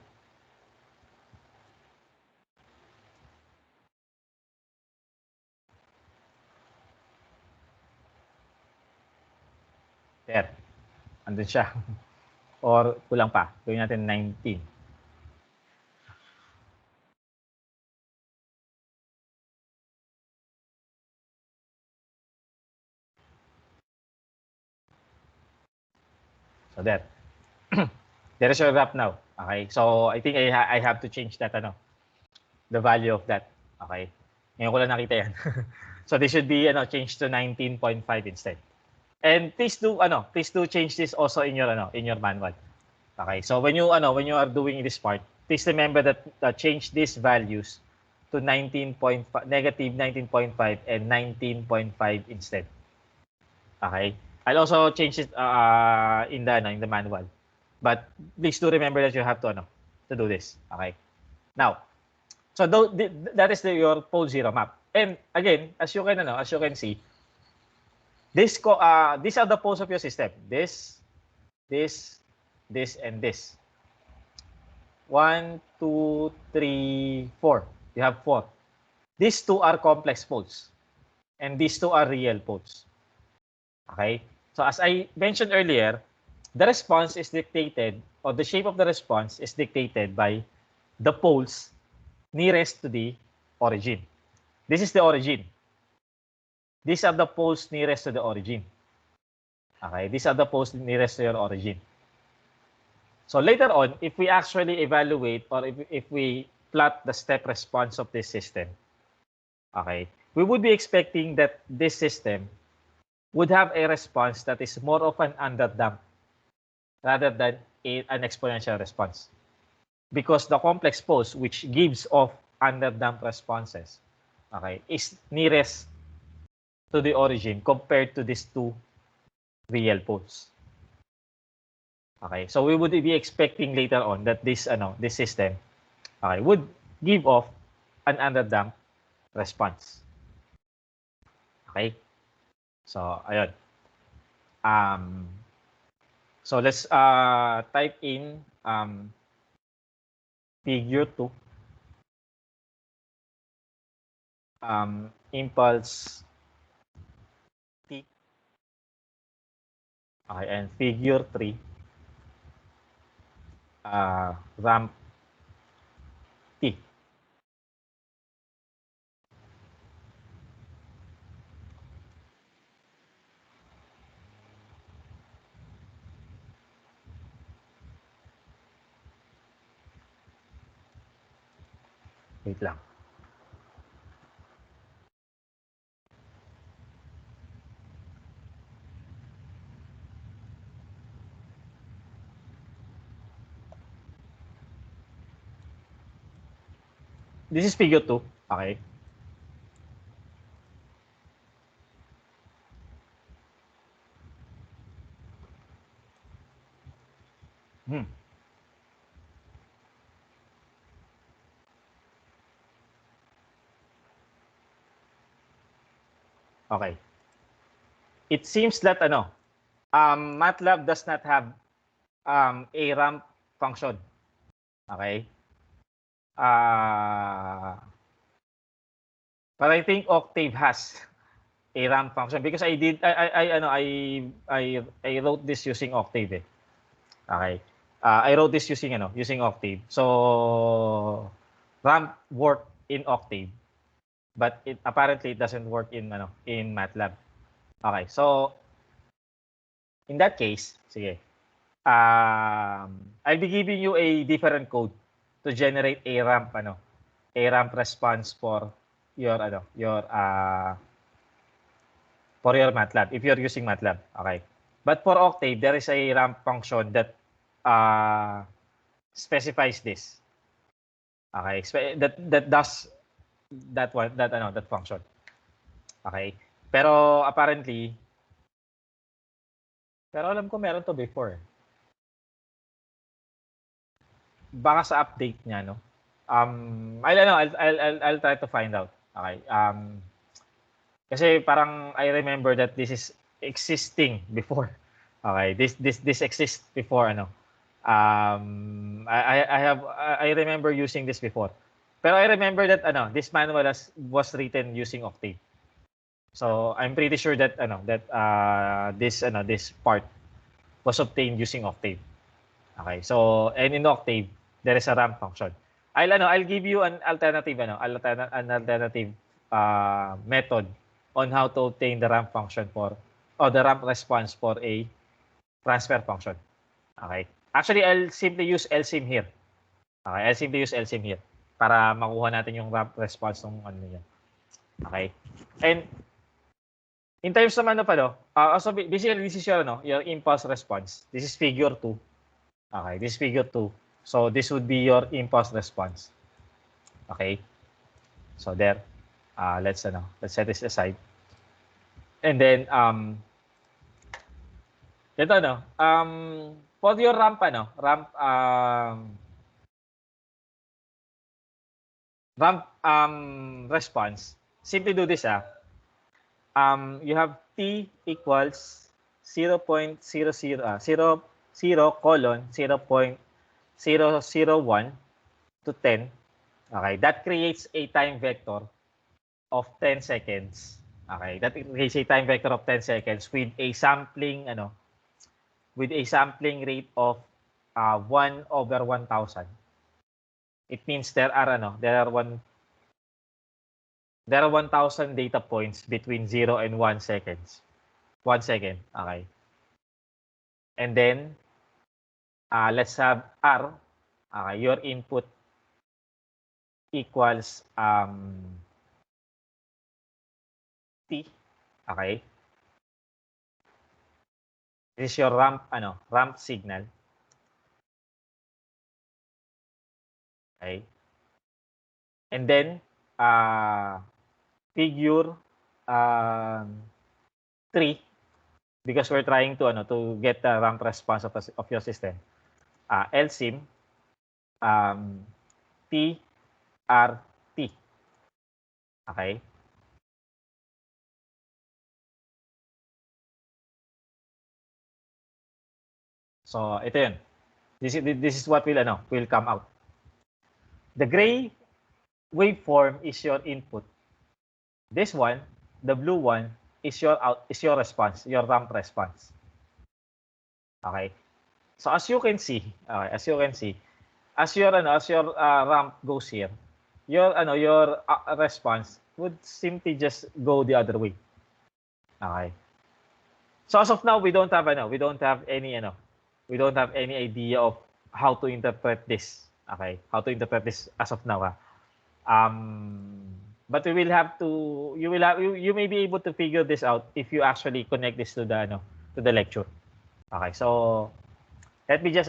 There. Andun siya. Or kulang pa. Gawin natin 19. So there. There is your graph now. Okay. So I think I have to change that the value of that. Okay. Ngayon ko lang nakita yan. So this should be changed to 19.5 instead. And please do change this also in your manual. Okay? So when you are doing this part, please remember that change these values to negative 19.5 and 19.5 instead. Okay? I'll also change it in the manual. But please do remember that you have to to do this. Okay. Now, so that is your pole zero map. And again, as you can see, these are the poles of your system. This, and this. 1, 2, 3, 4. You have 4. These two are complex poles. And these two are real poles. Okay? So as I mentioned earlier, the response is dictated, or the shape of the response is dictated by the poles nearest to the origin. This is the origin. These are the poles nearest to the origin. Okay? These are the poles nearest to your origin. So later on, if we actually evaluate, or if we plot the step response of this system, okay, we would be expecting that this system would have a response that is more of an underdamped rather than an exponential response. Because the complex pose, which gives off underdamped responses, okay, is nearest to the origin compared to these two real poles. Okay, so we would be expecting later on that this system, okay, would give off an underdamped response. Okay, so ayun. So let's type in figure 2, impulse T, okay, and figure 3, ramp T. Wait lang. This is figure 2, okay? Okay. It seems that Matlab does not have a ramp function. Okay? But I think Octave has a ramp function because I wrote this using Octave. Okay? I wrote this using Octave. So ramp work in Octave, but it apparently doesn't work in Matlab. Okay, so in that case, sige. I'll be giving you a different code to generate a ramp response for your Matlab if you're using Matlab. Okay. But for Octave, there is a ramp function that specifies this. Okay, that does that function. Okay. Pero alam ko meron to before. Baka sa update niya, no? I'll try to find out. Okay. Kasi parang I remember that this is existing before. Okay. This exists before I remember using this before. Pero I remember that this manual was written using Octave. So I'm pretty sure that this part was obtained using Octave. Okay. So and in Octave there is a ramp function. I'll give you an alternative method on how to obtain the ramp function the ramp response for a transfer function. Okay. Actually, I'll simply use LSIM here. Okay, I'll simply use LSIM here para makuha natin yung ramp response ng niya. Okay. And in terms naman so basically this is your impulse response. This is figure 2. Okay, this is figure 2. So this would be your impulse response. Okay. So there. Let's set this aside. And then for your ramp ramp response, simply do this. You have t equals 0.00 colon 0.001 to 10. Okay, that creates a time vector of 10 seconds. Okay, that creates a time vector of 10 seconds with a sampling rate of 1/1000. It means there are 1000 data points between 0 and 1 seconds. 1 second, okay. And then let's have R. Okay, your input equals T. Okay. This is your ramp signal. Okay. And then figure 3, because we're trying to get the ramp response of your system. LSIM TRT. Okay. So ito 'yun. This is what will come out. The gray waveform is your input. This one, the blue one, is your response, your ramp response. Okay. So as you can see, as your ramp goes here, your response would simply just go the other way. Okay. So as of now, we don't have any idea of how to interpret this. Okay, how to interpret this as of now. But we will have to. You may be able to figure this out if you actually connect this to the lecture. Okay, so let me just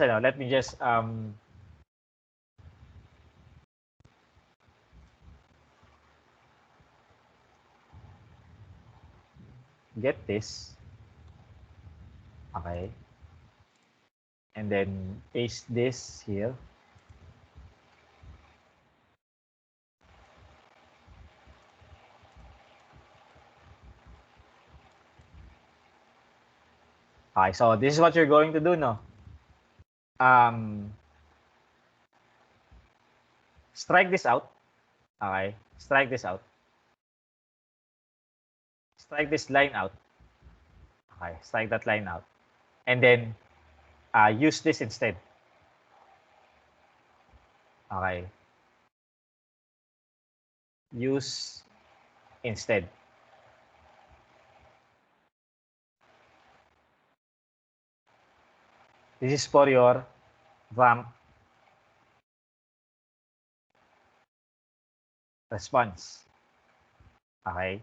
get this. Okay, and then paste this here. Okay, so this is what you're going to do, no? Strike this out. Okay, strike this out. Strike this line out. Okay, strike that line out. And then use this instead. Okay. Use instead. This is for your ramp response. Okay.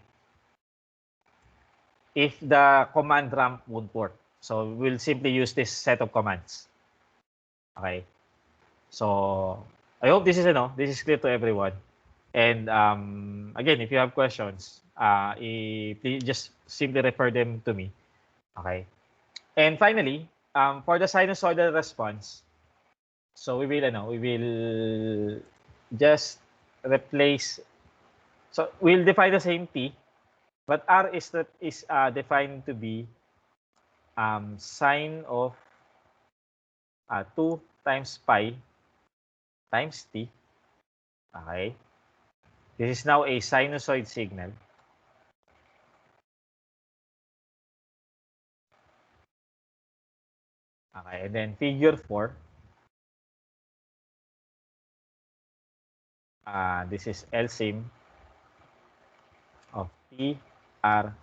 If the command ramp won't work, so we'll simply use this set of commands. Okay. So I hope this is clear to everyone. And again, if you have questions, please just simply refer them to me. Okay. And finally, for the sinusoidal response, so we will just replace. So we'll define the same T, but R is defined to be sine of 2 times pi times T. Okay. This is now a sinusoid signal. Okay, and then figure 4. This is LSIM of T, R.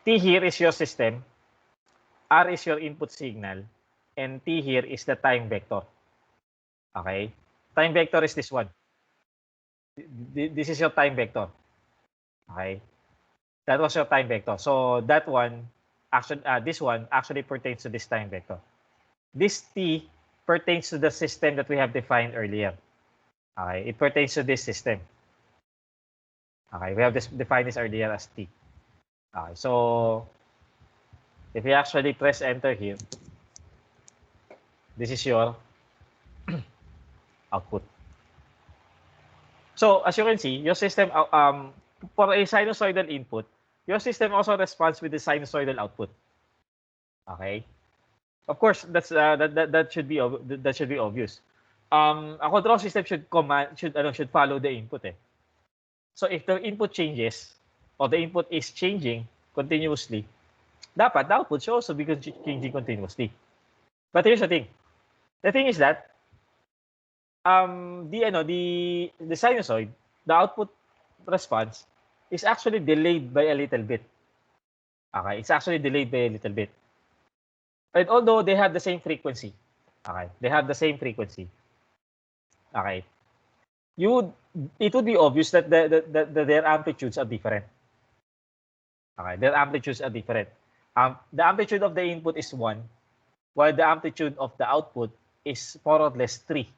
T here is your system, R is your input signal, and T here is the time vector. Okay? Time vector is this one. This is your time vector. Okay? That was your time vector. So that one, this one actually pertains to this time vector. This T pertains to the system that we have defined earlier. Okay? It pertains to this system. Okay? We have defined this earlier as T. Okay? So if you actually press enter here, this is your output. So as you can see, your system for a sinusoidal input, your system also responds with the sinusoidal output. Okay. Of course, that should be obvious. A control system should follow the input. So if the input changes or the input is changing continuously, dapat the output should also be changing continuously. But here's the thing. The thing is that the sinusoid, the output response is actually delayed by a little bit. Okay, it's actually delayed by a little bit. And although they have the same frequency, okay, they have the same frequency. Okay, it would be obvious that their amplitudes are different. Okay, their amplitudes are different. The amplitude of the input is 1, while the amplitude of the output is more or less 3.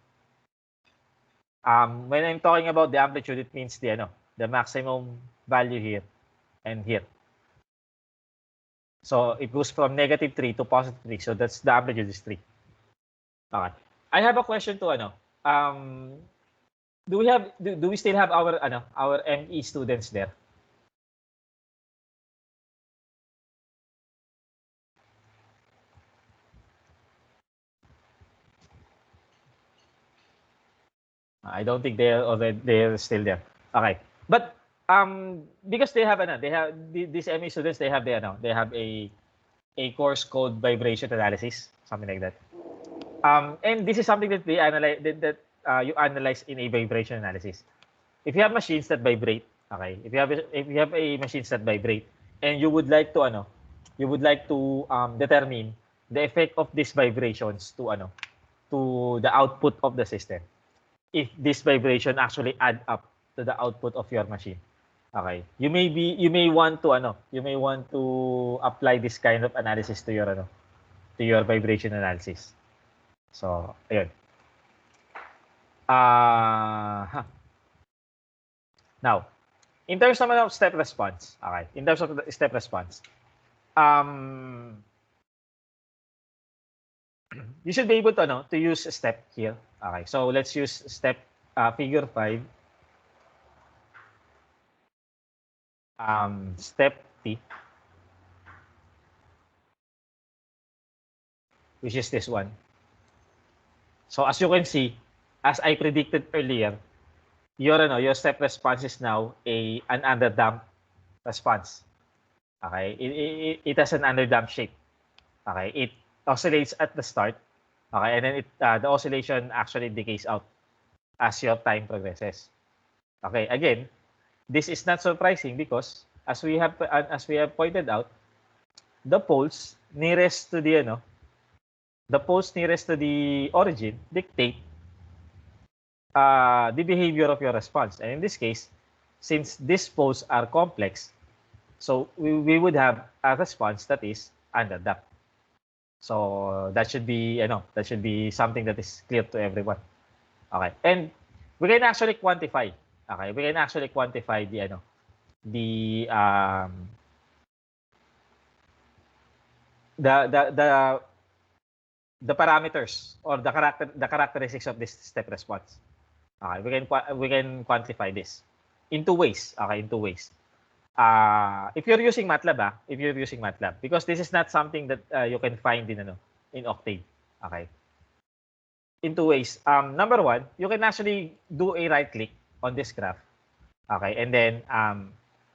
When I'm talking about the amplitude, it means the maximum value here and here. So it goes from -3 to +3. So that's the amplitude is 3. Okay. I have a question to do we still have our ME students there? I don't think they're still there. Okay. But because they have these ME students, they have a course called vibration analysis, something like that. And this is something that they analyze you analyze in a vibration analysis. If you have machines that vibrate, okay, if you have a machines that vibrate, and you would like to determine the effect of these vibrations to the output of the system. If this vibration actually add up to the output of your machine. Okay. You may want to apply this kind of analysis to your vibration analysis. So, ayun. Now, in terms of step response, okay. In terms of the step response, you should be able to use a step here. Okay. So, let's use step figure 5. Step T, which is this one. So as you can see, as I predicted earlier, your step response is now an underdamped response. Okay, it has an underdamped shape. Okay, it oscillates at the start. Okay, and then the oscillation actually decays out as your time progresses. Okay, again, this is not surprising because as we have pointed out, the poles nearest to the origin dictate the behavior of your response. And in this case, since these poles are complex, so we would have a response that is underdamped. So that should be something that is clear to everyone. Okay, and we can actually quantify. Okay, we can actually quantify the parameters or the characteristics of this step response. Okay, we can quantify this in two ways. Okay, in two ways. If you're using Matlab, because this is not something that you can find in Octave. Okay. In two ways. Number one, you can actually do a right click on this graph. Okay, and then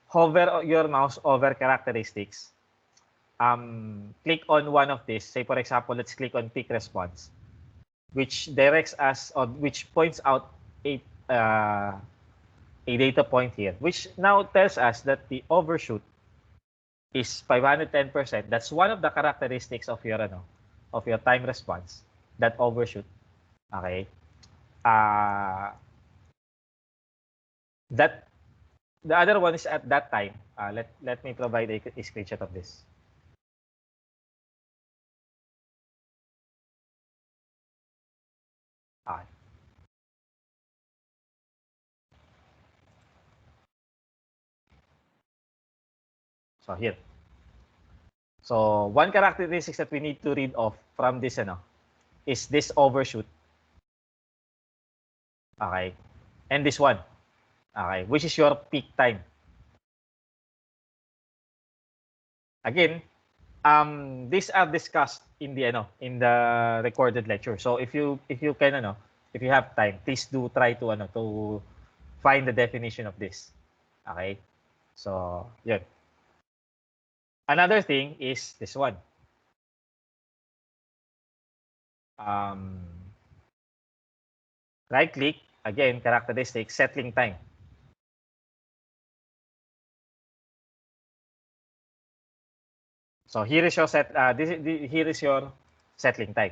hover your mouse over characteristics. Click on one of these. Say for example, let's click on peak response, which directs us or which points out a data point here, which now tells us that the overshoot is 510%. That's one of the characteristics of your time response. That overshoot. Okay. That the other one is at that time. Let me provide a screenshot of this. Okay. So here. So one characteristic that we need to read off from this is this overshoot. Okay. And this one. Okay. Which is your peak time. Again, these are discussed in the recorded lecture. So if you can if you have time, please do try to find the definition of this. Okay? So, yun. Another thing is this one. Right click, again, characteristics, settling time. So here is your here is your settling time.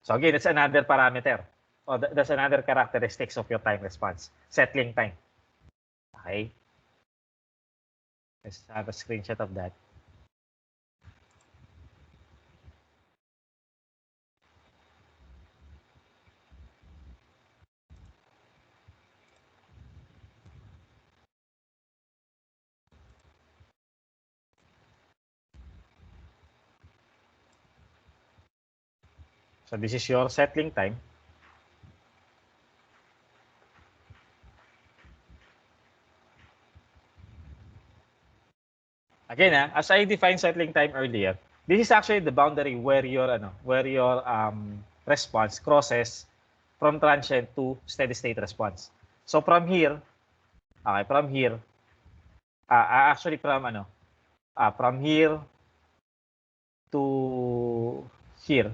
So again, it's another parameter. Or that's another characteristics of your time response. Settling time. Okay. Let's have a screenshot of that. So this is your settling time. Again, as I defined settling time earlier, this is actually the boundary where your response crosses from transient to steady state response. So from here, okay, from here, actually from here to here.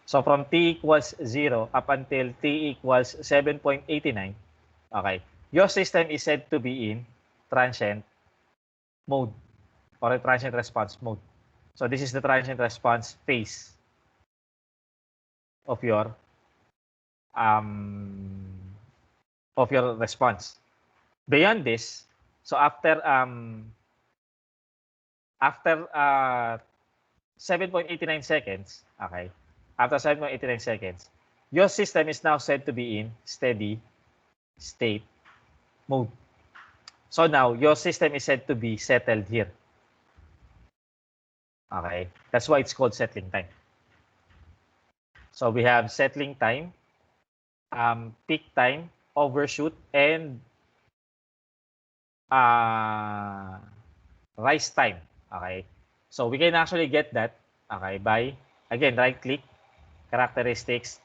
So from t equals 0 up until t equals 7.89, okay, your system is said to be in transient mode or a transient response mode. So this is the transient response phase of your response. Beyond this, so after 7.89 seconds, okay, after 7.89 seconds, your system is now said to be in steady state mode. So now your system is said to be settled here. Okay, that's why it's called settling time. So we have settling time, peak time, overshoot, and rise time. Okay, so we can actually get that, okay, by again right click, characteristics,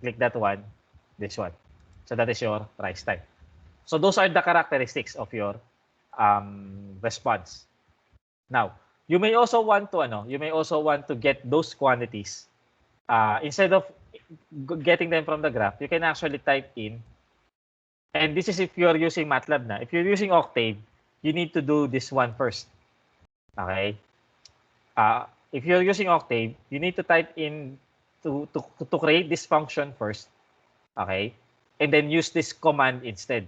click that one, this one. So that is your rise time. So those are the characteristics of your response. Now, you may also want to get those quantities. Instead of getting them from the graph, you can actually type in, and this is if you're using Matlab na. If you're using Octave, you need to do this one first. Okay? If you're using Octave, you need to type in to create this function first. Okay? And then use this command instead.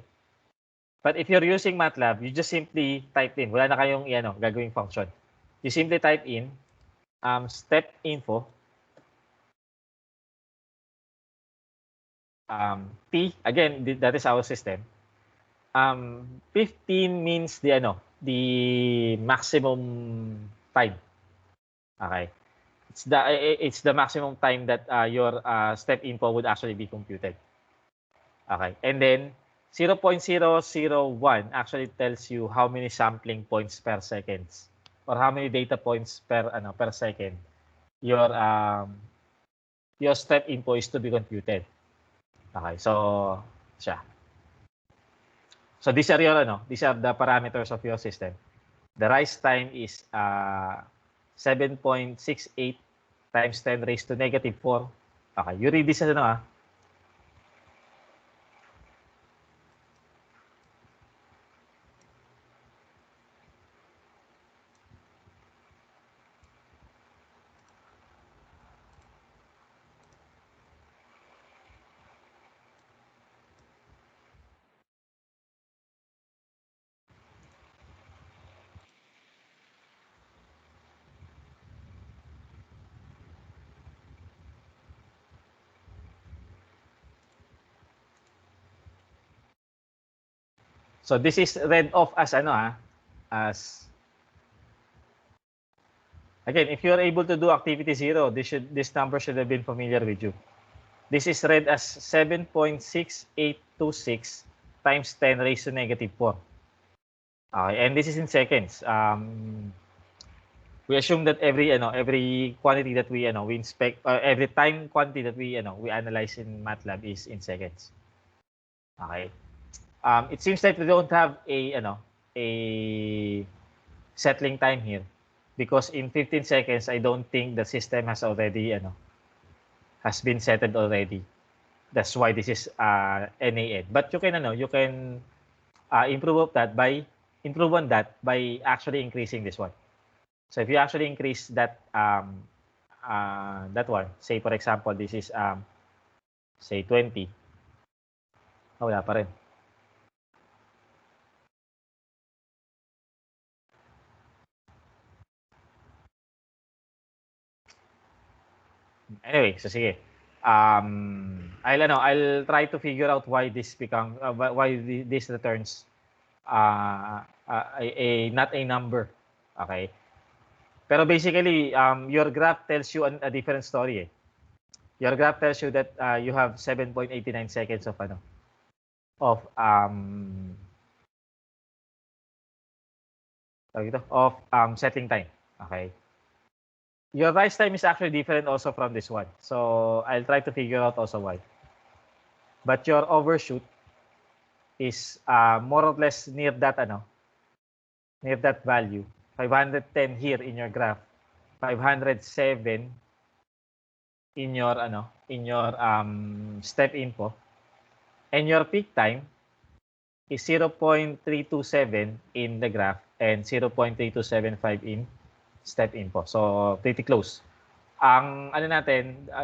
But if you're using Matlab, you just simply type in. Wala na kayong gagawing function. You simply type in step info T, again, that is our system. 15 means the maximum time. Okay. It's the maximum time that your step info would actually be computed. Okay. And then 0.001 actually tells you how many sampling points per second or how many data points per second your step info is to be computed. Okay. So siya. So these are the parameters of your system. The rise time is 7.68 times 10 raised to negative 4. Okay, you read this So this is read off as as again, if you're able to do activity 0, this number should have been familiar with you. This is read as 7.6826 times 10 raised to negative 4. Okay, and this is in seconds. We assume that every quantity that we inspect, every time quantity that we analyze in Matlab is in seconds. Okay. It seems that we don't have a settling time here, because in 15 seconds I don't think the system has already has been settled already. That's why this is NaN. But you can improve on that by actually increasing this one. So if you actually increase that that one, say for example this is say 20. Wala pa rin. Anyway, so sige. I'll try to figure out why this this returns not a number. Okay? Pero basically, your graph tells you a different story. Your graph tells you that you have 7.89 seconds of settling time. Okay? Your rise time is actually different also from this one. So I'll try to figure out also why. But your overshoot is more or less near that value. 510 here in your graph, 507 in your step info, and your peak time is 0.327 in the graph and 0.3275 in step info. So pretty close. Ang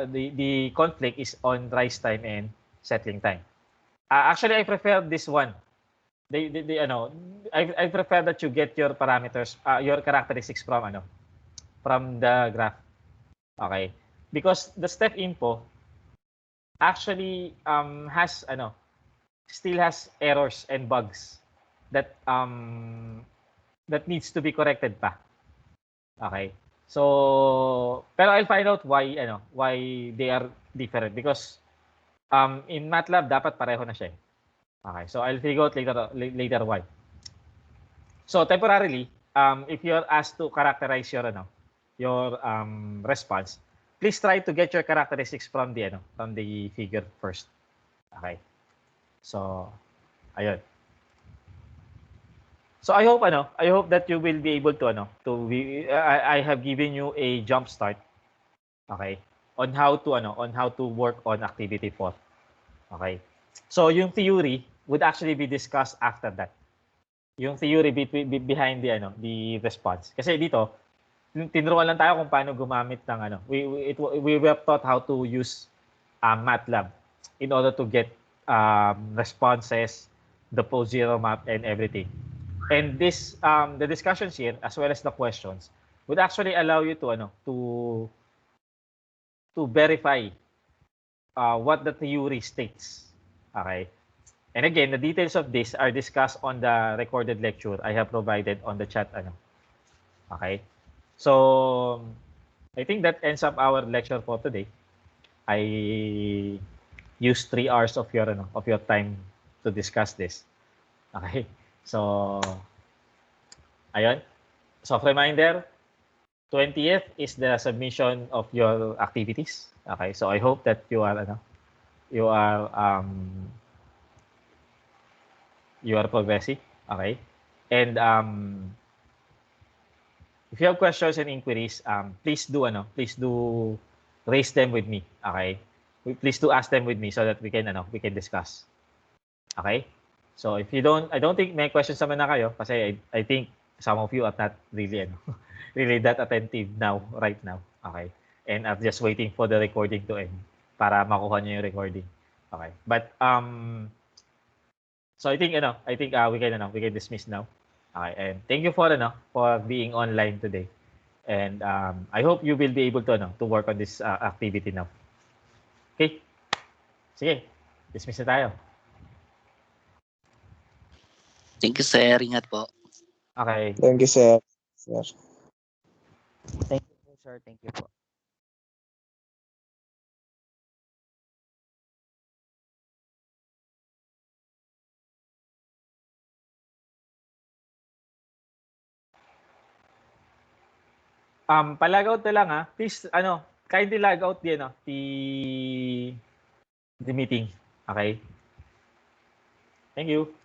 the conflict is on rise time and settling time. Actually, I prefer this one. I prefer that you get your parameters, your characteristics from the graph. Okay, because the step info actually still has errors and bugs that that needs to be corrected pa. Okay, so pero I'll find out why they are different, because in Matlab dapat pareho na siya. Okay, so I'll figure out later why. So temporarily, if you're asked to characterize your response, please try to get your characteristics from the figure first. Okay. So ayun. So I hope that you will be able to I have given you a jump start, okay, on how to work on activity 4. Okay. So yung theory would actually be discussed after that. Yung theory behind the response. Kasi dito, tinuruan lang tayo kung paano gumamit ng we were taught how to use Matlab in order to get responses, the post-zero map, and everything. And this the discussions here, as well as the questions, would actually allow you to verify what the theory states. Okay. And again, the details of this are discussed on the recorded lecture I have provided on the chat. Okay. So I think that ends up our lecture for today. I used 3 hours of your time to discuss this. Okay. So ayun. So reminder, 20th is the submission of your activities. Okay. So I hope that you are progressing. Okay. And if you have questions and inquiries, please do raise them with me. Okay. Please do ask them with me so that we can discuss. Okay. So if you don't, I don't think may questions naman na kayo, kasi I think some of you are not really really that attentive right now. Okay. And I'm just waiting for the recording to end para makuha niyo yung recording. Okay. But so I think we can dismiss now. Okay. And thank you for being online today. And I hope you will be able to work on this activity now. Okay? Sige. Dismiss na tayo. Thank you, sir. Ingat po. Okay. Thank you, sir. Thank you po, sir. Thank you po. Palagout na lang please kindly log out din the meeting. Okay? Thank you.